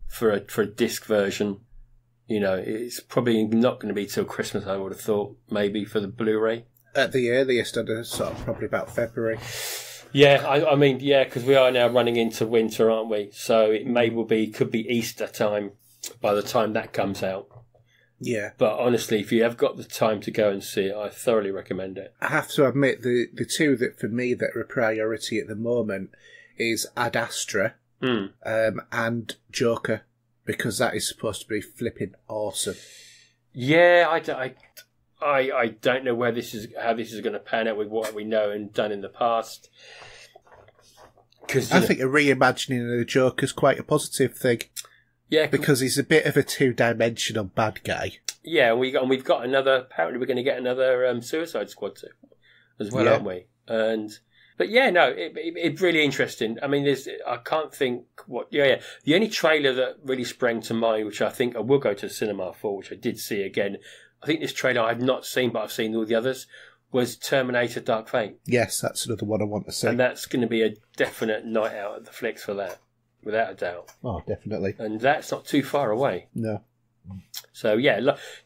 for a disc version, it's probably not going to be till Christmas, I would have thought, maybe for the Blu-ray. At the earliest, sort of probably about February. Yeah, I mean, because we are now running into winter, aren't we? So it could be Easter time by the time that comes out. Yeah. But honestly, if you have got the time to go and see it, I thoroughly recommend it. I have to admit, the two that for me that are a priority at the moment is Ad Astra and Joker, because that is supposed to be flipping awesome. Yeah, I don't know how this is going to pan out with what we know and done in the past. I think a reimagining of the Joker is quite a positive thing. Yeah, because he's a bit of a two-dimensional bad guy. Yeah, we've got another. Apparently, we're going to get another Suicide Squad too, as well, aren't we? But yeah, no, it's really interesting. I mean, I can't think what. Yeah. The only trailer that really sprang to mind, which I think I will go to the cinema for, which I did see again. I think this trailer I've not seen, but I've seen all the others, was Terminator Dark Fate. Yes, that's another one I want to see. And that's going to be a definite night out at the flicks for that, without a doubt. Oh, definitely. And that's not too far away. No. So, yeah,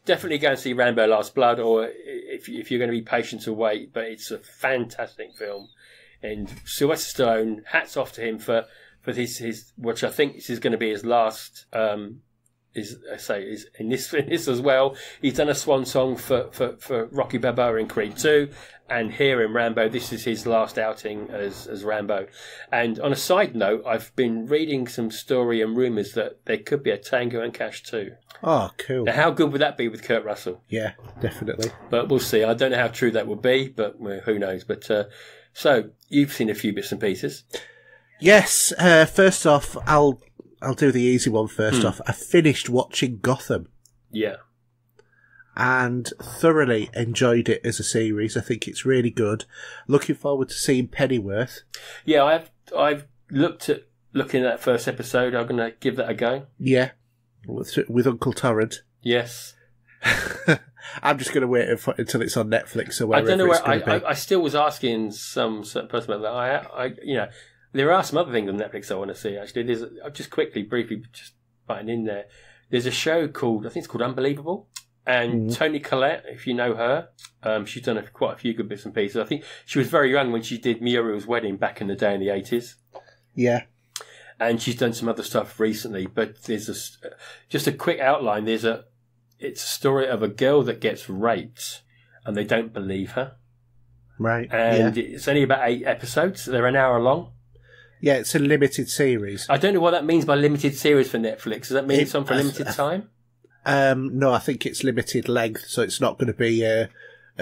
definitely go and see Rambo Last Blood, or if you're going to be patient to wait, but it's a fantastic film. And Sylvester Stallone, hats off to him for his which I think this is going to be his last... is in this as well. He's done a swan song for Rocky Balboa in Creed 2, and here in Rambo, this is his last outing as Rambo. And on a side note, I've been reading some story and rumours that there could be a Tango and Cash 2. Oh, cool. Now, how good would that be with Kurt Russell? Yeah, definitely. But we'll see. I don't know how true that will be, but who knows. But so, you've seen a few bits and pieces. Yes. First off, I'll do the easy one first off. I finished watching Gotham. Yeah. And thoroughly enjoyed it as a series. I think it's really good. Looking forward to seeing Pennyworth. Yeah, I've looking at that first episode. I'm going to give that a go. Yeah. With Uncle Torrent. Yes. I'm just going to wait until it's on Netflix or wherever I don't know where I still was asking some certain person about that. There are some other things on Netflix I want to see, actually. I'll just briefly, butting in there. There's a show called, I think it's called Unbelievable. And Toni Collette, if you know her, she's done quite a few good bits and pieces. I think she was very young when she did Muriel's Wedding back in the day in the 80s. Yeah. And she's done some other stuff recently. But there's just a quick outline. It's a story of a girl that gets raped and they don't believe her. Right. And it's only about 8 episodes. They're an hour long. Yeah, it's a limited series. I don't know what that means by limited series for Netflix. Does that mean it's on for a limited time? No, I think it's limited length, so it's not going to be a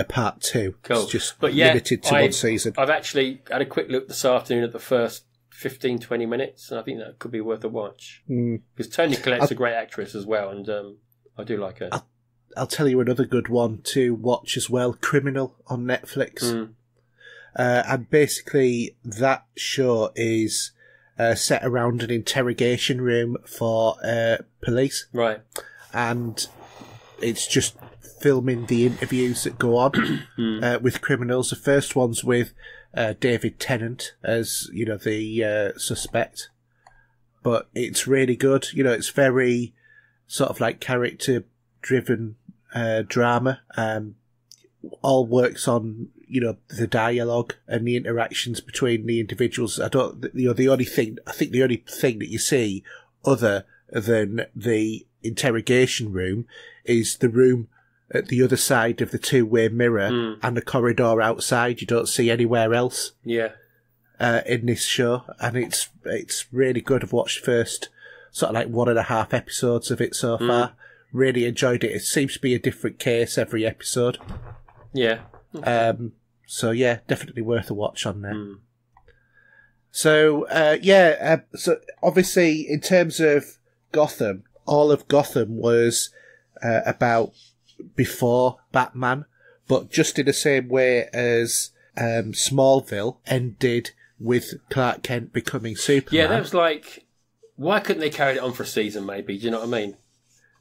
part 2. Cool. It's just limited to one season. I've actually had a quick look this afternoon at the first 15-20 minutes, and I think that could be worth a watch. Because Toni Collette's a great actress as well, and I do like her. I'll tell you another good one to watch as well, Criminal on Netflix. And basically that show is set around an interrogation room for police. Right. And it's just filming the interviews that go on with criminals. The first one's with David Tennant as, the suspect. But it's really good. It's very sort of like character-driven drama. All works on the dialogue and the interactions between the individuals. The only thing that you see other than the interrogation room is the room at the other side of the two-way mirror and the corridor outside. You don't see anywhere else. Yeah. In this show, and it's really good. I've watched the first sort of like 1.5 episodes of it so far. Really enjoyed it. It seems to be a different case every episode. Yeah. So yeah, definitely worth a watch on there. So so obviously in terms of Gotham, all of Gotham was about before Batman, but just in the same way as Smallville ended with Clark Kent becoming Superman. Yeah, that was like, why couldn't they carry it on for a season? Maybe, do you know what I mean?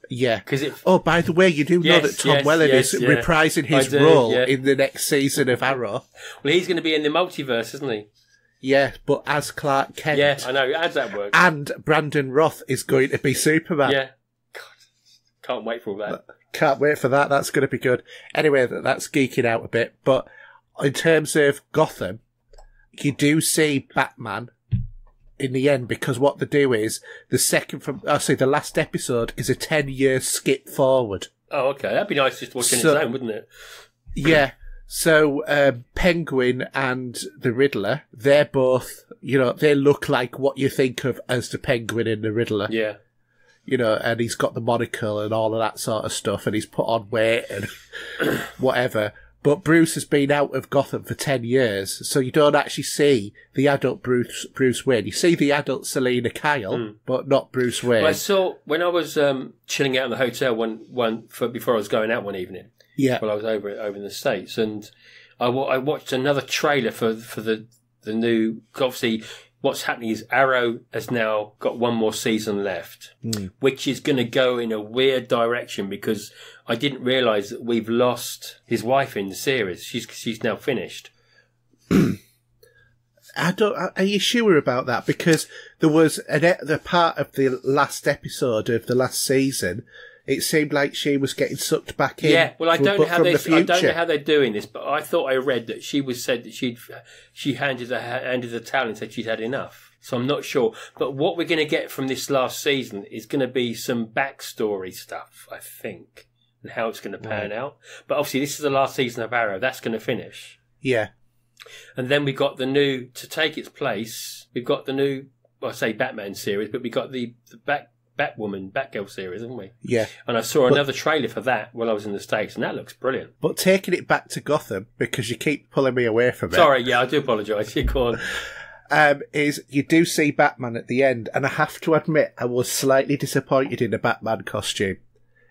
Yeah. Because oh, by the way, you do know that Tom Welling is reprising his role in the next season of Arrow. Well, he's going to be in the multiverse, isn't he? Yeah, but as Clark Kent. Yeah, I know. How's that work? And Brandon Roth is going to be Superman. Yeah. God, can't wait for all that. Can't wait for that. That's going to be good. Anyway, that's geeking out a bit. But in terms of Gotham, you do see Batman in the end, because what they do is the last episode is a 10-year skip forward. Oh, okay. That'd be nice just watching its own, wouldn't it? Yeah. So, Penguin and the Riddler, they're both, they look like what you think of as the Penguin and the Riddler. Yeah. And he's got the monocle and all of that sort of stuff, and he's put on weight and whatever. But Bruce has been out of Gotham for 10 years, so you don't actually see the adult Bruce Wayne. You see the adult Selina Kyle, but not Bruce Wayne. Well, I saw, when I was chilling out in the hotel before I was going out one evening, while I was over in the States, and I watched another trailer for the new, obviously, what's happening is Arrow has now got one more season left, which is going to go in a weird direction because I didn't realise that we've lost his wife in the series. She's now finished. Are you sure about that? Because there was the part of the last episode of the last season. It seemed like she was getting sucked back in. Yeah, well, I don't know how they're doing this, but I thought I read that said that she handed the towel and said she'd had enough. So I'm not sure. But what we're going to get from this last season is going to be some backstory stuff, I think, and how it's going to pan out. But obviously, this is the last season of Arrow. That's going to finish. Yeah. And then we got the new, to take its place, we've got the new, I say Batman series, but we got the Batgirl series, haven't we? Yeah. And I saw another trailer for that while I was in the States, and that looks brilliant. But taking it back to Gotham, because you keep pulling me away from it. Sorry, yeah, I do apologise. You go on. Is you do see Batman at the end, and I have to admit, I was slightly disappointed in the Batman costume.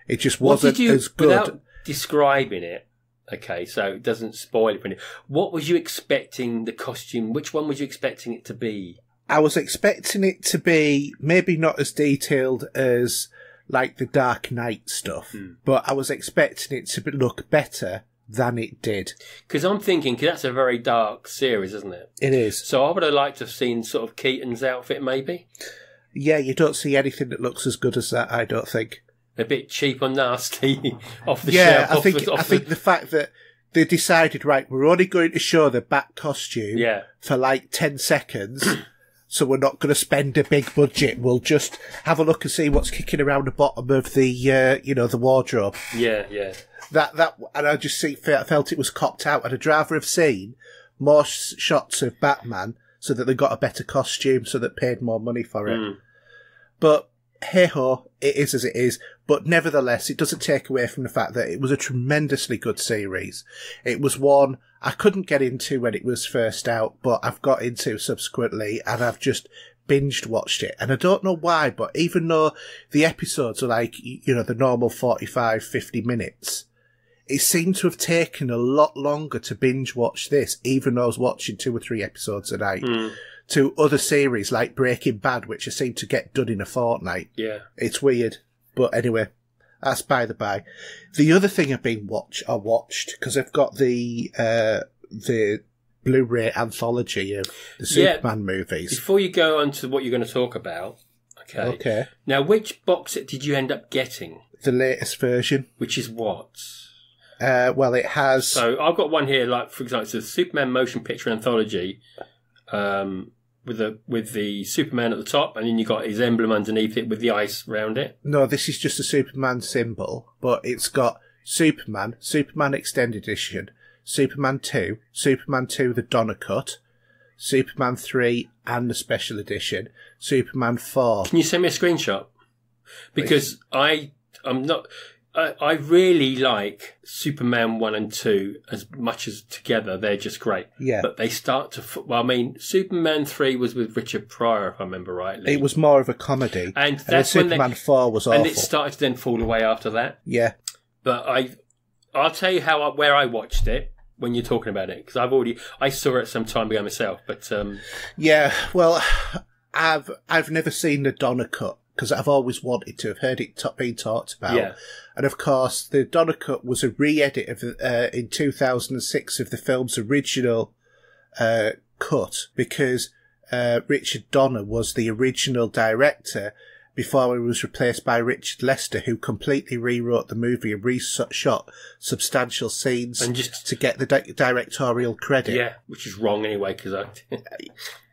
It just wasn't as good. Without describing it, okay, so it doesn't spoil it for you. What was you expecting the costume? Which one was you expecting it to be? I was expecting it to be maybe not as detailed as like the Dark Knight stuff, but I was expecting it to look better than it did. Because I'm thinking, because that's a very dark series, isn't it? It is. So I would have liked to have seen sort of Keaton's outfit, maybe. Yeah, you don't see anything that looks as good as that, I don't think. A bit cheap and nasty off the shelf. Yeah, I think the fact that they decided, right, we're only going to show the Bat costume for like 10 seconds, so we're not going to spend a big budget. We'll just have a look and see what's kicking around the bottom of the, the wardrobe. Yeah, yeah. And I just felt it was copped out. And I'd rather have seen more shots of Batman so that they got a better costume, so that paid more money for it. But hey-ho, it is as it is. But nevertheless, it doesn't take away from the fact that it was a tremendously good series. It was one I couldn't get into when it was first out, but I've got into subsequently, and I've just binged watched it. And I don't know why, but even though the episodes are like, the normal 45, 50 minutes, it seemed to have taken a lot longer to binge watch this, even though I was watching 2 or 3 episodes a night. To other series like Breaking Bad, which I seem to get done in a fortnight. Yeah. It's weird. But anyway, that's by the by. The other thing I've been watched, because I've got the Blu-ray anthology of the Superman movies. Before you go on to what you're going to talk about, okay. Now, which box set did you end up getting? The latest version. Which is what? Well, it has... So, I've got one here, like, for example, it's the Superman Motion Picture Anthology, with the Superman at the top, and then you got his emblem underneath it with the ice around it. No, this is just a Superman symbol, but it's got Superman Extended Edition, Superman 2, Superman 2 the Donner Cut, Superman 3 and the Special Edition, Superman 4. Can you send me a screenshot? Because I really like Superman 1 and 2 as much as together. They're just great. Yeah. But they start to... Superman 3 was with Richard Pryor, if I remember rightly. It was more of a comedy. And that's when Superman 4 was awful. And it started to then fall away after that. Yeah. But I'll tell you where I watched it. when you're talking about it? Because I saw it some time ago myself, but yeah, well, I've never seen the Donner cut because I've always wanted to. I've heard it being talked about, yeah. And of course, the Donner cut was a re-edit of in 2006 of the film's original cut because Richard Donner was the original director before he was replaced by Richard Lester, who completely rewrote the movie and reshot substantial scenes and just to get the directorial credit. Yeah, which is wrong anyway, because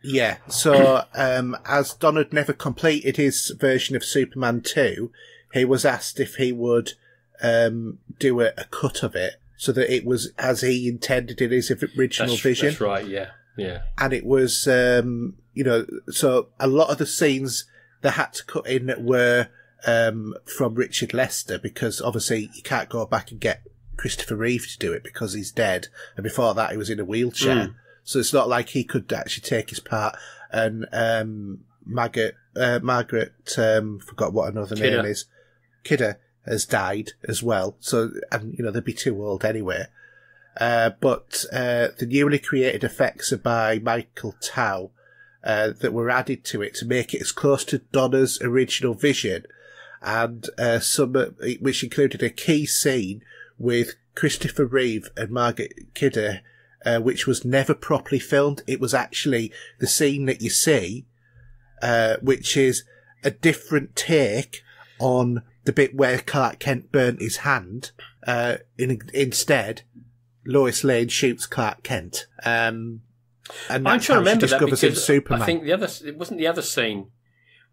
yeah, so as Donner had never completed his version of Superman 2, he was asked if he would do a cut of it so that it was as he intended in his original vision. That's right, yeah. Yeah. And it was, so a lot of the scenes they had to cut in were from Richard Lester because obviously you can't go back and get Christopher Reeve to do it because he's dead. And before that he was in a wheelchair. So it's not like he could actually take his part. And Margaret, forgot what another name is, Kidder has died as well. So, and they'd be too old anyway. But the newly created effects are by Michael Tao that were added to it to make it as close to Donner's original vision, and which included a key scene with Christopher Reeve and Margaret Kidder, which was never properly filmed. It was actually the scene that you see, which is a different take on the bit where Clark Kent burnt his hand. Instead, Lois Lane shoots Clark Kent. And I'm trying to remember that because Superman. I think it wasn't the other scene,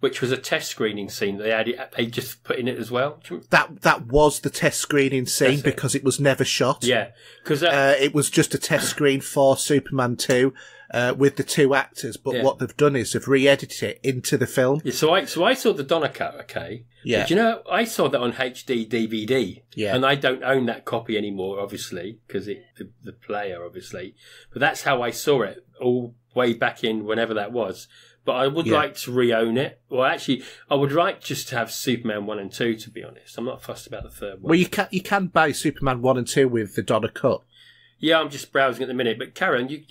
which was a test screening scene that they just put in it as well. That was the test screening scene because it was never shot. Yeah, because it was just a test screen for Superman 2 with the two actors. But what they've done is they've re-edited it into the film. Yeah, so I saw the Donner cut, okay. Yeah. But I saw that on HD DVD. Yeah. And I don't own that copy anymore, obviously, because the player, obviously. But that's how I saw it all way back in whenever that was. But I would like to re-own it. Well, actually, I would like just to have Superman 1 and 2, to be honest. I'm not fussed about the third one. Well, you can buy Superman 1 and 2 with the Donner cut. Yeah, I'm just browsing at the minute. But Karen, you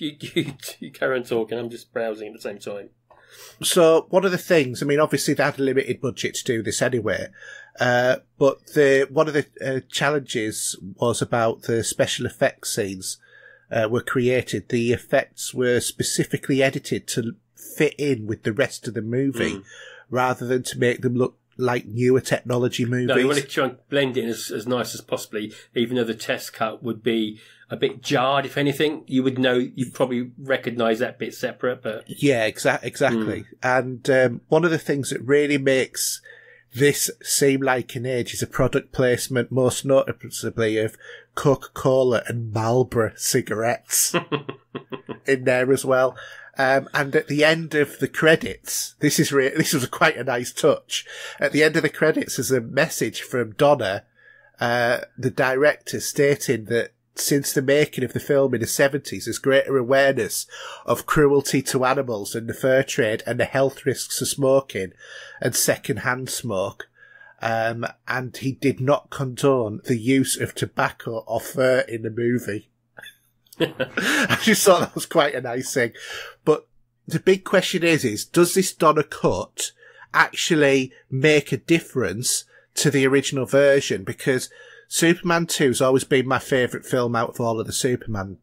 carry on talking. I'm just browsing at the same time. So one of the things, obviously they had a limited budget to do this anyway, but one of the challenges was about the special effects scenes were created. The effects were specifically edited to fit in with the rest of the movie rather than to make them look like newer technology movies. No, you want to try and blend it in as nice as possibly, even though the test cut would be a bit jarred, if anything. You'd probably recognise that bit separate, but... Yeah, exactly. And one of the things that really makes this seem like an age is a product placement, most noticeably of Coca-Cola and Marlboro cigarettes in there as well. And at the end of the credits, this was quite a nice touch. At the end of the credits is a message from Donner, the director, stating that since the making of the film in the 70s, there's greater awareness of cruelty to animals and the fur trade and the health risks of smoking and second-hand smoke. And he did not condone the use of tobacco or fur in the movie. I just thought that was quite a nice thing. But the big question is does this Donner cut actually make a difference to the original version? Because Superman 2's always been my favourite film out of all of the Superman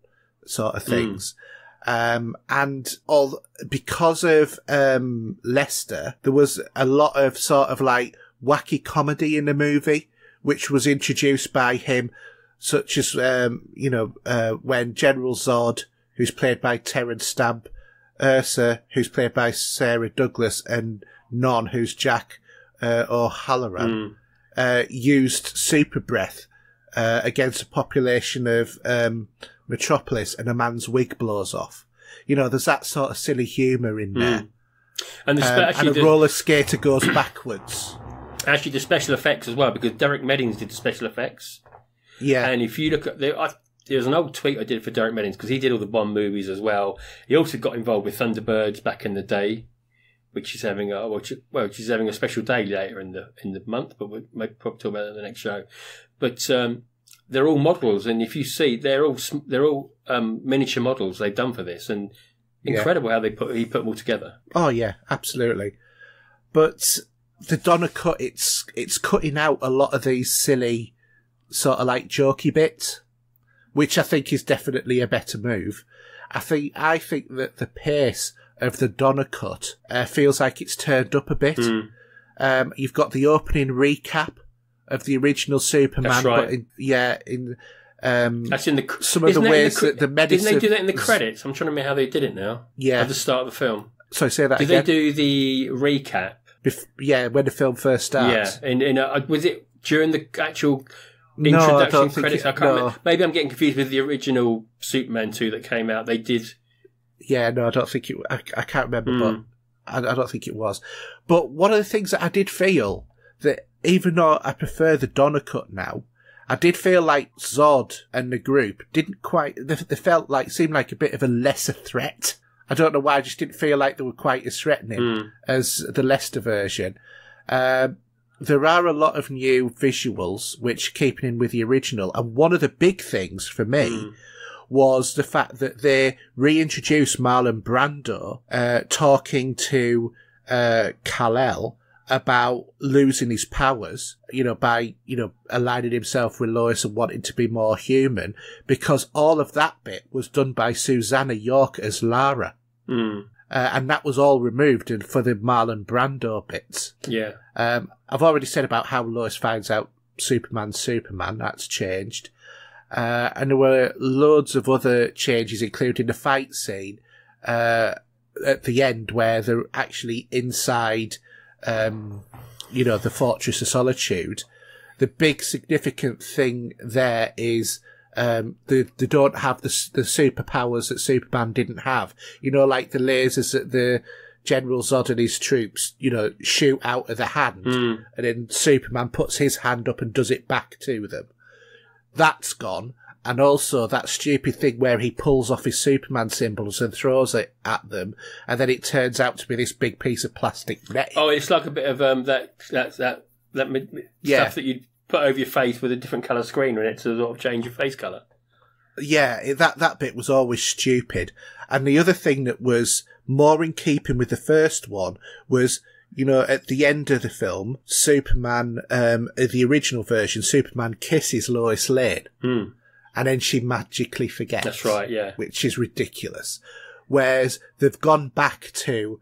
sort of things. And because of Lester, there was a lot of sort of like wacky comedy in the movie, which was introduced by him, such as, when General Zod, who's played by Terence Stamp, Ursa, who's played by Sarah Douglas, and Non, who's Jack O'Halloran, used super breath against a population of Metropolis, and a man's wig blows off. There's that sort of silly humour in there. And a roller skater goes backwards. Actually, the special effects as well, because Derek Meddings did the special effects. Yeah. And if you look at there's an old tweet I did for Derek Meddings, because he did all the Bond movies as well. He also got involved with Thunderbirds back in the day, which is having a special day later in the month, but we'll probably talk about that in the next show. But they're all models, and if you see, they're all miniature models they've done for this, and incredible how he put them all together. Oh yeah, absolutely. But the Donner cut, it's cutting out a lot of these silly sort of like jokey bits, which I think is definitely a better move. I think that the pace of the Donner cut feels like it's turned up a bit. You've got the opening recap of the original Superman. That's right. But That's in the some of the ways that the medicine. Didn't they do that in the credits? I'm trying to remember how they did it now. Yeah, at the start of the film. So say that did again. Did they do the recap? When the film first starts. Yeah, was it during the actual No, introduction I don't think credits? I can't remember. Maybe I'm getting confused with the original Superman 2 that came out. They did. Yeah, no, I don't think it. I can't remember, but I don't think it was. But one of the things that I did feel that, even though I prefer the Donner cut now, I did feel like Zod and the group didn't quite. They seemed like a bit of a lesser threat. I don't know why. I just didn't feel like they were quite as threatening as the Lester version. There are a lot of new visuals which keeping in with the original, and one of the big things for me was the fact that they reintroduced Marlon Brando talking to Kal-El about losing his powers, by, aligning himself with Lois and wanting to be more human, because all of that bit was done by Susanna York as Lara. And that was all removed for the Marlon Brando bits. Yeah. I've already said about how Lois finds out Superman. That's changed. And there were loads of other changes, including the fight scene at the end where they're actually inside, the Fortress of Solitude. The big significant thing there is they don't have the superpowers that Superman didn't have. Like the lasers that the General Zod and his troops, shoot out of the hand, and then Superman puts his hand up and does it back to them. That's gone. And also that stupid thing where he pulls off his Superman symbols and throws it at them, and then it turns out to be this big piece of plastic net. Oh, it's like a bit of that stuff that you put over your face with a different colour screen on it to sort of change your face colour. Yeah, that bit was always stupid. And the other thing that was more in keeping with the first one was, at the end of the film, Superman, the original version, Superman kisses Lois Lane. And then she magically forgets. That's right, yeah. Which is ridiculous. Whereas they've gone back to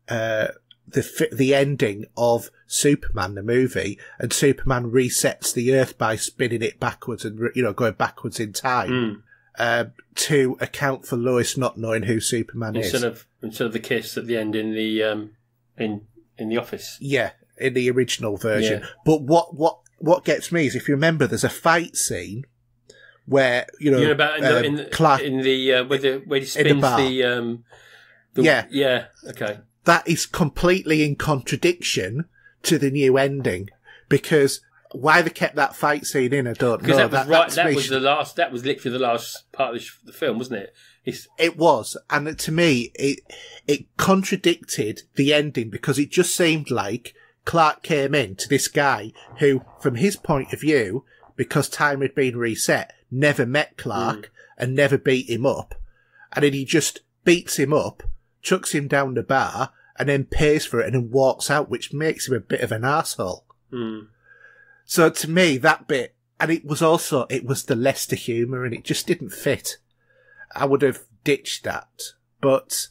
the ending of Superman, the movie, and Superman resets the Earth by spinning it backwards and, going backwards in time to account for Lois not knowing who Superman is. Instead of the kiss at the end in the in the office. Yeah, in the original version. Yeah. But what gets me is, if you remember, there's a fight scene where about Clark where he spins the okay. That is completely in contradiction to the new ending, because why they kept that fight scene in, I don't know. That was literally the last part of the film, wasn't it? It was, and to me, it contradicted the ending, because it just seemed like Clark came in to this guy who, from his point of view, because time had been reset, never met Clark and never beat him up. And then he just beats him up, chucks him down the bar, and then pays for it and then walks out, which makes him a bit of an arsehole. So to me, that bit, and it was the Lester humour, and it just didn't fit. I would have ditched that. But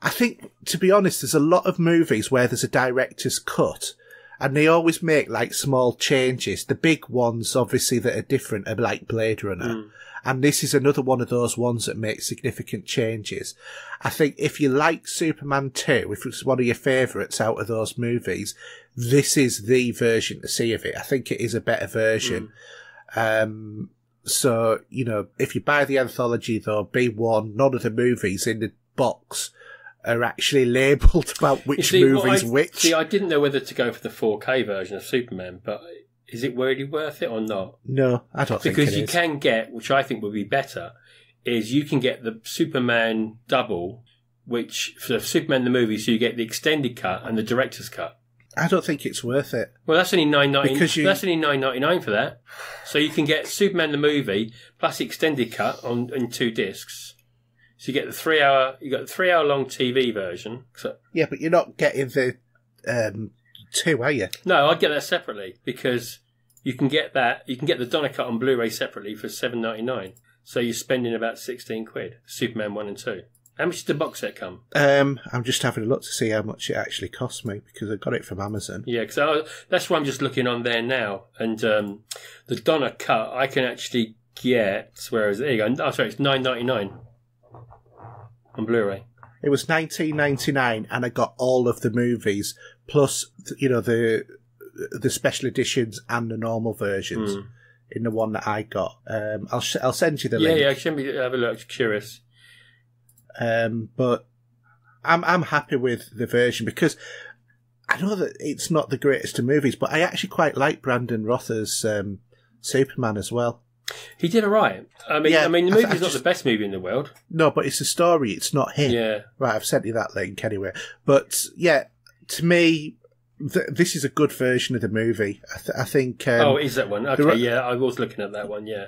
I think, to be honest, there's a lot of movies where there's a director's cut, and they always make like small changes. The big ones, obviously, that are different are like Blade Runner. And this is another one of those ones that makes significant changes. I think if you like Superman 2, if it's one of your favourites out of those movies, this is the version to see of it. I think it is a better version. So, if you buy the anthology, though, be warned, none of the movies in the box are actually labelled about which movie's which. See, I didn't know whether to go for the 4K version of Superman, but is it really worth it or not? No, I don't think it is. Because you can get, which I think would be better, is you can get the Superman double, which for Superman the movie, so you get the extended cut and the director's cut. I don't think it's worth it. Well, that's only $9.99. That's only $9.99 for that. So you can get Superman the movie plus the extended cut in 2 discs. So you get the 3-hour long TV version. So, yeah, but you're not getting the 2, are you? No, I'd get that separately because you can get that. You can get the Donner cut on Blu-ray separately for $7.99. So you're spending about £16. Superman 1 and 2. How much did the box set come? I'm just having a look to see how much it actually cost me because I got it from Amazon. Yeah, because that's what I'm just looking on there now. And the Donner cut I can actually get. Where is it? There you go. Oh, sorry, it's $9.99 on Blu-ray. It was $19.99, and I got all of the movies plus, the special editions and the normal versions in the one that I got. I'll send you the link. Yeah. Send me have a look. Curious. But I'm happy with the version because I know that it's not the greatest of movies, but I actually quite like Brandon Rother's Superman as well. He did all right. I mean, the movie's not the best movie in the world. No, but it's a story. It's not him. Yeah. Right, I've sent you that link anyway. But yeah, to me, this is a good version of the movie. I think. Is that one? Okay, I was looking at that one. Yeah.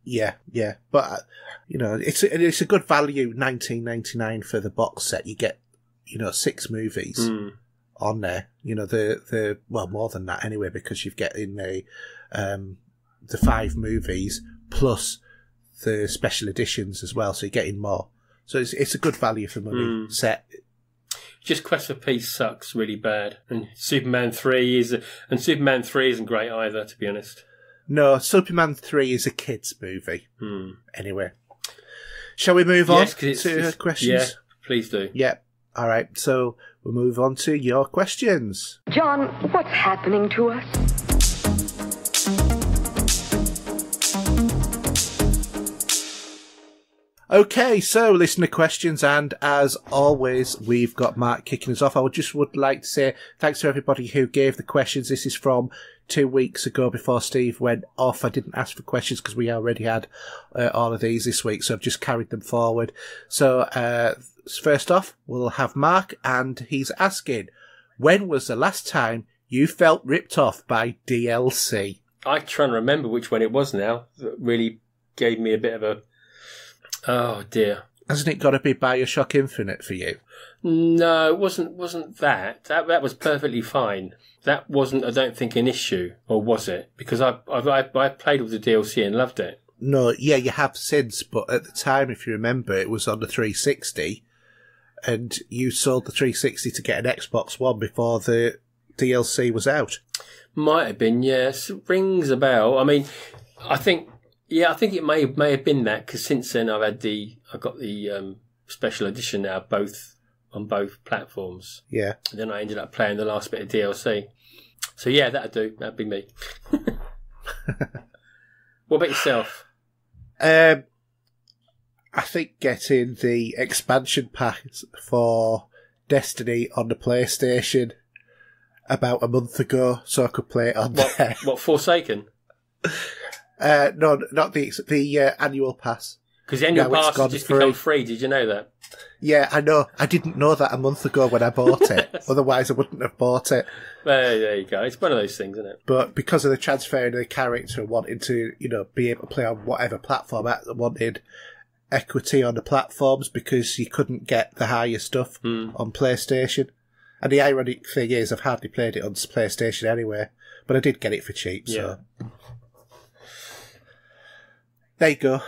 Yeah, but it's a good value. $19.99 for the box set. You get 6 movies on there. The more than that anyway because you've get in the 5 movies plus the special editions as well. So you're getting more. So it's a good value for money set. Just Quest for Peace sucks really bad, and Superman 3 isn't great either, to be honest. No, Superman 3 is a kids' movie. Anyway. Shall we move on to questions? Yeah, please do. Yeah. All right. So we'll move on to your questions. John, what's happening to us? Okay, so listener questions, and as always, we've got Mark kicking us off. I would like to say thanks to everybody who gave the questions. This is from 2 weeks ago before Steve went off. I didn't ask for questions because we already had all of these this week, so I've just carried them forward. So first off, we'll have Mark, and he's asking, when was the last time you felt ripped off by DLC? I'm trying to remember which one it was now. That really gave me a bit of a... Oh dear! Hasn't it got to be BioShock Infinite for you? No, it wasn't that. That was perfectly fine. That wasn't, I don't think, an issue, or was it? Because I played with the DLC and loved it. No, yeah, you have since, but at the time, if you remember, it was on the 360, and you sold the 360 to get an Xbox One before the DLC was out. Might have been, yes. It rings a bell. I mean, I think it may have been that, because since then I got the special edition now, on both platforms. Yeah. And then I ended up playing the last bit of DLC. So yeah, that'd be me. What about yourself? I think getting the expansion pack for Destiny on the PlayStation about a month ago, so I could play it on there. What, Forsaken? No, not the annual pass. Because the annual pass has just become free. Did you know that? Yeah, I know. I didn't know that a month ago when I bought it. Otherwise, I wouldn't have bought it. There you go. It's one of those things, isn't it? But because of the transferring of the character and wanting to, be able to play on whatever platform, I wanted equity on the platforms because you couldn't get the higher stuff on PlayStation. And the ironic thing is, I've hardly played it on PlayStation anyway, but I did get it for cheap, so... There you go.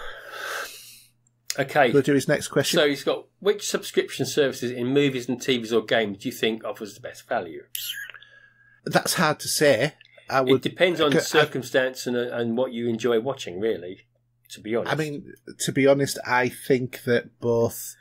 Okay. We'll do his next question. So he's got, which subscription services in movies and TVs or games do you think offers the best value? That's hard to say. It depends on the circumstance and what you enjoy watching, really, to be honest. I mean, to be honest, I think that both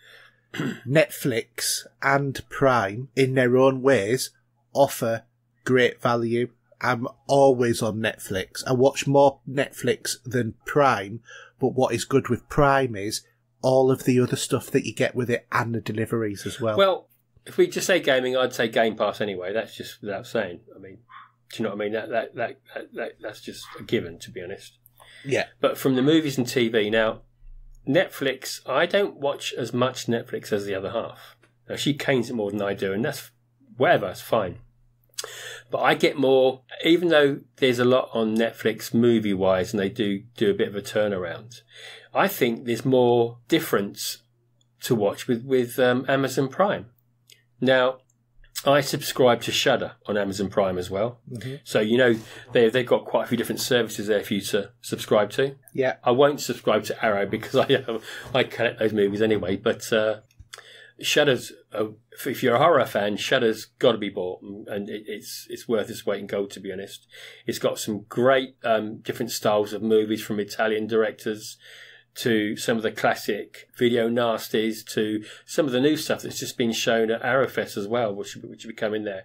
Netflix and Prime, in their own ways, offer great value. I'm always on Netflix. I watch more Netflix than Prime, but what is good with Prime is all of the other stuff that you get with it and the deliveries as well. Well, if we just say gaming, I'd say Game Pass anyway. That's just without saying. I mean, do you know what I mean? That's just a given, to be honest. Yeah. But from the movies and TV, now, Netflix, I don't watch as much Netflix as the other half. Now, she canes it more than I do, and that's whatever, it's fine. But I get more, even though there's a lot on Netflix movie-wise and they do a bit of a turnaround, I think there's more difference to watch with Amazon Prime. Now, I subscribe to Shudder on Amazon Prime as well. Mm-hmm. So, they've got quite a few different services there for you to subscribe to. Yeah. I won't subscribe to Arrow because I collect those movies anyway. But Shudder's, if you're a horror fan, Shudder's got to be bought. And it's worth its weight in gold, to be honest. It's got some great different styles of movies from Italian directors to some of the classic video nasties, to some of the new stuff that's just been shown at Arrowfest as well, which will be coming there.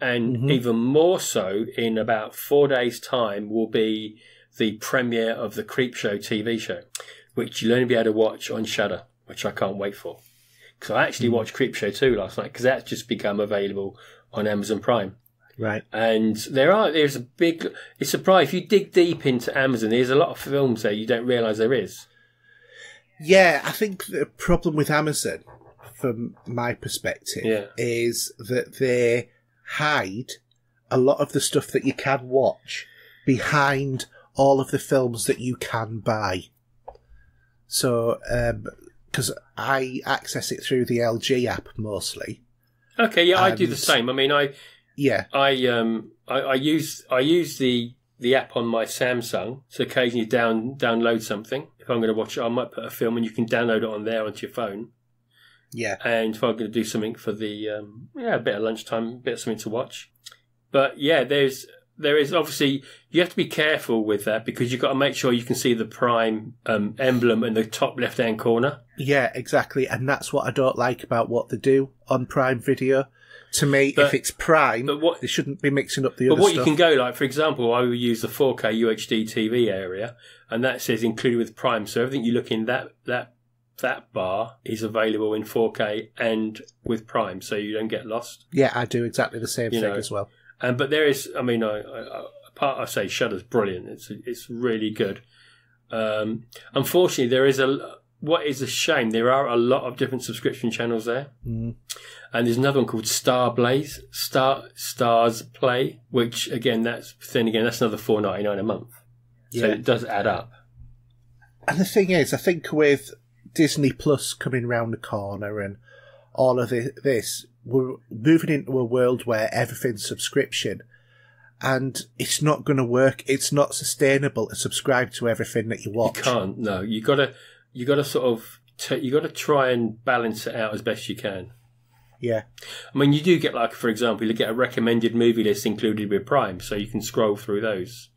And even more so, in about 4 days' time, will be the premiere of the Creepshow TV show, which you'll only be able to watch on Shudder, which I can't wait for. Because I actually watched Creepshow 2 last night, because that's just become available on Amazon Prime. Right. And there's a big... It's surprising. If you dig deep into Amazon, there's a lot of films there you don't realise there is. Yeah, I think the problem with Amazon, from my perspective, is that they hide a lot of the stuff that you can watch behind all of the films that you can buy. So, because I access it through the LG app mostly. Okay, yeah, I do the same. I mean, I use the app on my Samsung, so occasionally download something. If I'm going to watch it, I might put a film and you can download it on there onto your phone. Yeah. And if I'm going to do something for the, a bit of lunchtime, a bit of something to watch. But yeah, there is obviously, you have to be careful with that because you've got to make sure you can see the Prime emblem in the top left-hand corner. Yeah, exactly. And that's what I don't like about what they do on Prime Video. To me, if it's Prime, they shouldn't be mixing up the other stuff. But what you can go, like, for example, I will use the 4K UHD TV area, and that says included with Prime. So everything you look in that bar is available in 4K and with Prime, so you don't get lost. Yeah, I do exactly the same thing as well. But there is, I mean, I say Shudder's brilliant. It's really good. Unfortunately, there is what is a shame, there are a lot of different subscription channels there. Mm. And there's another one called Stars Play, which again, that's another $4.99 a month. Yeah. So it does add up. And the thing is, I think with Disney Plus coming round the corner and all of this, we're moving into a world where everything's subscription. And it's not going to work. It's not sustainable to subscribe to everything that you watch. You can't. No, you got to sort of you got to try and balance it out as best you can. Yeah. I mean, you do get, like, for example, you get a recommended movie list included with Prime, so you can scroll through those,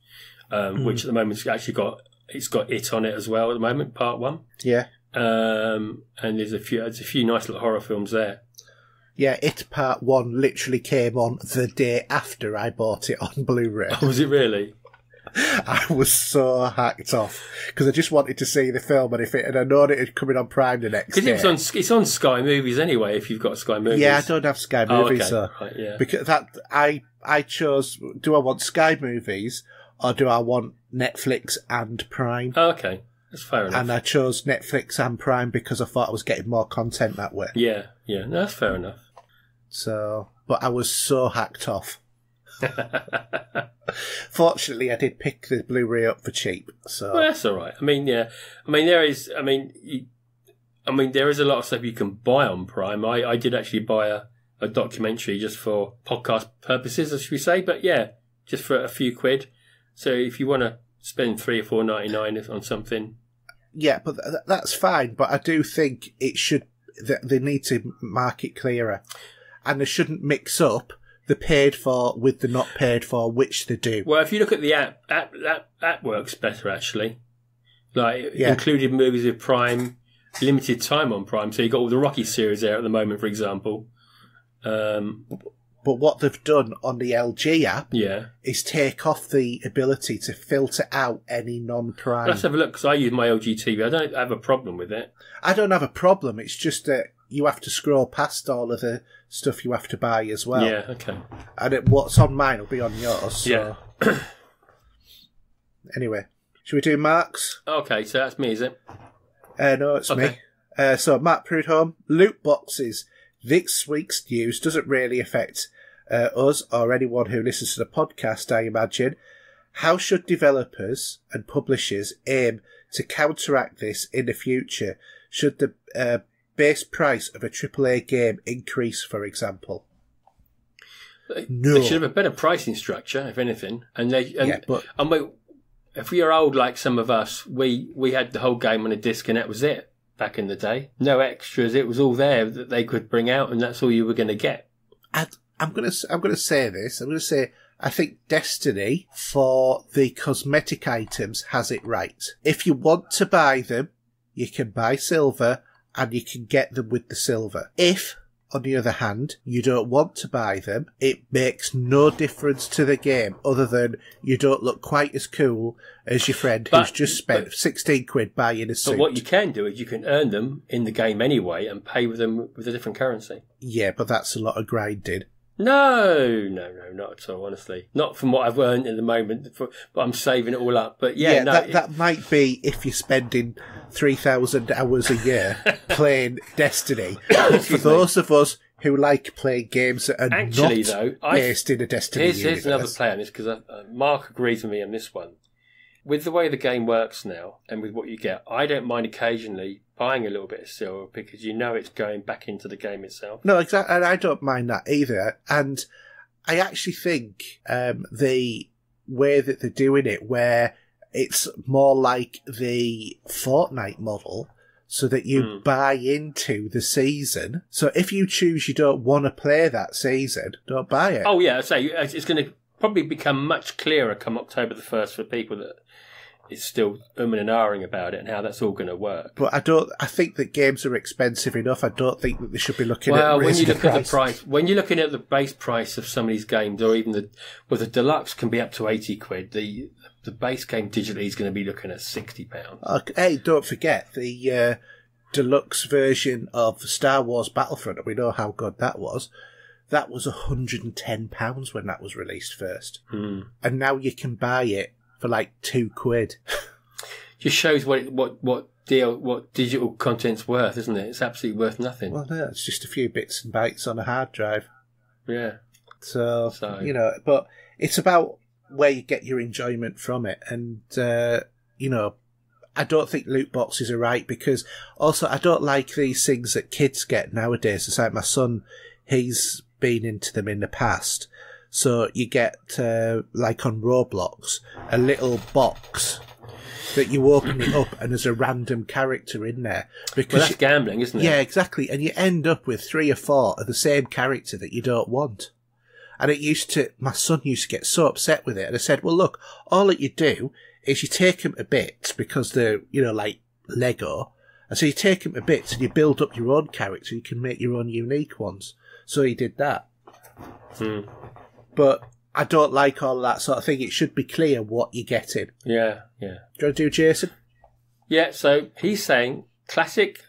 which at the moment it's got It on it as well at the moment, part 1. Yeah. And there's a few nice little horror films there. Yeah, It Part 1 literally came on the day after I bought it on Blu-ray. Oh, was it really? I was so hacked off because I just wanted to see the film, and I known it had coming on Prime the next day. Because it's on Sky Movies anyway. If you've got Sky Movies, yeah, I don't have Sky Movies, okay. so right, yeah. Because I chose: do I want Sky Movies or do I want Netflix and Prime? Oh, okay, that's fair enough. And I chose Netflix and Prime because I thought I was getting more content that way. Yeah, no, that's fair enough. So, but I was so hacked off. Fortunately, I did pick the Blu-ray up for cheap. So that's all right. I mean, yeah. I mean, there is a lot of stuff you can buy on Prime. I did actually buy a documentary just for podcast purposes, as we say. But yeah, just for a few quid. So if you want to spend $3 or $4.99 on something, yeah, but that's fine. But I do think it should. They need to mark it clearer, and they shouldn't mix up the paid for with the not paid for, which they do. Well, if you look at the app works better, actually. Like, included movies with Prime, limited time on Prime. So you've got all the Rocky series there at the moment, for example. But what they've done on the LG app is take off the ability to filter out any non-Prime. Let's have a look, because I use my LG TV. I don't have a problem with it. I don't have a problem. It's just that you have to scroll past all of the stuff you have to buy as well. Yeah, okay. And what's on mine will be on yours. So. Yeah. Anyway, should we do Mark's? Okay, so that's me, is it? No, it's me. So Mark Prudhomme, loot boxes. This week's news doesn't really affect us or anyone who listens to the podcast, I imagine, how should developers and publishers aim to counteract this in the future? Should the base price of a AAA game increase, for example? No. They should have a better pricing structure, if anything. If we are old like some of us, we had the whole game on a disc and that was it back in the day. No extras. It was all there that they could bring out, and that's all you were going to get. I'm going to say this. I'm going to say I think Destiny, for the cosmetic items, has it right. If you want to buy them, you can buy silver, and you can get them with the silver. If, on the other hand, you don't want to buy them, it makes no difference to the game other than you don't look quite as cool as your friend who's just spent 16 quid buying a suit. But what you can do is you can earn them in the game anyway and pay with them with a different currency. Yeah, but that's a lot of grinding. No, not at all, honestly. Not from what I've earned at the moment, but I'm saving it all up. But that might be if you're spending 3,000 hours a year playing Destiny. For those of us who like playing games that are based in a Destiny universe. Here's another play on this, because Mark agrees with me on this one. With the way the game works now, and with what you get, I don't mind occasionally buying a little bit of silver because you know it's going back into the game itself. No, exactly, and I don't mind that either. And I actually think the way that they're doing it, where it's more like the Fortnite model, so that you buy into the season. So if you choose you don't want to play that season, don't buy it. Oh yeah, so it's going to probably become much clearer come October the 1st for people that is still umming and ahhing about it and how that's all going to work. But I think that games are expensive enough. I don't think that they should be looking at raising the price. At the price, when you're looking at the base price of some of these games, or even the deluxe can be up to 80 quid, the base game digitally is going to be looking at £60. Hey, don't forget the deluxe version of Star Wars Battlefront, and we know how good that was. That was £110 when that was released first. And now you can buy it for like £2. Just shows what digital content's worth, isn't it? It's absolutely worth nothing. Well, no, it's just a few bits and bytes on a hard drive. Yeah. So but it's about where you get your enjoyment from it. And, I don't think loot boxes are right, because also I don't like these things that kids get nowadays. It's like my son, he's been into them in the past. So you get, like on Roblox, a little box that you open it up and there's a random character in there. Because that's gambling, isn't it? Yeah, exactly. And you end up with 3 or 4 of the same character that you don't want. And my son used to get so upset with it. And I said, well, look, all that you do is you take them to bits, because they're, like Lego. And so you take them to bits and you build up your own character. You can make your own unique ones. So he did that. But I don't like all that sort of thing. It should be clear what you're getting. Yeah. Do you want to do Jason? Yeah, so he's saying classic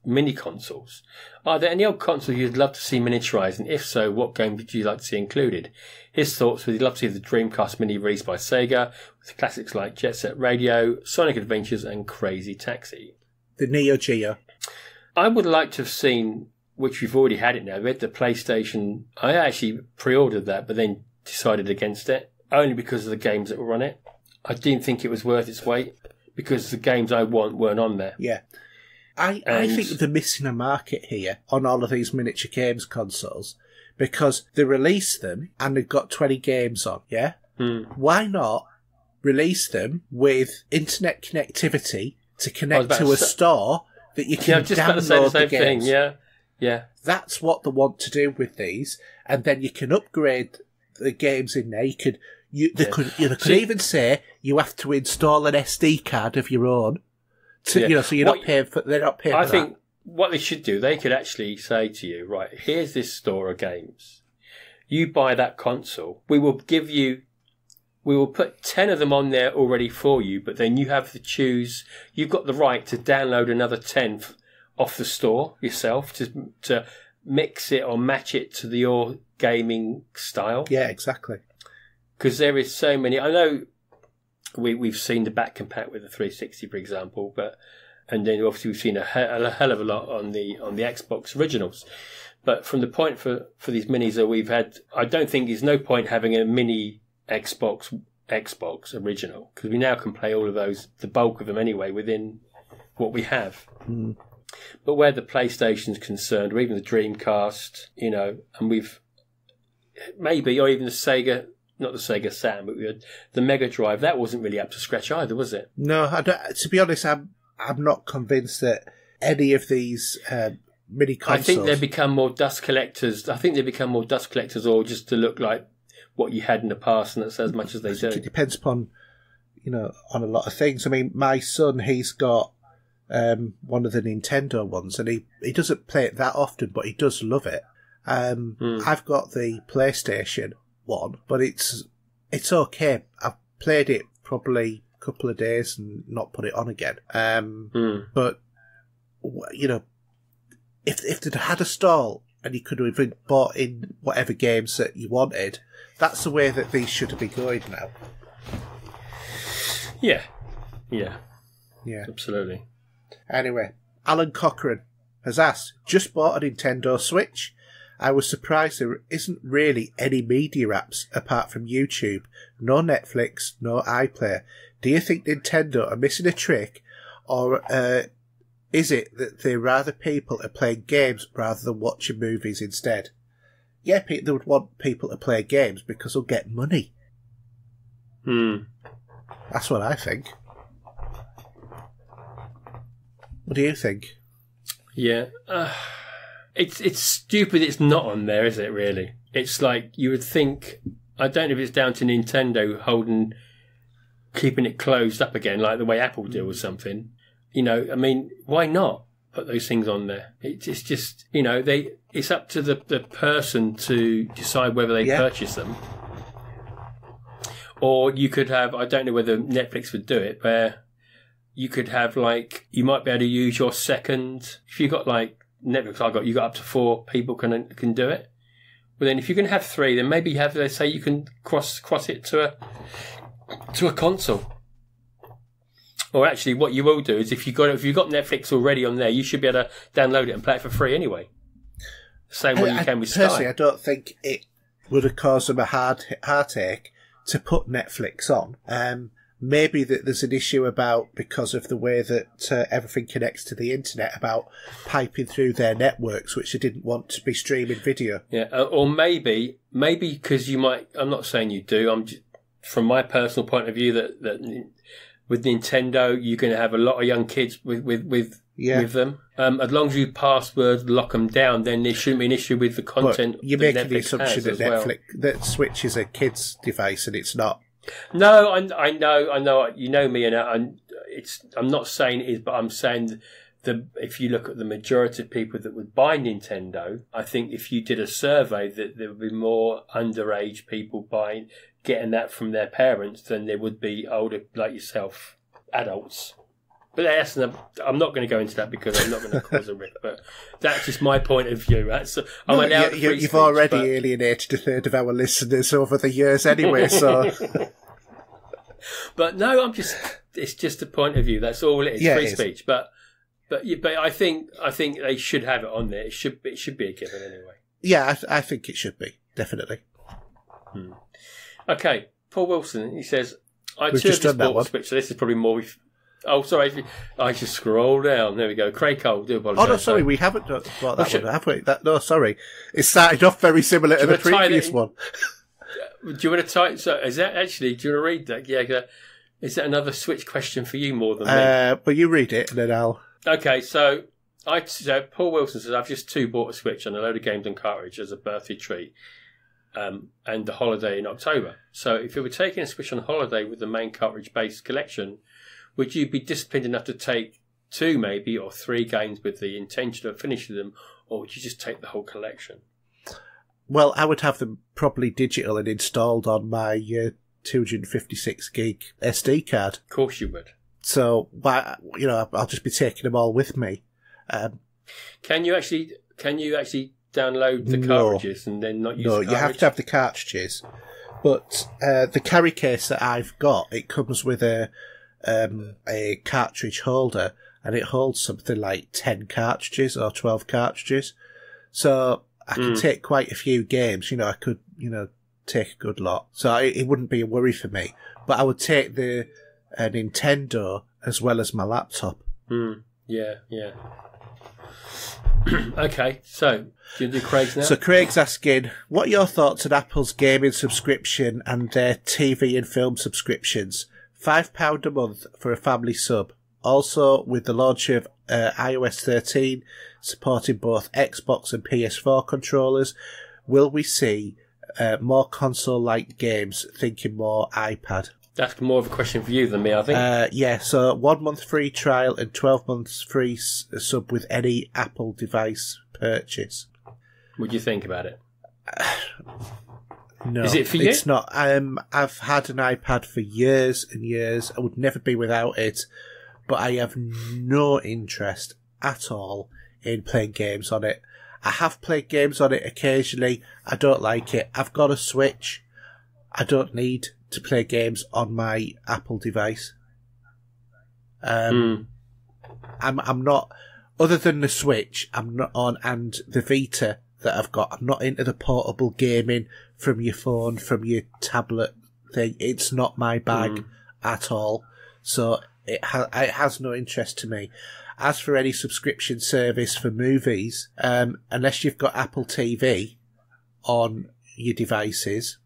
mini consoles. Are there any old consoles you'd love to see miniaturised? And if so, what game would you like to see included? His thoughts was he'd love to see the Dreamcast Mini released by Sega, with classics like Jet Set Radio, Sonic Adventures, and Crazy Taxi. The Neo Geo. I would like to have seen, which we've already had it now, we had the PlayStation. I actually pre-ordered that, but then decided against it, only because of the games that were on it. I didn't think it was worth its weight, because the games I want weren't on there. Yeah. I think they're missing a market here on all of these miniature games consoles, because they release them and they've got 20 games on, yeah? Why not release them with internet connectivity to connect to a store that you can download the games? Yeah. That's what they want to do with these, and then you can upgrade the games in there. They could even say you have to install an SD card of your own. So you're not paying for. They're not paying. I think what they should do, they could actually say to you, right, here's this store of games. You buy that console. We will put 10 of them on there already for you, but then you have to choose. You've got the right to download another 10 off the store yourself to mix it or match it to your gaming style. Yeah, exactly. Because there is so many. I know. We've seen the back compat with the 360, for example, and then obviously we've seen a hell of a lot on the Xbox originals. But from the point for these minis that we've had, I don't think there's no point having a mini Xbox original, because we now can play all of those, the bulk of them anyway, within what we have. But where the PlayStation's concerned, or even the Dreamcast, and we've maybe, or even the Sega, not the Sega Saturn, but we had the Mega Drive, that wasn't really up to scratch either, was it? No, to be honest, I'm not convinced that any of these mini consoles... I think they become more dust collectors. Or just to look like what you had in the past, and that's as much as they do. It depends upon, on a lot of things. I mean, my son, he's got one of the Nintendo ones, and he doesn't play it that often, but he does love it. I've got the PlayStation one, but it's okay. I've played it probably a couple of days and not put it on again. But, if they'd had a stall and you could have bought in whatever games that you wanted, that's the way that these should be going now. Yeah, absolutely. Anyway, Alan Cochran has asked, just bought a Nintendo Switch. I was surprised there isn't really any media apps apart from YouTube. No Netflix, no iPlayer. Do you think Nintendo are missing a trick, or is it that they rather people are playing games rather than watching movies instead? Yeah, they would want people to play games because they'll get money. That's what I think. What do you think? Yeah. It's stupid it's not on there, is it, really? It's like, you would think, I don't know if it's down to Nintendo keeping it closed up again, like the way Apple do or something. I mean, why not put those things on there? It's just, it's up to the person to decide whether they purchase them. Or you could have, I don't know whether Netflix would do it, where you could have, you might be able to use your second, if you got Netflix, you got up to 4 people can do it. But then if you can have 3, then maybe let's say you can cross it to a console. Or actually, what you will do is if you've got Netflix already on there, you should be able to download it and play it for free anyway. Same way you can with Sky. Personally, I don't think it would have caused them a heartache to put Netflix on. Maybe that there's an issue about, because of the way that everything connects to the internet, about piping through their networks, which they didn't want to be streaming video. Yeah, or maybe because you might. I'm not saying you do. From my personal point of view, that with Nintendo, you're going to have a lot of young kids with them. As long as you password lock them down, then there shouldn't be an issue with the content. But you're making the assumption that that Switch is a kid's device, and it's not. No, I know. You know me, and I'm not saying it is, but I'm saying if you look at the majority of people that would buy Nintendo, I think if you did a survey, that there would be more underage people getting that from their parents than there would be older, like yourself, adults. But I'm not going to go into that because I'm not going to cause a rift. But that's just my point of view. You've already alienated a third of our listeners over the years anyway. So, but no, it's just a point of view. That's all it is. Free speech. But I think they should have it on there. It should be a given anyway. Yeah, I think it should be, definitely. Okay, Paul Wilson. He says, "I too have just bought a Switch." So this is probably more. Oh, sorry. I just scroll down. There we go. Craig Cole, do apologise. Oh, no, sorry. We haven't bought that one, have we? No, sorry. It started off very similar to the previous one. Do you want to type? So, is that actually? Do you want to read that? Yeah. Is that another Switch question for you more than me? But you read it, and then I'll. Okay, so Paul Wilson says, I've just bought a Switch and a load of games and cartridge as a birthday treat, and the holiday in October. So, if you were taking a Switch on holiday with the main cartridge-based collection, would you be disciplined enough to take 2 maybe or 3 games with the intention of finishing them, or would you just take the whole collection? Well, I would have them properly digital and installed on my 256 gig SD card. Of course you would. So, I'll just be taking them all with me. Can you actually download the cartridges and then not use the cartridge? No, you have to have the cartridges. But the carry case that I've got, it comes with a cartridge holder, and it holds something like 10 cartridges or 12 cartridges. So I can take quite a few games. I could, take a good lot. So it wouldn't be a worry for me. But I would take the Nintendo as well as my laptop. Yeah. Okay, so do you do Craig's now? So Craig's asking, what are your thoughts on Apple's gaming subscription and their TV and film subscriptions? £5 a month for a family sub. Also, with the launch of iOS 13 supporting both Xbox and PS4 controllers, will we see more console-like games, thinking more iPad? That's more of a question for you than me, I think. Yeah, so 1 month free trial and 12 months free sub with any Apple device purchase. What do you think about it? No, is it for you? It's not. I've had an iPad for years and years. I would never be without it, but I have no interest at all in playing games on it. I have played games on it occasionally. I don't like it. I've got a Switch. I don't need to play games on my Apple device. I'm not, other than the Switch, I'm not on, and the Vita that I've got, I'm not into the portable gaming from your phone, from your tablet thing. It's not my bag at all. So it has no interest to me. As for any subscription service for movies, unless you've got Apple TV on your devices,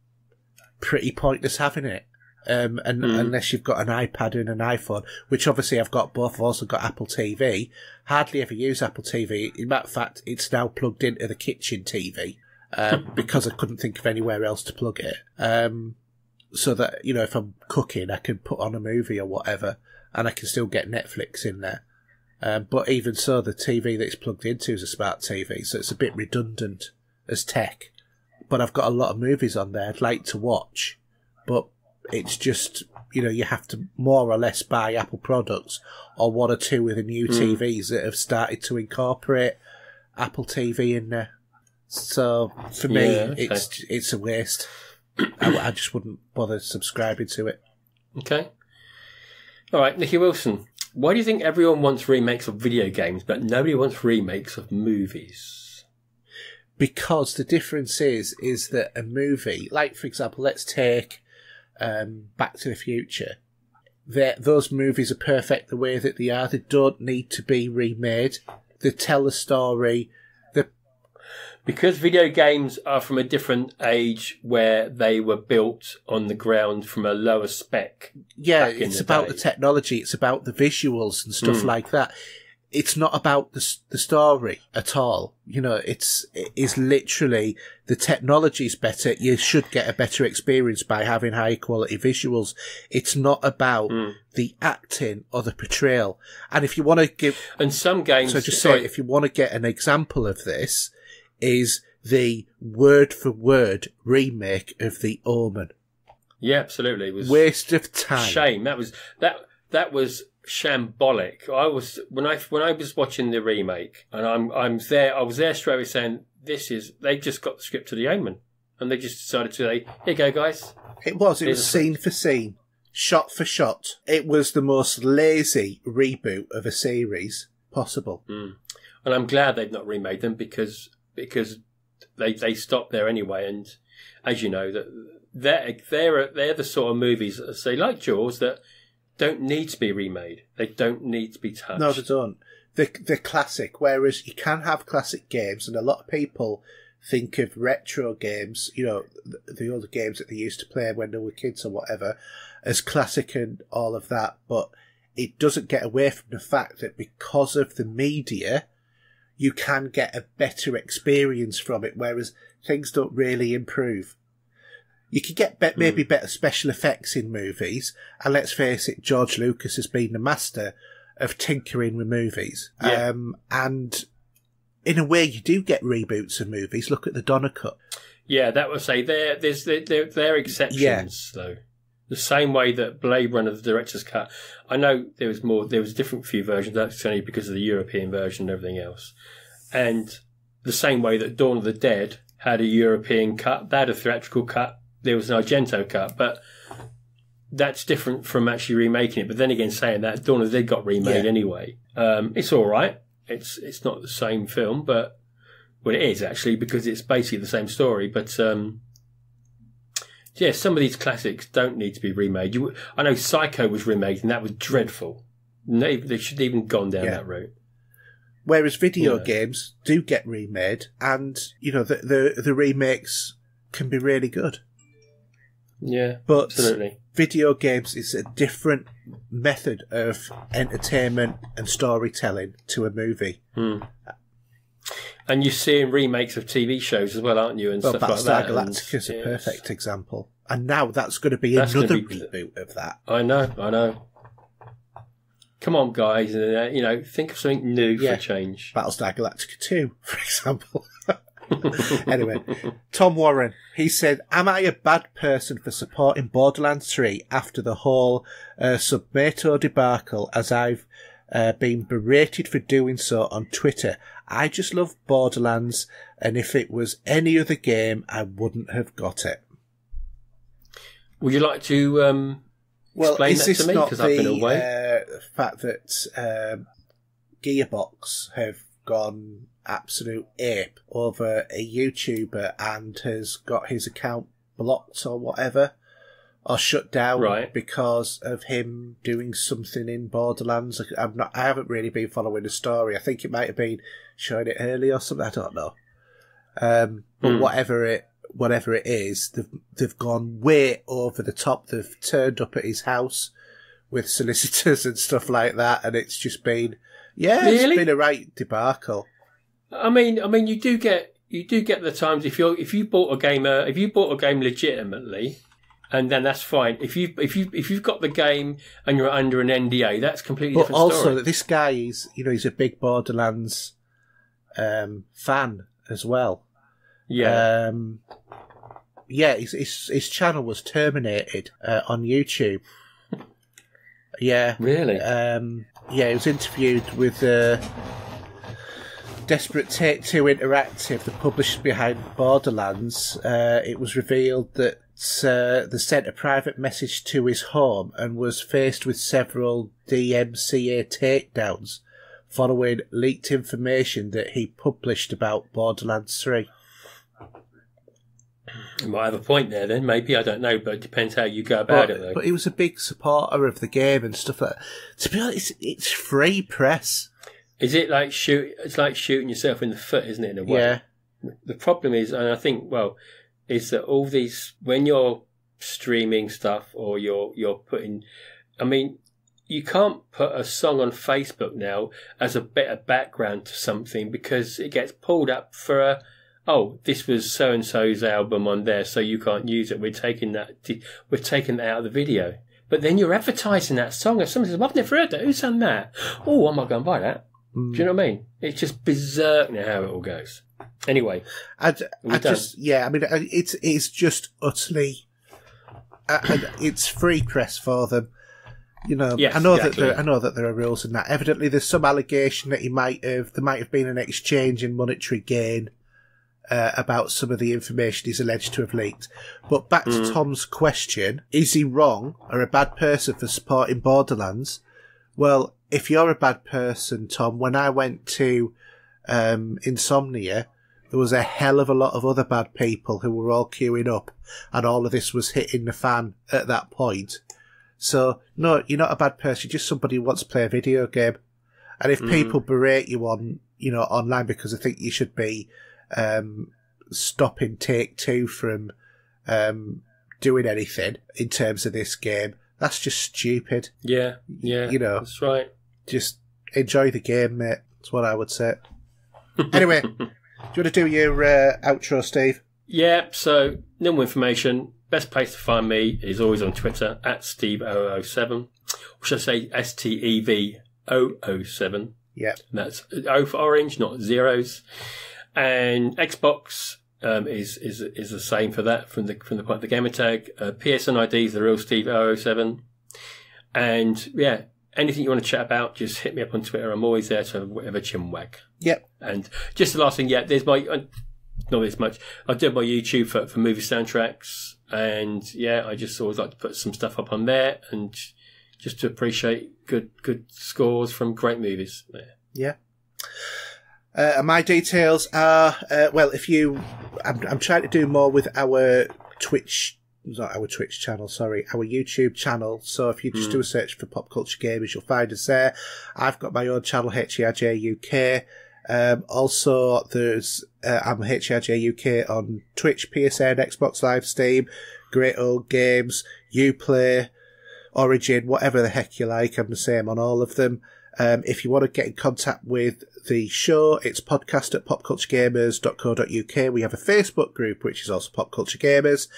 pretty pointless having it. Unless you've got an iPad and an iPhone, which obviously I've got both. I've also got Apple TV. Hardly ever use Apple TV. In matter of fact, it's now plugged into the kitchen TV because I couldn't think of anywhere else to plug it. So that, if I'm cooking, I can put on a movie or whatever, and I can still get Netflix in there. But even so, the TV that it's plugged into is a smart TV, so it's a bit redundant as tech. But I've got a lot of movies on there I'd like to watch, but it's just, you have to more or less buy Apple products, or one or two with the new TVs that have started to incorporate Apple TV in there. So for me, it's a waste. I just wouldn't bother subscribing to it. Okay. All right, Nicky Wilson. Why do you think everyone wants remakes of video games, but nobody wants remakes of movies? Because the difference is that a movie, like for example, let's take Back to the Future. Those movies are perfect the way that they are. They don't need to be remade. They tell a story. Because video games are from a different age where they were built on the ground from a lower spec. Yeah, it's about the technology. It's about the visuals and stuff like that. It's not about the story at all. It is literally the technology's better. You should get a better experience by having high quality visuals. It's not about the acting or the portrayal. And if you want to give, and some games, if you want to get an example of this, is the word for word remake of The Omen. Yeah, absolutely. It was waste of time. Shame. That was shambolic. When I was watching the remake, and I was there straight away saying, they just got the script to The Omen, and they just decided to say, here you go, guys. It was scene for scene, shot for shot. It was the most lazy reboot of a series possible. And I'm glad they've not remade them because they stopped there anyway. And as you know, that they're the sort of movies, say like Jaws, that don't need to be remade. They don't need to be touched. No, they don't. They're classic. Whereas you can have classic games, and a lot of people think of retro games, the older games that they used to play when they were kids or whatever, as classic and all of that. But it doesn't get away from the fact that because of the media, you can get a better experience from it, whereas things don't really improve. You could get maybe better special effects in movies, and let's face it, George Lucas has been the master of tinkering with movies. Yeah. And in a way, you do get reboots of movies. Look at the Donner Cut. Yeah, that would say there are exceptions, though. The same way that Blade Runner, the director's cut, I know there was a different few versions, that's only because of the European version and everything else. And the same way that Dawn of the Dead had a European cut, they had a theatrical cut, there was an Argento cut, but that's different from actually remaking it. But then again, saying that, Dawn of the Dead got remade anyway. It's all right. It's not the same film, but Well, it is actually, because it's basically the same story, but yeah, some of these classics don't need to be remade. I know Psycho was remade, and that was dreadful. They shouldn't even gone down that route. Whereas video games do get remade, and the remakes can be really good. Yeah, but absolutely. Video games is a different method of entertainment and storytelling to a movie. And you're seeing remakes of TV shows as well, aren't you? And stuff like that. Battlestar Galactica is a perfect example. And now that's going to be another reboot of that. I know. Come on, guys. Think of something new for a change. Battlestar Galactica 2, for example. Anyway, Tom Warren, he said, am I a bad person for supporting Borderlands 3 after the whole Submato debacle, as I've been berated for doing so on Twitter? I just love Borderlands, and if it was any other game, I wouldn't have got it. Would you like to explain that to me? Because I've been away. The fact that Gearbox have gone absolute ape over a YouTuber and has got his account blocked or whatever, or shut down because of him doing something in Borderlands. I haven't really been following the story. I think it might have been showing it early or something. I don't know. But whatever it is, they've gone way over the top. They've turned up at his house with solicitors and stuff like that, and it's just been it's been a right debacle. I mean, you do get the times if you bought a game legitimately, and then that's fine. If you've got the game and you're under an NDA, that's completely different story. But also, this guy is he's a big Borderlands fan as well. Yeah. His channel was terminated on YouTube. Yeah. Really? He was interviewed with Desperate Take 2 Interactive, the publisher behind Borderlands. It was revealed that they sent a private message to his home and was faced with several DMCA takedowns following leaked information that he published about Borderlands 3. You might have a point there then, maybe, I don't know, but it depends how you go about it though. But he was a big supporter of the game and stuff like that. To be honest, it's free press. Is it like it's like shooting yourself in the foot, isn't it, in a way? Yeah. The problem is, and I think, is that all these, when you're streaming stuff or you're putting, I mean, you can't put a song on Facebook now as a bit of background to something because it gets pulled up for this was so-and-so's album on there, so you can't use it. We're taking that out of the video. But then you're advertising that song. If someone says, I've never heard that. Who's done that? Oh, I might go and buy that. Do you know what I mean? It's just berserk now how it all goes. Anyway. It's just utterly... it's free press for them. Yes, I know exactly. that there are rules in that. Evidently, there's some allegation that there might have been an exchange in monetary gain about some of the information he's alleged to have leaked. But back to Tom's question, is he wrong or a bad person for supporting Borderlands? Well, if you're a bad person, Tom, when I went to Insomnia, there was a hell of a lot of other bad people who were all queuing up, and all of this was hitting the fan at that point. So, no, you're not a bad person, you're just somebody who wants to play a video game. And if people berate you on, online because they think you should be stopping Take-Two from doing anything in terms of this game, that's just stupid. Yeah, that's right. Just enjoy the game, mate. That's what I would say. Anyway, do you want to do your outro, Steve? Yeah, so normal information. Best place to find me is always on Twitter, @Steve007. Or should I say STEV007. Yeah. And that's O for orange, not zeros. And Xbox is the same for that from the point of the gamer tag. PSN ID is the real Steve007. And yeah, anything you want to chat about, just hit me up on Twitter. I'm always there to have whatever chinwag. Yep. And just the last thing, there's my, not this much, I do my YouTube for movie soundtracks. And yeah, I just always like to put some stuff up on there and just to appreciate good scores from great movies. Yeah. And my details are, I'm trying to do more with our not our Twitch channel, sorry, our YouTube channel. So if you just do a search for Pop Culture Gamers, you'll find us there. I've got my own channel, HERJ UK. Also, there's I'm HERJ UK on Twitch, PSN, Xbox Live, Steam, Great Old Games, Uplay, Origin, whatever the heck you like. I'm the same on all of them. If you want to get in contact with the show, it's podcast@popculturegamers.co.uk. We have a Facebook group, which is also Pop Culture Gamers.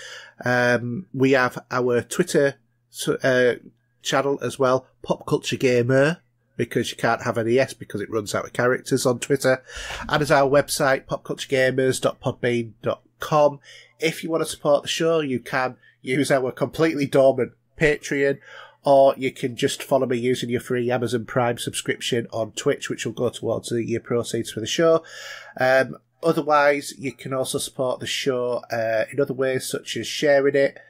We have our Twitter channel as well, Pop Culture Gamer, because you can't have any S because it runs out of characters on Twitter. And there's our website, popculturegamers.podbean.com. If you want to support the show, you can use our completely dormant Patreon, or you can just follow me using your free Amazon Prime subscription on Twitch, which will go towards the proceeds for the show. Otherwise, you can also support the show in other ways, such as sharing it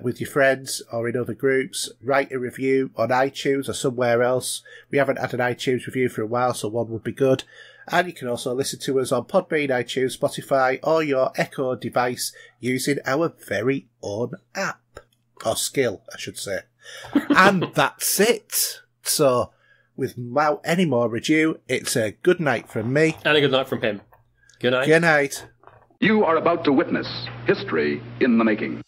with your friends or in other groups. Write a review on iTunes or somewhere else. We haven't had an iTunes review for a while, so one would be good. And you can also listen to us on Podbean, iTunes, Spotify, or your Echo device using our very own app. Or skill, I should say. And that's it. So, without any more ado, it's a good night from me. And a good night from him. Good night. Good night. You are about to witness history in the making.